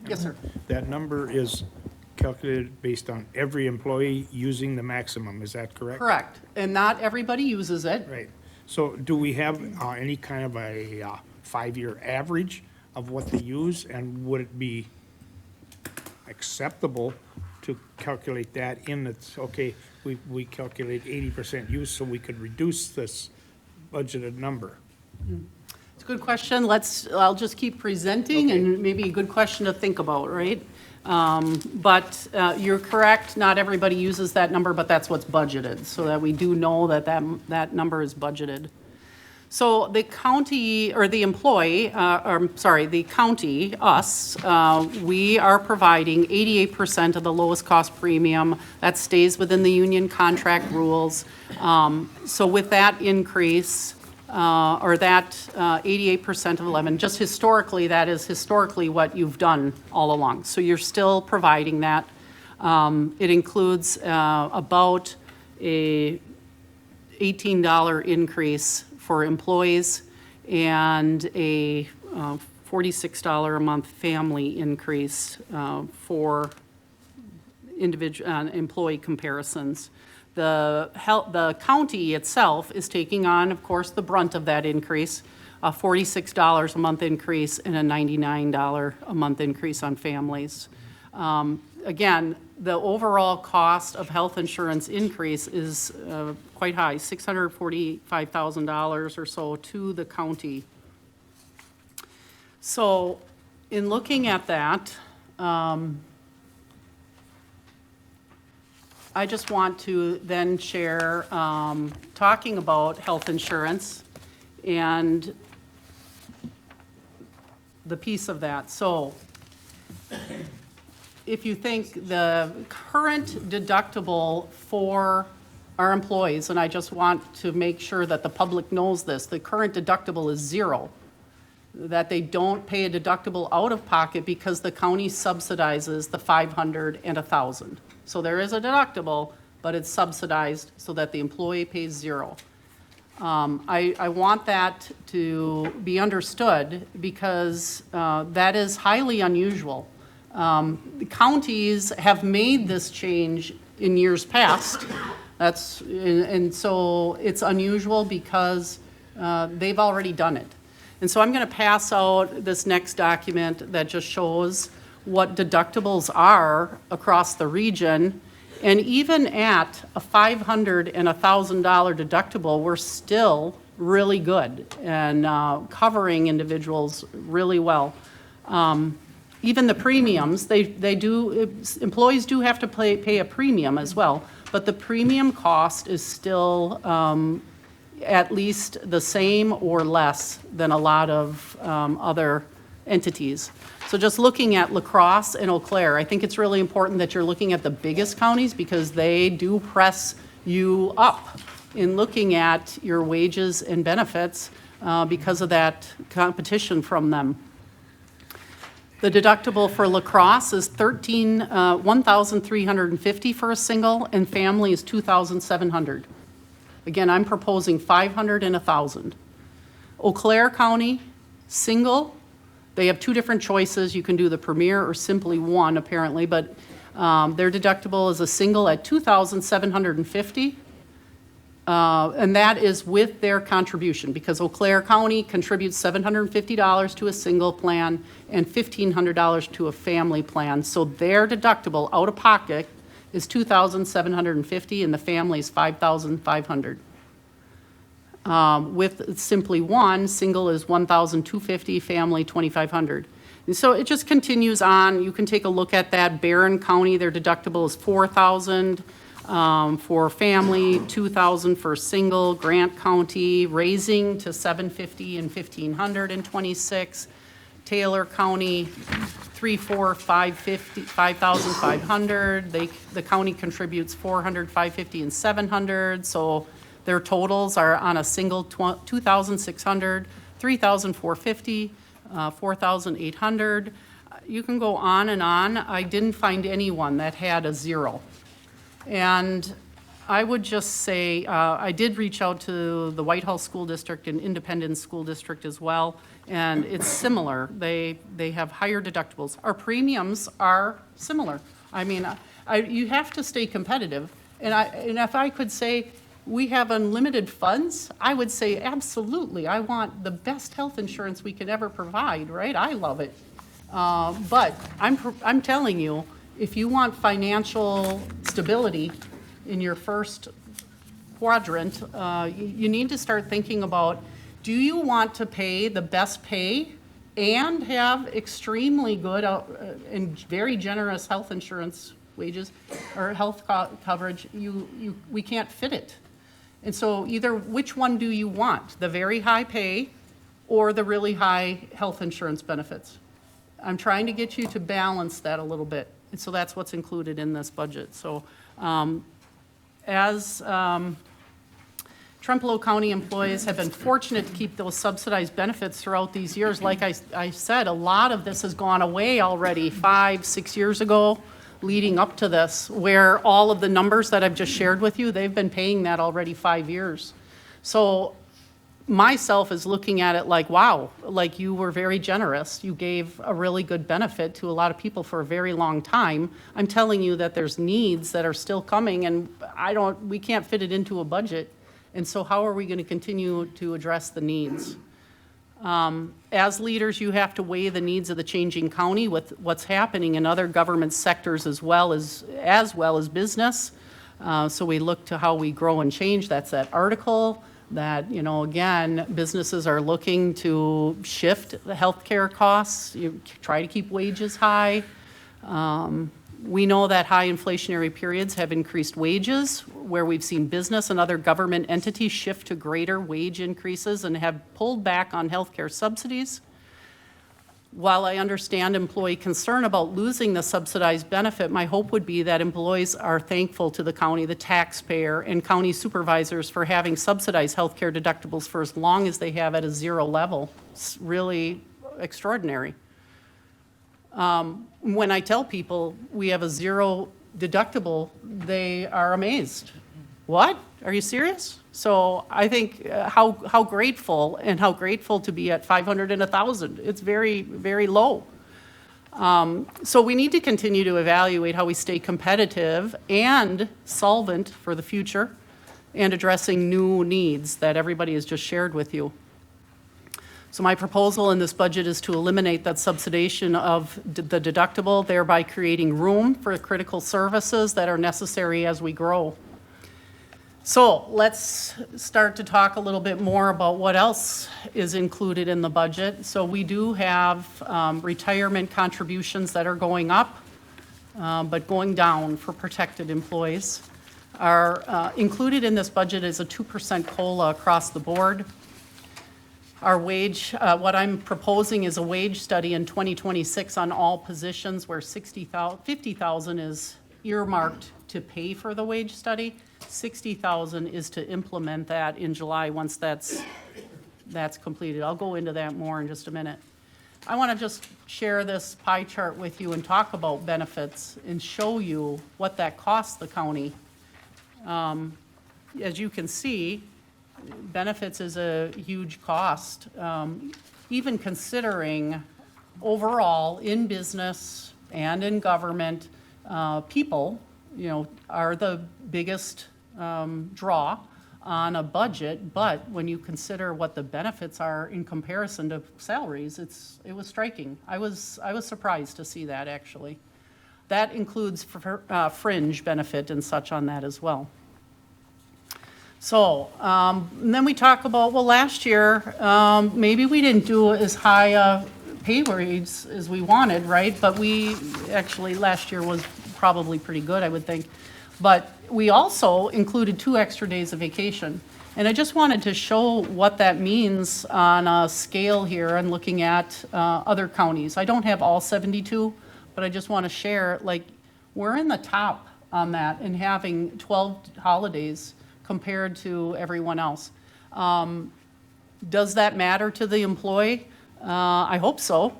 Yes, sir. That number is calculated based on every employee using the maximum, is that correct? Correct. And not everybody uses it. Right. So do we have any kind of a 5-year average of what they use? And would it be acceptable to calculate that in it's, okay, we calculate 80% use so we could reduce this budgeted number? It's a good question. I'll just keep presenting, and maybe a good question to think about, right? But you're correct, not everybody uses that number, but that's what's budgeted, so that we do know that number is budgeted. So the county, or the employee, the county, us, we are providing 88% of the lowest cost premium. That stays within the union contract rules. So with that increase, or that 88% of 11, just historically, that is historically what you've done all along. So you're still providing that. It includes about a $18 increase for employees and a $46 a month family increase for individual employee comparisons. The county itself is taking on, of course, the brunt of that increase, a $46 a month increase and a $99 a month increase on families. Again, the overall cost of health insurance increase is quite high, $645,000 or so to the county. So in looking at that, I just want to then share, talking about health insurance and the piece of that. So if you think the current deductible for our employees, and I just want to make sure that the public knows this, the current deductible is zero, that they don't pay a deductible out of pocket because the county subsidizes the $500 and $1,000. So there is a deductible, but it's subsidized so that the employee pays zero. I want that to be understood because that is highly unusual. The counties have made this change in years past. And so it's unusual because they've already done it. And so I'm going to pass out this next document that just shows what deductibles are across the region. And even at a $500 and $1,000 deductible, we're still really good and covering individuals really well. Even the premiums, employees do have to pay a premium as well, but the premium cost is still at least the same or less than a lot of other entities. So just looking at La Crosse and Eau Claire, I think it's really important that you're looking at the biggest counties because they do press you up in looking at your wages and benefits because of that competition from them. The deductible for La Crosse is $1,350 for a single, and family is $2,700. Again, I'm proposing $500 and $1,000. Eau Claire County, single, they have two different choices. You can do the Premier or simply one, apparently, but their deductible is a single at $2,750. And that is with their contribution, because Eau Claire County contributes $750 to a single plan and $1,500 to a family plan. So their deductible out of pocket is $2,750 and the family is $5,500. With simply one, single is $1,250, family $2,500. And so it just continues on. You can take a look at that. Barron County, their deductible is $4,000 for family, $2,000 for single. Grant County raising to $750 and $1,500 in 26. Taylor County, $5,500. The county contributes $400, $550, and $700. So Their totals are on a single 2,600, 3,450, 4,800. You can go on and on. I didn't find anyone that had a zero. And I would just say, I did reach out to the Whitehall School District and Independence School District as well, and it's similar. They have higher deductibles. Our premiums are similar. I mean, you have to stay competitive. And if I could say we have unlimited funds, I would say absolutely. I want the best health insurance we can ever provide, right? I love it. But I'm telling you, if you want financial stability in your first quadrant, you need to start thinking about, do you want to pay the best pay and have extremely good and very generous health insurance wages or health coverage? We can't fit it. And so either which one do you want, the very high pay or the really high health insurance benefits? I'm trying to get you to balance that a little bit. And so that's what's included in this budget. So as Trempealeau County employees have been fortunate to keep those subsidized benefits throughout these years. Like I said, a lot of this has gone away already 5, 6 years ago, leading up to this, where all of the numbers that I've just shared with you, they've been paying that already 5 years. So myself is looking at it like, wow, like you were very generous. You gave a really good benefit to a lot of people for a very long time. I'm telling you that there's needs that are still coming, and we can't fit it into a budget. And so how are we going to continue to address the needs? As leaders, you have to weigh the needs of the changing county with what's happening in other government sectors as well as business. So we look to how we grow and change. That's that article that, again, businesses are looking to shift the healthcare costs. You try to keep wages high. We know that high inflationary periods have increased wages, where we've seen business and other government entities shift to greater wage increases and have pulled back on healthcare subsidies. While I understand employee concern about losing the subsidized benefit, my hope would be that employees are thankful to the county, the taxpayer, and county supervisors for having subsidized healthcare deductibles for as long as they have at a zero level. It's really extraordinary. When I tell people we have a zero deductible, they are amazed. What? Are you serious? So I think how grateful to be at 500 and 1,000. It's very, very low. So we need to continue to evaluate how we stay competitive and solvent for the future and addressing new needs that everybody has just shared with you. So my proposal in this budget is to eliminate that subsidization of the deductible, thereby creating room for critical services that are necessary as we grow. So let's start to talk a little bit more about what else is included in the budget. So we do have retirement contributions that are going up, but going down for protected employees. Included in this budget is a 2% COLA across the board. Our wage, what I'm proposing is a wage study in 2026 on all positions where 50,000 is earmarked to pay for the wage study. 60,000 is to implement that in July once that's completed. I'll go into that more in just a minute. I want to just share this pie chart with you and talk about benefits and show you what that costs the county. As you can see, benefits is a huge cost, even considering overall in business and in government, people, are the biggest draw on a budget. But when you consider what the benefits are in comparison to salaries, it was striking. I was surprised to see that actually. That includes fringe benefit and such on that as well. So, and then we talk about, well, last year, maybe we didn't do as high a pay raise as we wanted, right? But we actually, last year was probably pretty good, I would think. But we also included 2 extra days of vacation. And I just wanted to show what that means on a scale here and looking at other counties. I don't have all 72, but I just want to share, like, we're in the top on that and having 12 holidays compared to everyone else. Does that matter to the employee? I hope so.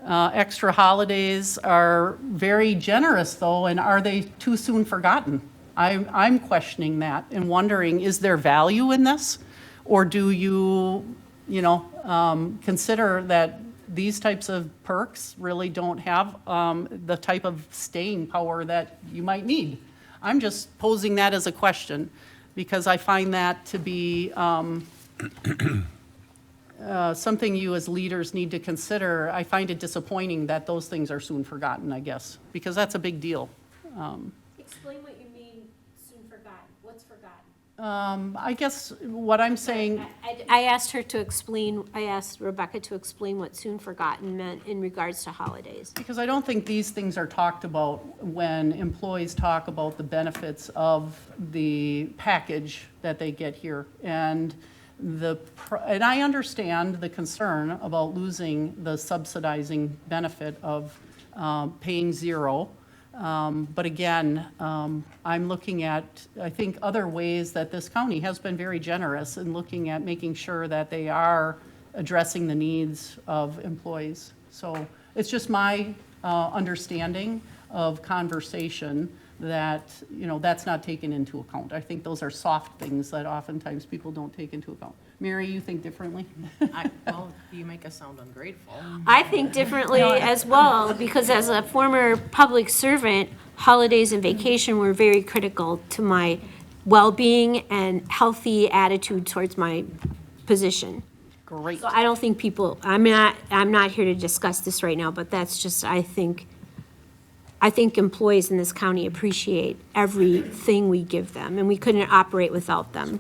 Extra holidays are very generous, though, and are they too soon forgotten? I'm questioning that and wondering, is there value in this? Or do you, consider that these types of perks really don't have the type of staying power that you might need? I'm just posing that as a question, because I find that to be something you as leaders need to consider. I find it disappointing that those things are soon forgotten, I guess, because that's a big deal. Explain what you mean, soon forgotten. What's forgotten? I guess what I'm saying, I asked her to explain, I asked Rebecca to explain what soon forgotten meant in regards to holidays. because I don't think these things are talked about when employees talk about the benefits of the package that they get here. And I understand the concern about losing the subsidizing benefit of paying zero. But again, I'm looking at, I think, other ways that this county has been very generous in looking at making sure that they are addressing the needs of employees. So it's just my understanding of conversation that, that's not taken into account. I think those are soft things that oftentimes people don't take into account. Mary, you think differently? Well, you make us sound ungrateful. I think differently as well, because as a former public servant, holidays and vacation were very critical to my well-being and healthy attitude towards my position. Great. So I don't think people, I'm not here to discuss this right now, but that's just, I think employees in this county appreciate everything we give them, and we couldn't operate without them.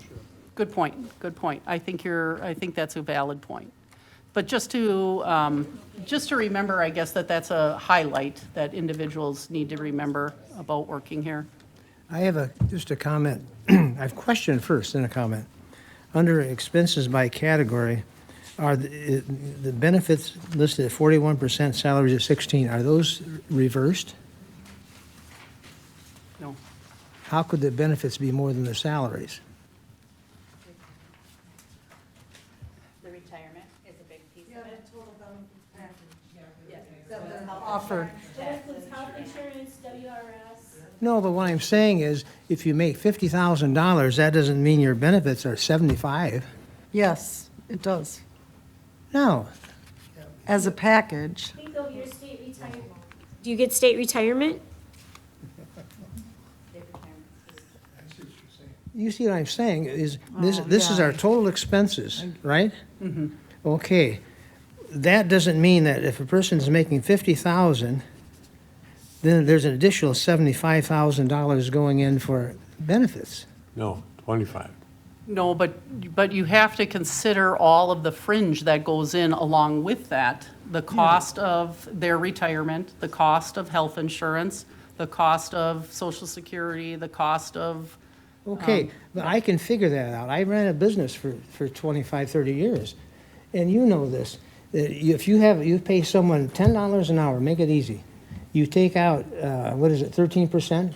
Good point, good point. I think that's a valid point. But just to remember, I guess, that's a highlight that individuals need to remember about working here. I have just a comment. I have a question first, then a comment. Under expenses by category, are the benefits listed at 41%, salaries at 16, are those reversed? No. How could the benefits be more than the salaries? The retirement is a big piece of it. Offered. That includes health insurance, WRS. No, but what I'm saying is, if you make $50,000, that doesn't mean your benefits are 75. Yes, it does. No. As a package. Think of your state retirement. Do you get state retirement? You see what I'm saying, is this is our total expenses, right? Mm-hmm. Okay, that doesn't mean that if a person is making 50,000, then there's an additional $75,000 going in for benefits. No, 25. No, but you have to consider all of the fringe that goes in along with that. The cost of their retirement, the cost of health insurance, the cost of Social Security, the cost of. Okay, but I can figure that out. I ran a business for 25, 30 years, and you know this. That if you pay someone $10 an hour, make it easy. You take out, 13%?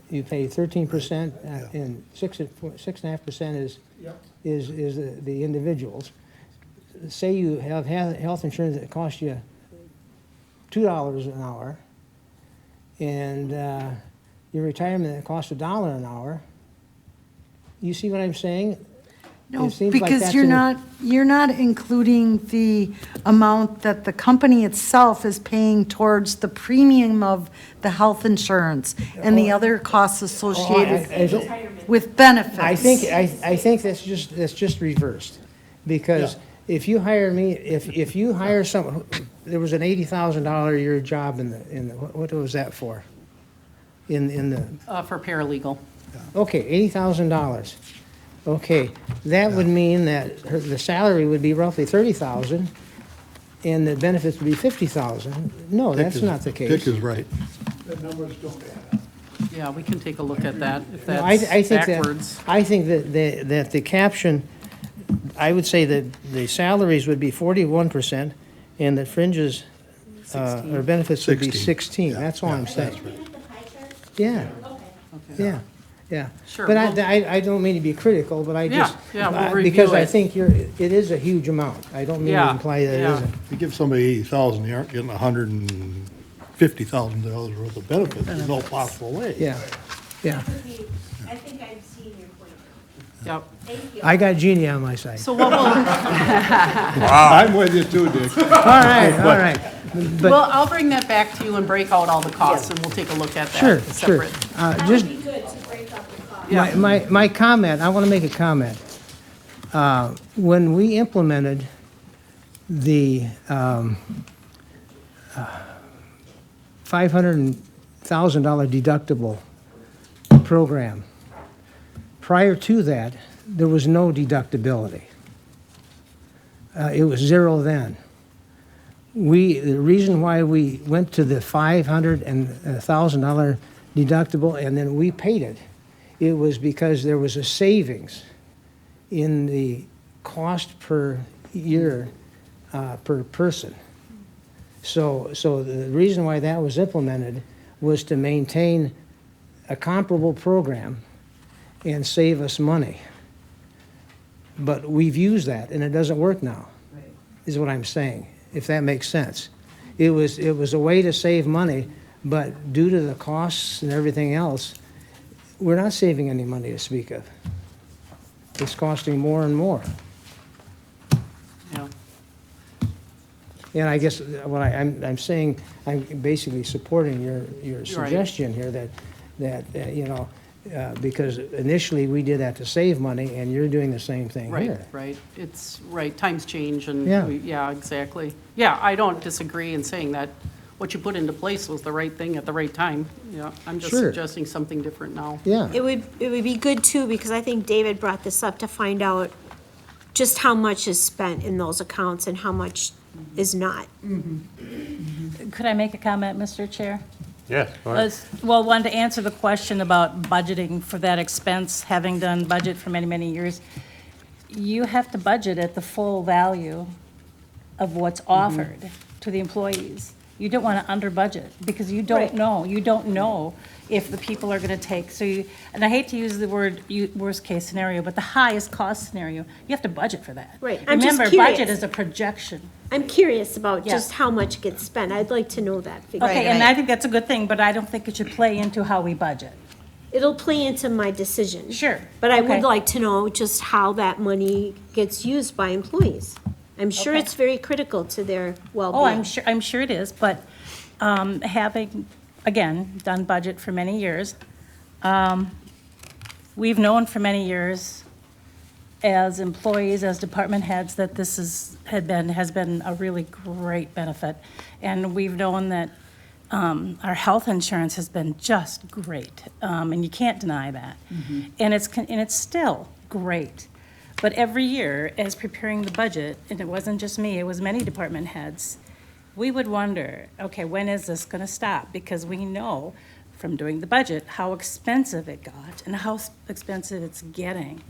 You pay 13%, and 6.5% is the individuals. Say you have health insurance that costs you $2 an hour, and your retirement that costs $1 an hour. You see what I'm saying? No, It seems like because that's you're not including the amount that the company itself is paying towards the premium of the health insurance and the other costs associated with benefits. I think that's just reversed, because if you hire me, if you hire someone, there was an $80,000 a year job in the what was that for? In the For paralegal. okay, $80,000. Okay, that would mean that the salary would be roughly $30,000, and the benefits would be $50,000. No, that's not the case. Dick is right. The numbers don't add up. Yeah, we can take a look at that, if No, that's backwards. I think that the caption, I would say that the salaries would be 41%, and the fringes, or benefits would be 16. That's all I'm saying. Yeah. Yeah. Yeah. Sure, But well- I don't mean to be critical, but I Yeah, just. yeah, we'll Because review I it. think it is a huge amount. I don't mean to Yeah, imply that it yeah. isn't. If you give somebody 80,000, you aren't getting $150,000 worth of benefits. There's no possible way. Yeah, yeah. I think I'm seeing your point. Yep. Thank you. I got Jeannie on my side. So what will, I'm with you too, Dick. All right. But well, I'll bring that back to you and break out all the costs, and we'll take a look at that sure. separate. That Just would be good to break up the cost. my comment, I want to make a comment. When we implemented the $500,000 deductible program, prior to that, there was no deductibility. It was zero then. The reason why we went to the $500,000 and $1,000 deductible and then we paid it, it was because there was a savings in the cost per year per person. So the reason why that was implemented was to maintain a comparable program and save us money. But we've used that and it doesn't work now, is what I'm saying, if that makes sense. It was a way to save money, but due to the costs and everything else, we're not saving any money to speak of. It's costing more and more. Yeah. And I guess what I'm saying, I'm basically supporting your suggestion here that you know, because initially we did that to save money and you're doing the same thing here. Right, it's, right, times change and, Yeah. yeah, exactly. Yeah, I don't disagree in saying that what you put into place was the right thing at the right time. Yeah, I'm just Sure. suggesting something different now. Yeah. It would be good too, because I think David brought this up, to find out just how much is spent in those accounts and how much is not. Could I make a comment, Mr. Chair? Yes, go ahead. Well, wanted to answer the question about budgeting for that expense, having done budget for many, many years. You have to budget at the full value of what's offered to the employees. You don't want to under budget because you don't Right. know. You don't know if the people are going to take. And I hate to use the word worst case scenario, but the highest cost scenario, you have to budget for that. Right. I'm just Remember, curious. budget is a projection. I'm curious about Yeah. just how much gets spent. I'd like to know that figure. Okay, and I think that's a good thing, but I don't think it should play into how we budget. It'll play into my decision. Sure. But I Okay. would like to know just how that money gets used by employees. I'm sure Okay. it's very critical to their well-being. Oh, I'm sure it is, but having, again, done budget for many years, we've known for many years as employees, as department heads, that this has been a really great benefit. And we've known that our health insurance has been just great, and you can't deny that. And it's still great. But every year, as preparing the budget, and it wasn't just me, it was many department heads, we would wonder, okay, when is this going to stop? Because we know from doing the budget how expensive it got and how expensive it's getting.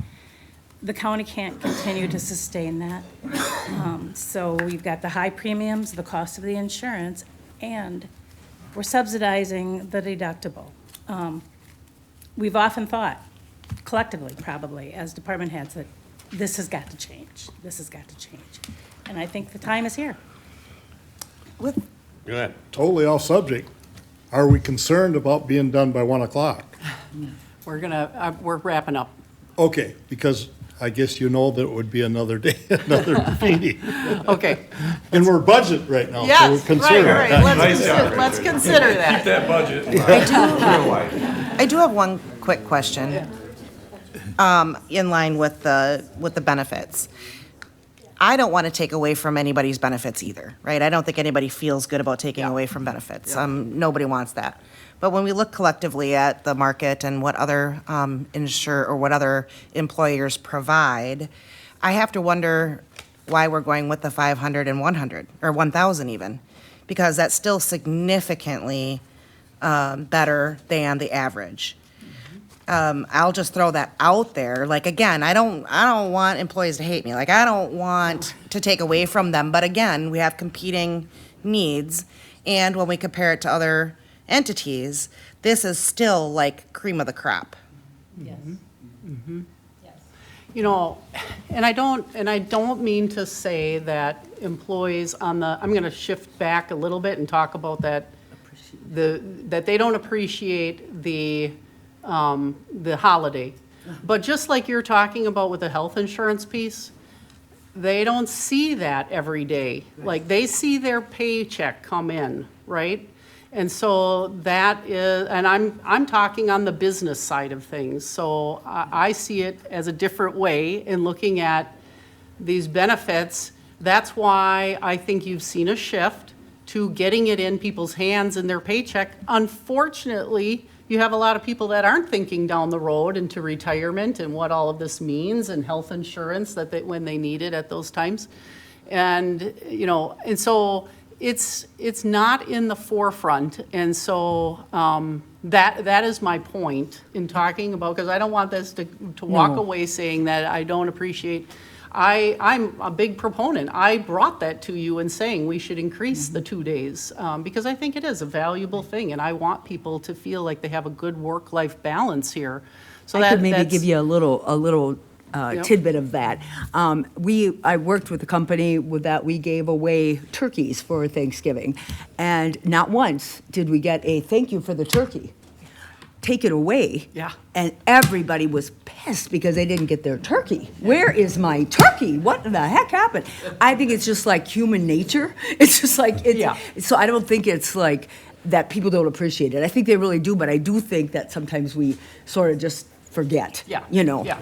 The county can't continue to sustain that. So we've got the high premiums, the cost of the insurance, and we're subsidizing the deductible. We've often thought, collectively probably, as department heads, that this has got to change. This has got to change. And I think the time is here. Go ahead. Totally off subject. Are we concerned about being done by 1 o'clock? We're wrapping up. Okay, because I guess you know that it would be another day, another meeting. Okay. And we're budget right now, so we're Yes, concerned. right. Let's consider that. Keep that budget. I do have one quick question, in line with the benefits. I don't want to take away from anybody's benefits either, right? I don't think anybody feels good about taking away from benefits. Nobody wants that. But when we look collectively at the market and what other what other employers provide, I have to wonder why we're going with the 500 and 100 or 1,000 even, because that's still significantly better than the average. I'll just throw that out there. Like, again, I don't want employees to hate me. Like, I don't want to take away from them. But again, we have competing needs. And when we compare it to other entities, this is still like cream of the crop. Yes. You know, and I don't mean to say that employees on the, I'm gonna shift back a little bit and talk about that, that they don't appreciate the holiday. But just like you're talking about with the health insurance piece, they don't see that every day. Like, they see their paycheck come in, right? And so that is, and I'm talking on the business side of things. So I see it as a different way in looking at these benefits. That's why I think you've seen a shift to getting it in people's hands and their paycheck. Unfortunately, you have a lot of people that aren't thinking down the road into retirement and what all of this means and health insurance that they, when they need it at those times. And, you know, and so it's not in the forefront. And so that is my point in talking about, because I don't want this to walk away saying that I don't appreciate. I'm a big proponent. I brought that to you in saying we should increase the 2 days because I think it is a valuable thing, and I want people to feel like they have a good work-life balance here. So I could maybe give you a little tidbit of that. I worked with a company that we gave away turkeys for Thanksgiving, and not once did we get a thank you for the turkey. Take it away. Yeah. And everybody was pissed because they didn't get their turkey. Where is my turkey? What the heck happened? I think it's just like human nature. It's just like, so I don't think it's like that people don't appreciate it. I think they really do, but I do think that sometimes we sort of just forget, you know. Yeah.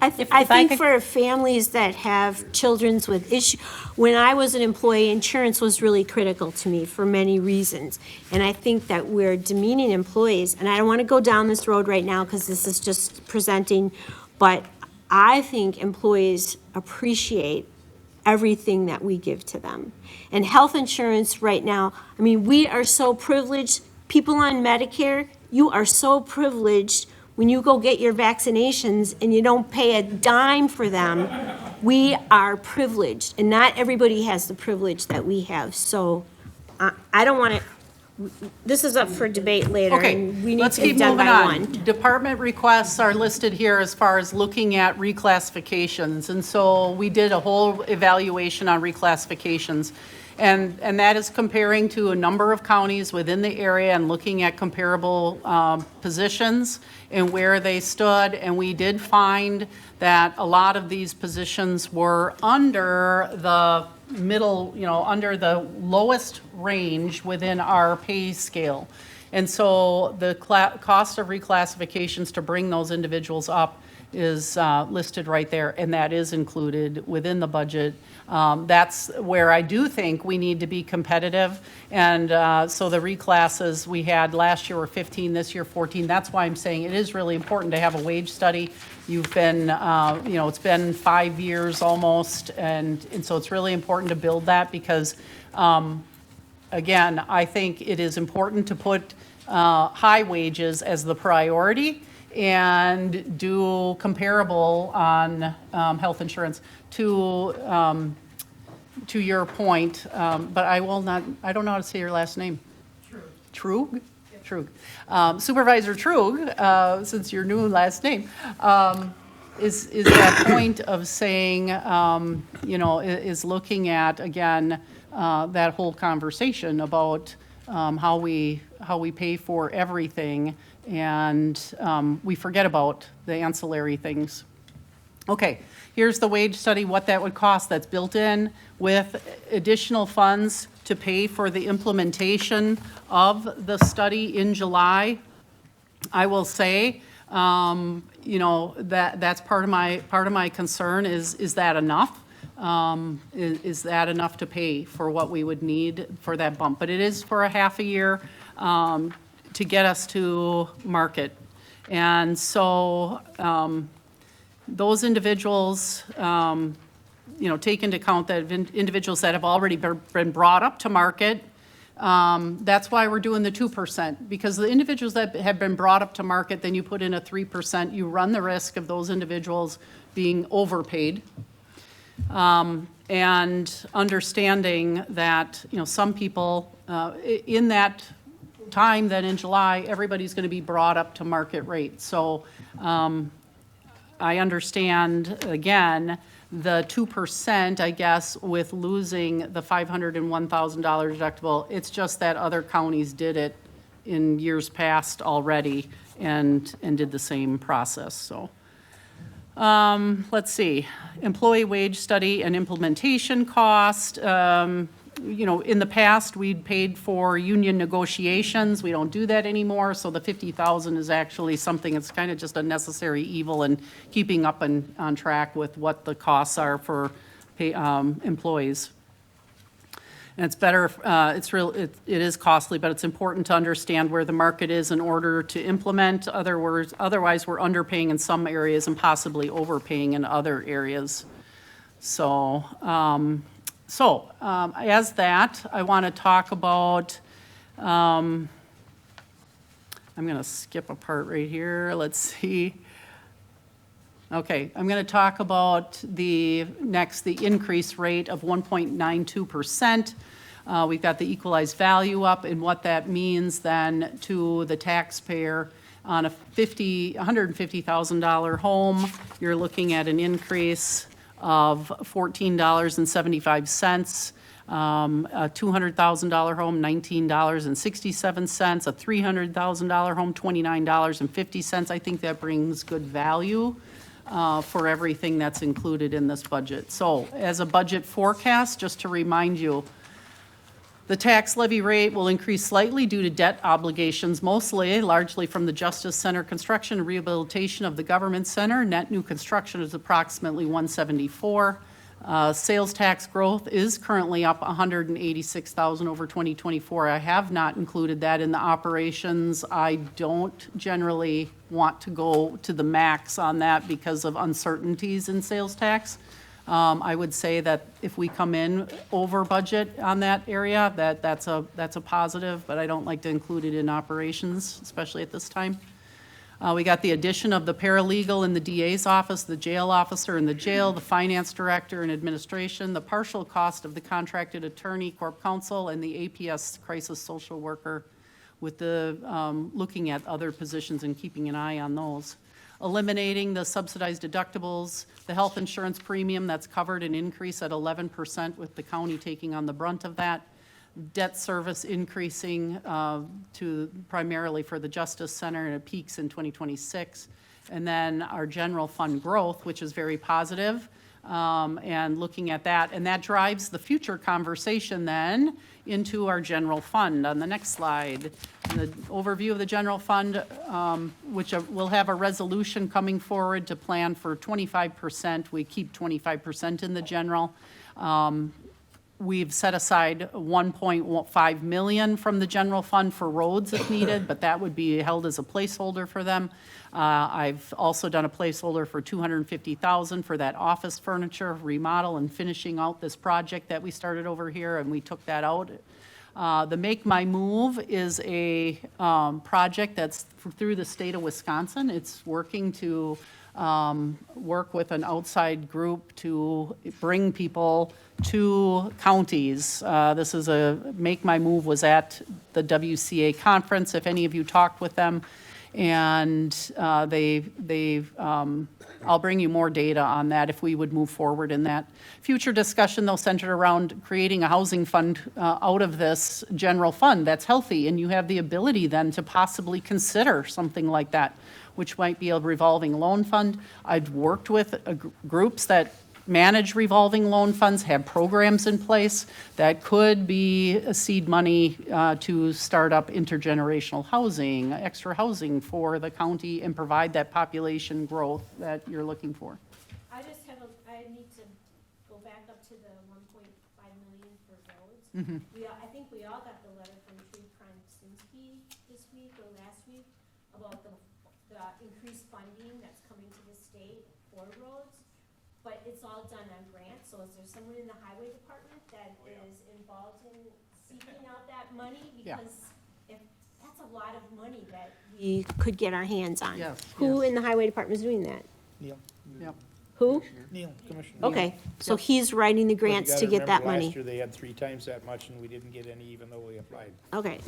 I think for families that have children with issues, when I was an employee, insurance was really critical to me for many reasons. And I think that we're demeaning employees, and I don't want to go down this road right now because this is just presenting, but I think employees appreciate everything that we give to them. And health insurance right now, I mean, we are so privileged. People on Medicare, you are so privileged. When you go get your vaccinations and you don't pay a dime for them, we are privileged, and not everybody has the privilege that we have. So I don't want to, this is up for debate later, and we need let's to be keep done moving by on. 1. Department requests are listed here as far as looking at reclassifications. And so we did a whole evaluation on reclassifications. And that is comparing to a number of counties within the area and looking at comparable positions and where they stood. And we did find that a lot of these positions were under the middle, you know, under the lowest range within our pay scale. And so the cost of reclassifications to bring those individuals up is listed right there, and that is included within the budget. That's where I do think we need to be competitive. And so the reclasses we had last year were 15, this year 14. That's why I'm saying it is really important to have a wage study. You've been, you know, it's been 5 years almost, and so it's really important to build that because, again, I think it is important to put high wages as the priority and do comparable on health insurance. To your point, but I will not, I don't know how to say your last name. Trug? Trug. Supervisor Trug, since your new last name, is that point of saying, you know, is looking at, again, that whole conversation about how we pay for everything, and we forget about the ancillary things. Okay, here's the wage study, what that would cost. That's built in with additional funds to pay for the implementation of the study in July. I will say, you know, that's part of my concern is that enough? Is that enough to pay for what we would need for that bump? But it is for a half a year to get us to market. And so those individuals, you know, take into account that individuals that have already been brought up to market, that's why we're doing the 2%, because the individuals that have been brought up to market, then you put in a 3%, you run the risk of those individuals being overpaid. And understanding that, you know, some people in that time, then in July, everybody's going to be brought up to market rate. So I understand, again, the 2%, I guess, with losing the $501,000 deductible. It's just that other counties did it in years past already and did the same process, so. Let's see, employee wage study and implementation cost. You know, in the past, we'd paid for union negotiations. We don't do that anymore, so the 50,000 is actually something that's kind of just a necessary evil in keeping up and on track with what the costs are for employees. And it's better, it is costly, but it's important to understand where the market is in order to implement. Otherwise, we're underpaying in some areas and possibly overpaying in other areas. So, as that, I want to talk about, I'm going to skip a part right here. Let's see. Okay, I'm going to talk about the increase rate of 1.92%. We've got the equalized value up and what that means then to the taxpayer on a $150,000 home. You're looking at an increase of $14.75. A $200,000 home, $19.67. A $300,000 home, $29.50. I think that brings good value for everything that's included in this budget. So as a budget forecast, just to remind you, the tax levy rate will increase slightly due to debt obligations, largely from the Justice Center construction and rehabilitation of the Government Center. Net new construction is approximately 174. Sales tax growth is currently up 186,000 over 2024. I have not included that in the operations. I don't generally want to go to the max on that because of uncertainties in sales tax. I would say that if we come in over budget on that area, that's a positive, but I don't like to include it in operations, especially at this time. We got the addition of the paralegal in the DA's office, the jail officer in the jail, the finance director and administration, the partial cost of the contracted attorney, corp counsel, and the APS crisis social worker, with the looking at other positions and keeping an eye on those. Eliminating the subsidized deductibles, the health insurance premium that's covered an increase at 11% with the county taking on the brunt of that. Debt service increasing to primarily for the Justice Center, and it peaks in 2026. And then our general fund growth, which is very positive, and looking at that. And that drives the future conversation then into our general fund. On the next slide, the overview of the general fund, which we'll have a resolution coming forward to plan for 25%. We keep 25% in the general. We've set aside $1.5 million from the general fund for roads if needed, but that would be held as a placeholder for them. I've also done a placeholder for $250,000 for that office furniture remodel and finishing out this project that we started over here, and we took that out. The Make My Move is a project that's through the state of Wisconsin. It's working to work with an outside group to bring people to counties. This is Make My Move was at the WCA conference, if any of you talked with them. And I'll bring you more data on that if we would move forward in that. Future discussion, though, centered around creating a housing fund out of this general fund that's healthy, and you have the ability then to possibly consider something like that, which might be a revolving loan fund. I've worked with groups that manage revolving loan funds, have programs in place that could be a seed money to start up intergenerational housing, extra housing for the county, and provide that population growth that you're looking for. I need to go back up to the 1.5 million for roads. Mm-hmm. I think we all got the letter from Tree Kronczynski this week or last week about the increased funding that's coming to the state for roads. But it's all done on grants, so is there someone in the highway department that is involved in seeking out that money? Because if that's a lot of money that we could get our hands on. Yes, Who in the highway department is doing that? Yep. Who? Neil, Commissioner. Okay, so he's writing the grants to get that money. Last year, they had 3 times that much, and we didn't get any even though we applied. Okay.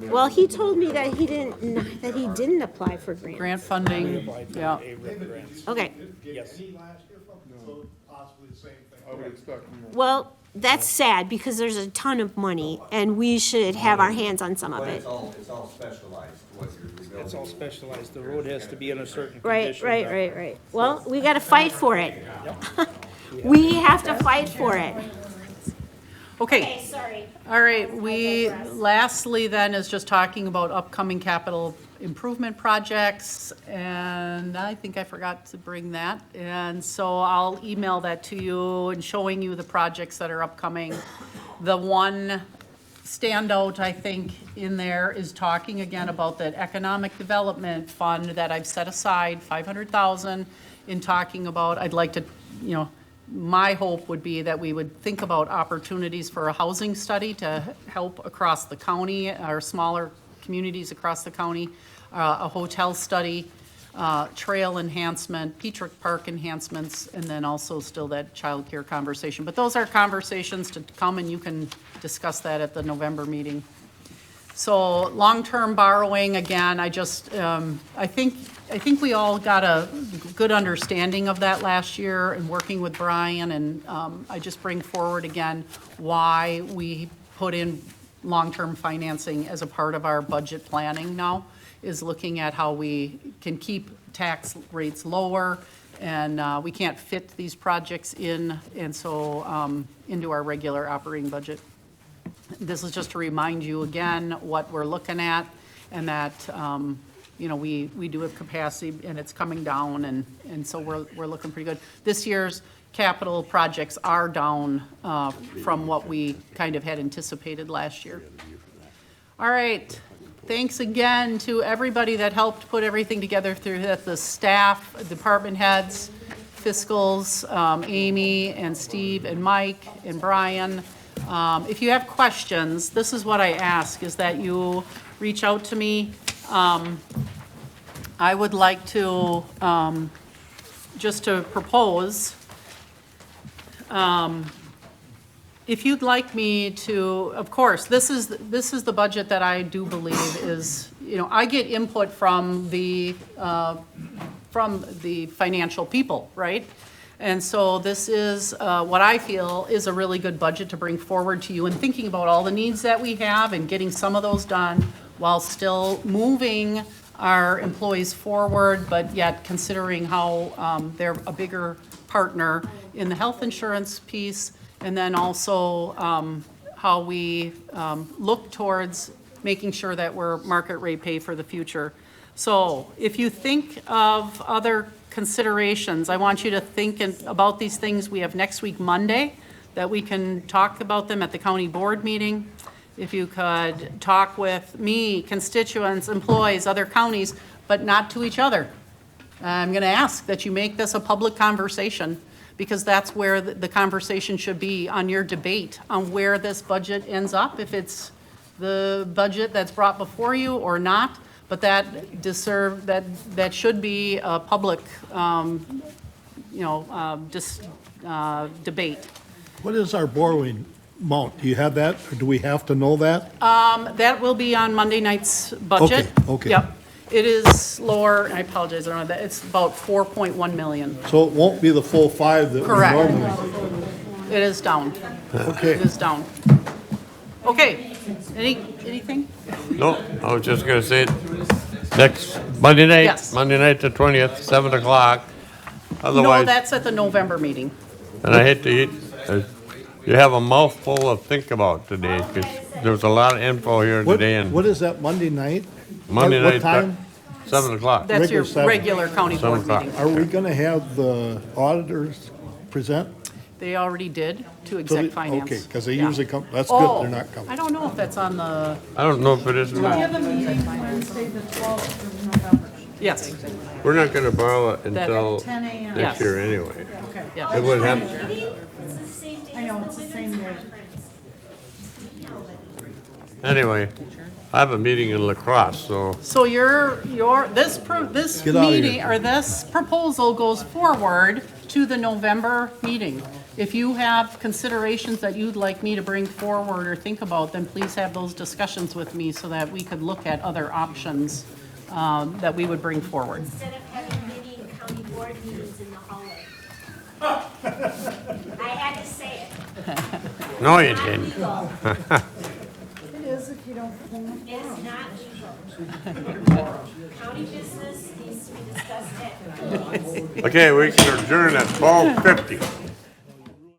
Well, he told me that he didn't apply for grants. Grant funding, Applied for yeah. ARIP grants. Okay, Yes. well, that's sad because there's a ton of money and we should have our hands on some of But it. it's all specialized, what you're rebuilding. It's all specialized. The road has to be in a certain Right, condition. right. Well, we gotta fight for it. We have to fight for it. Okay. Sorry. All right, lastly then is just talking about upcoming capital improvement projects, and I think I forgot to bring that. And so I'll email that to you and showing you the projects that are upcoming. The one standout, I think, in there is talking again about that economic development fund that I've set aside, 500,000, in talking about, I'd like to, my hope would be that we would think about opportunities for a housing study to help across the county, our smaller communities across the county, a hotel study, trail enhancement, Petrick Park enhancements, and then also still that childcare conversation. But those are conversations to come, and you can discuss that at the November meeting. So long-term borrowing, again, I just, I think we all got a good understanding of that last year and working with Brian, and I just bring forward again why we put in long-term financing as a part of our budget planning now, is looking at how we can keep tax rates lower, and we can't fit these projects in, and so into our regular operating budget. This is just to remind you again what we're looking at, and that we do have capacity, and it's coming down, and so we're looking pretty good. This year's capital projects are down from what we kind of had anticipated last year. All right. Thanks again to everybody that helped put everything together through that, the staff, department heads, fiscals, Amy and Steve and Mike and Brian. If you have questions, this is what I ask, is that you reach out to me. I would like to, just to propose, if you'd like me to, of course, this is the budget that I do believe is, I get input from the financial people, right? And so this is what I feel is a really good budget to bring forward to you, and thinking about all the needs that we have and getting some of those done while still moving our employees forward, but yet considering how they're a bigger partner in the health insurance piece, and then also how we look towards making sure that we're market rate pay for the future. So if you think of other considerations, I want you to think about these things. We have next week, Monday, that we can talk about them at the county board meeting. If you could talk with me, constituents, employees, other counties, but not to each other. I'm going to ask that you make this a public conversation, because that's where the conversation should be, on your debate on where this budget ends up, if it's the budget that's brought before you or not. But that should be a public, debate. What is our borrowing amount? Do you have that, or do we have to know that? That will be on Monday night's budget. Okay. Yep. It is lower, I apologize, I don't know that, it's about 4.1 million. So it won't be the full 5 that we Correct. normally. It is down. Okay. It is down. Okay, anything? No, I was just gonna say, next Monday night, Yes. Monday night the 20th, 7 o'clock. No, Otherwise, that's at the November meeting. and I hate to eat, you have a mouthful of think about today, because there was a lot of info here What, today, and what is that, Monday night? Monday What night, time? 7 o'clock. That's your Regular 7. regular county 7 board o'clock. meeting. Are we gonna have the auditors present? They already did to So they- exec finance. Okay, because they Yeah. usually come, that's Oh, good, they're not coming. I don't know if that's on the, I don't know if it is or not. a meeting Wednesday, the 12th of November. Yes. We're not gonna borrow it until 10 a.m. next Yes. year anyway. Okay, yeah. It would have, I know, it's the same day. anyway, I have a meeting in La Crosse, so So this Get outta here. meeting, or this proposal goes forward to the November meeting. If you have considerations that you'd like me to bring forward or think about, then please have those discussions with me so that we could look at other options that we would bring forward. Instead of having mini county board meetings in the hallway. I had to say it. No, you Not didn't. legal. It is if you don't clean up. It's not legal. County business needs to be discussed at meetings. Okay, we can adjourn at 12:50.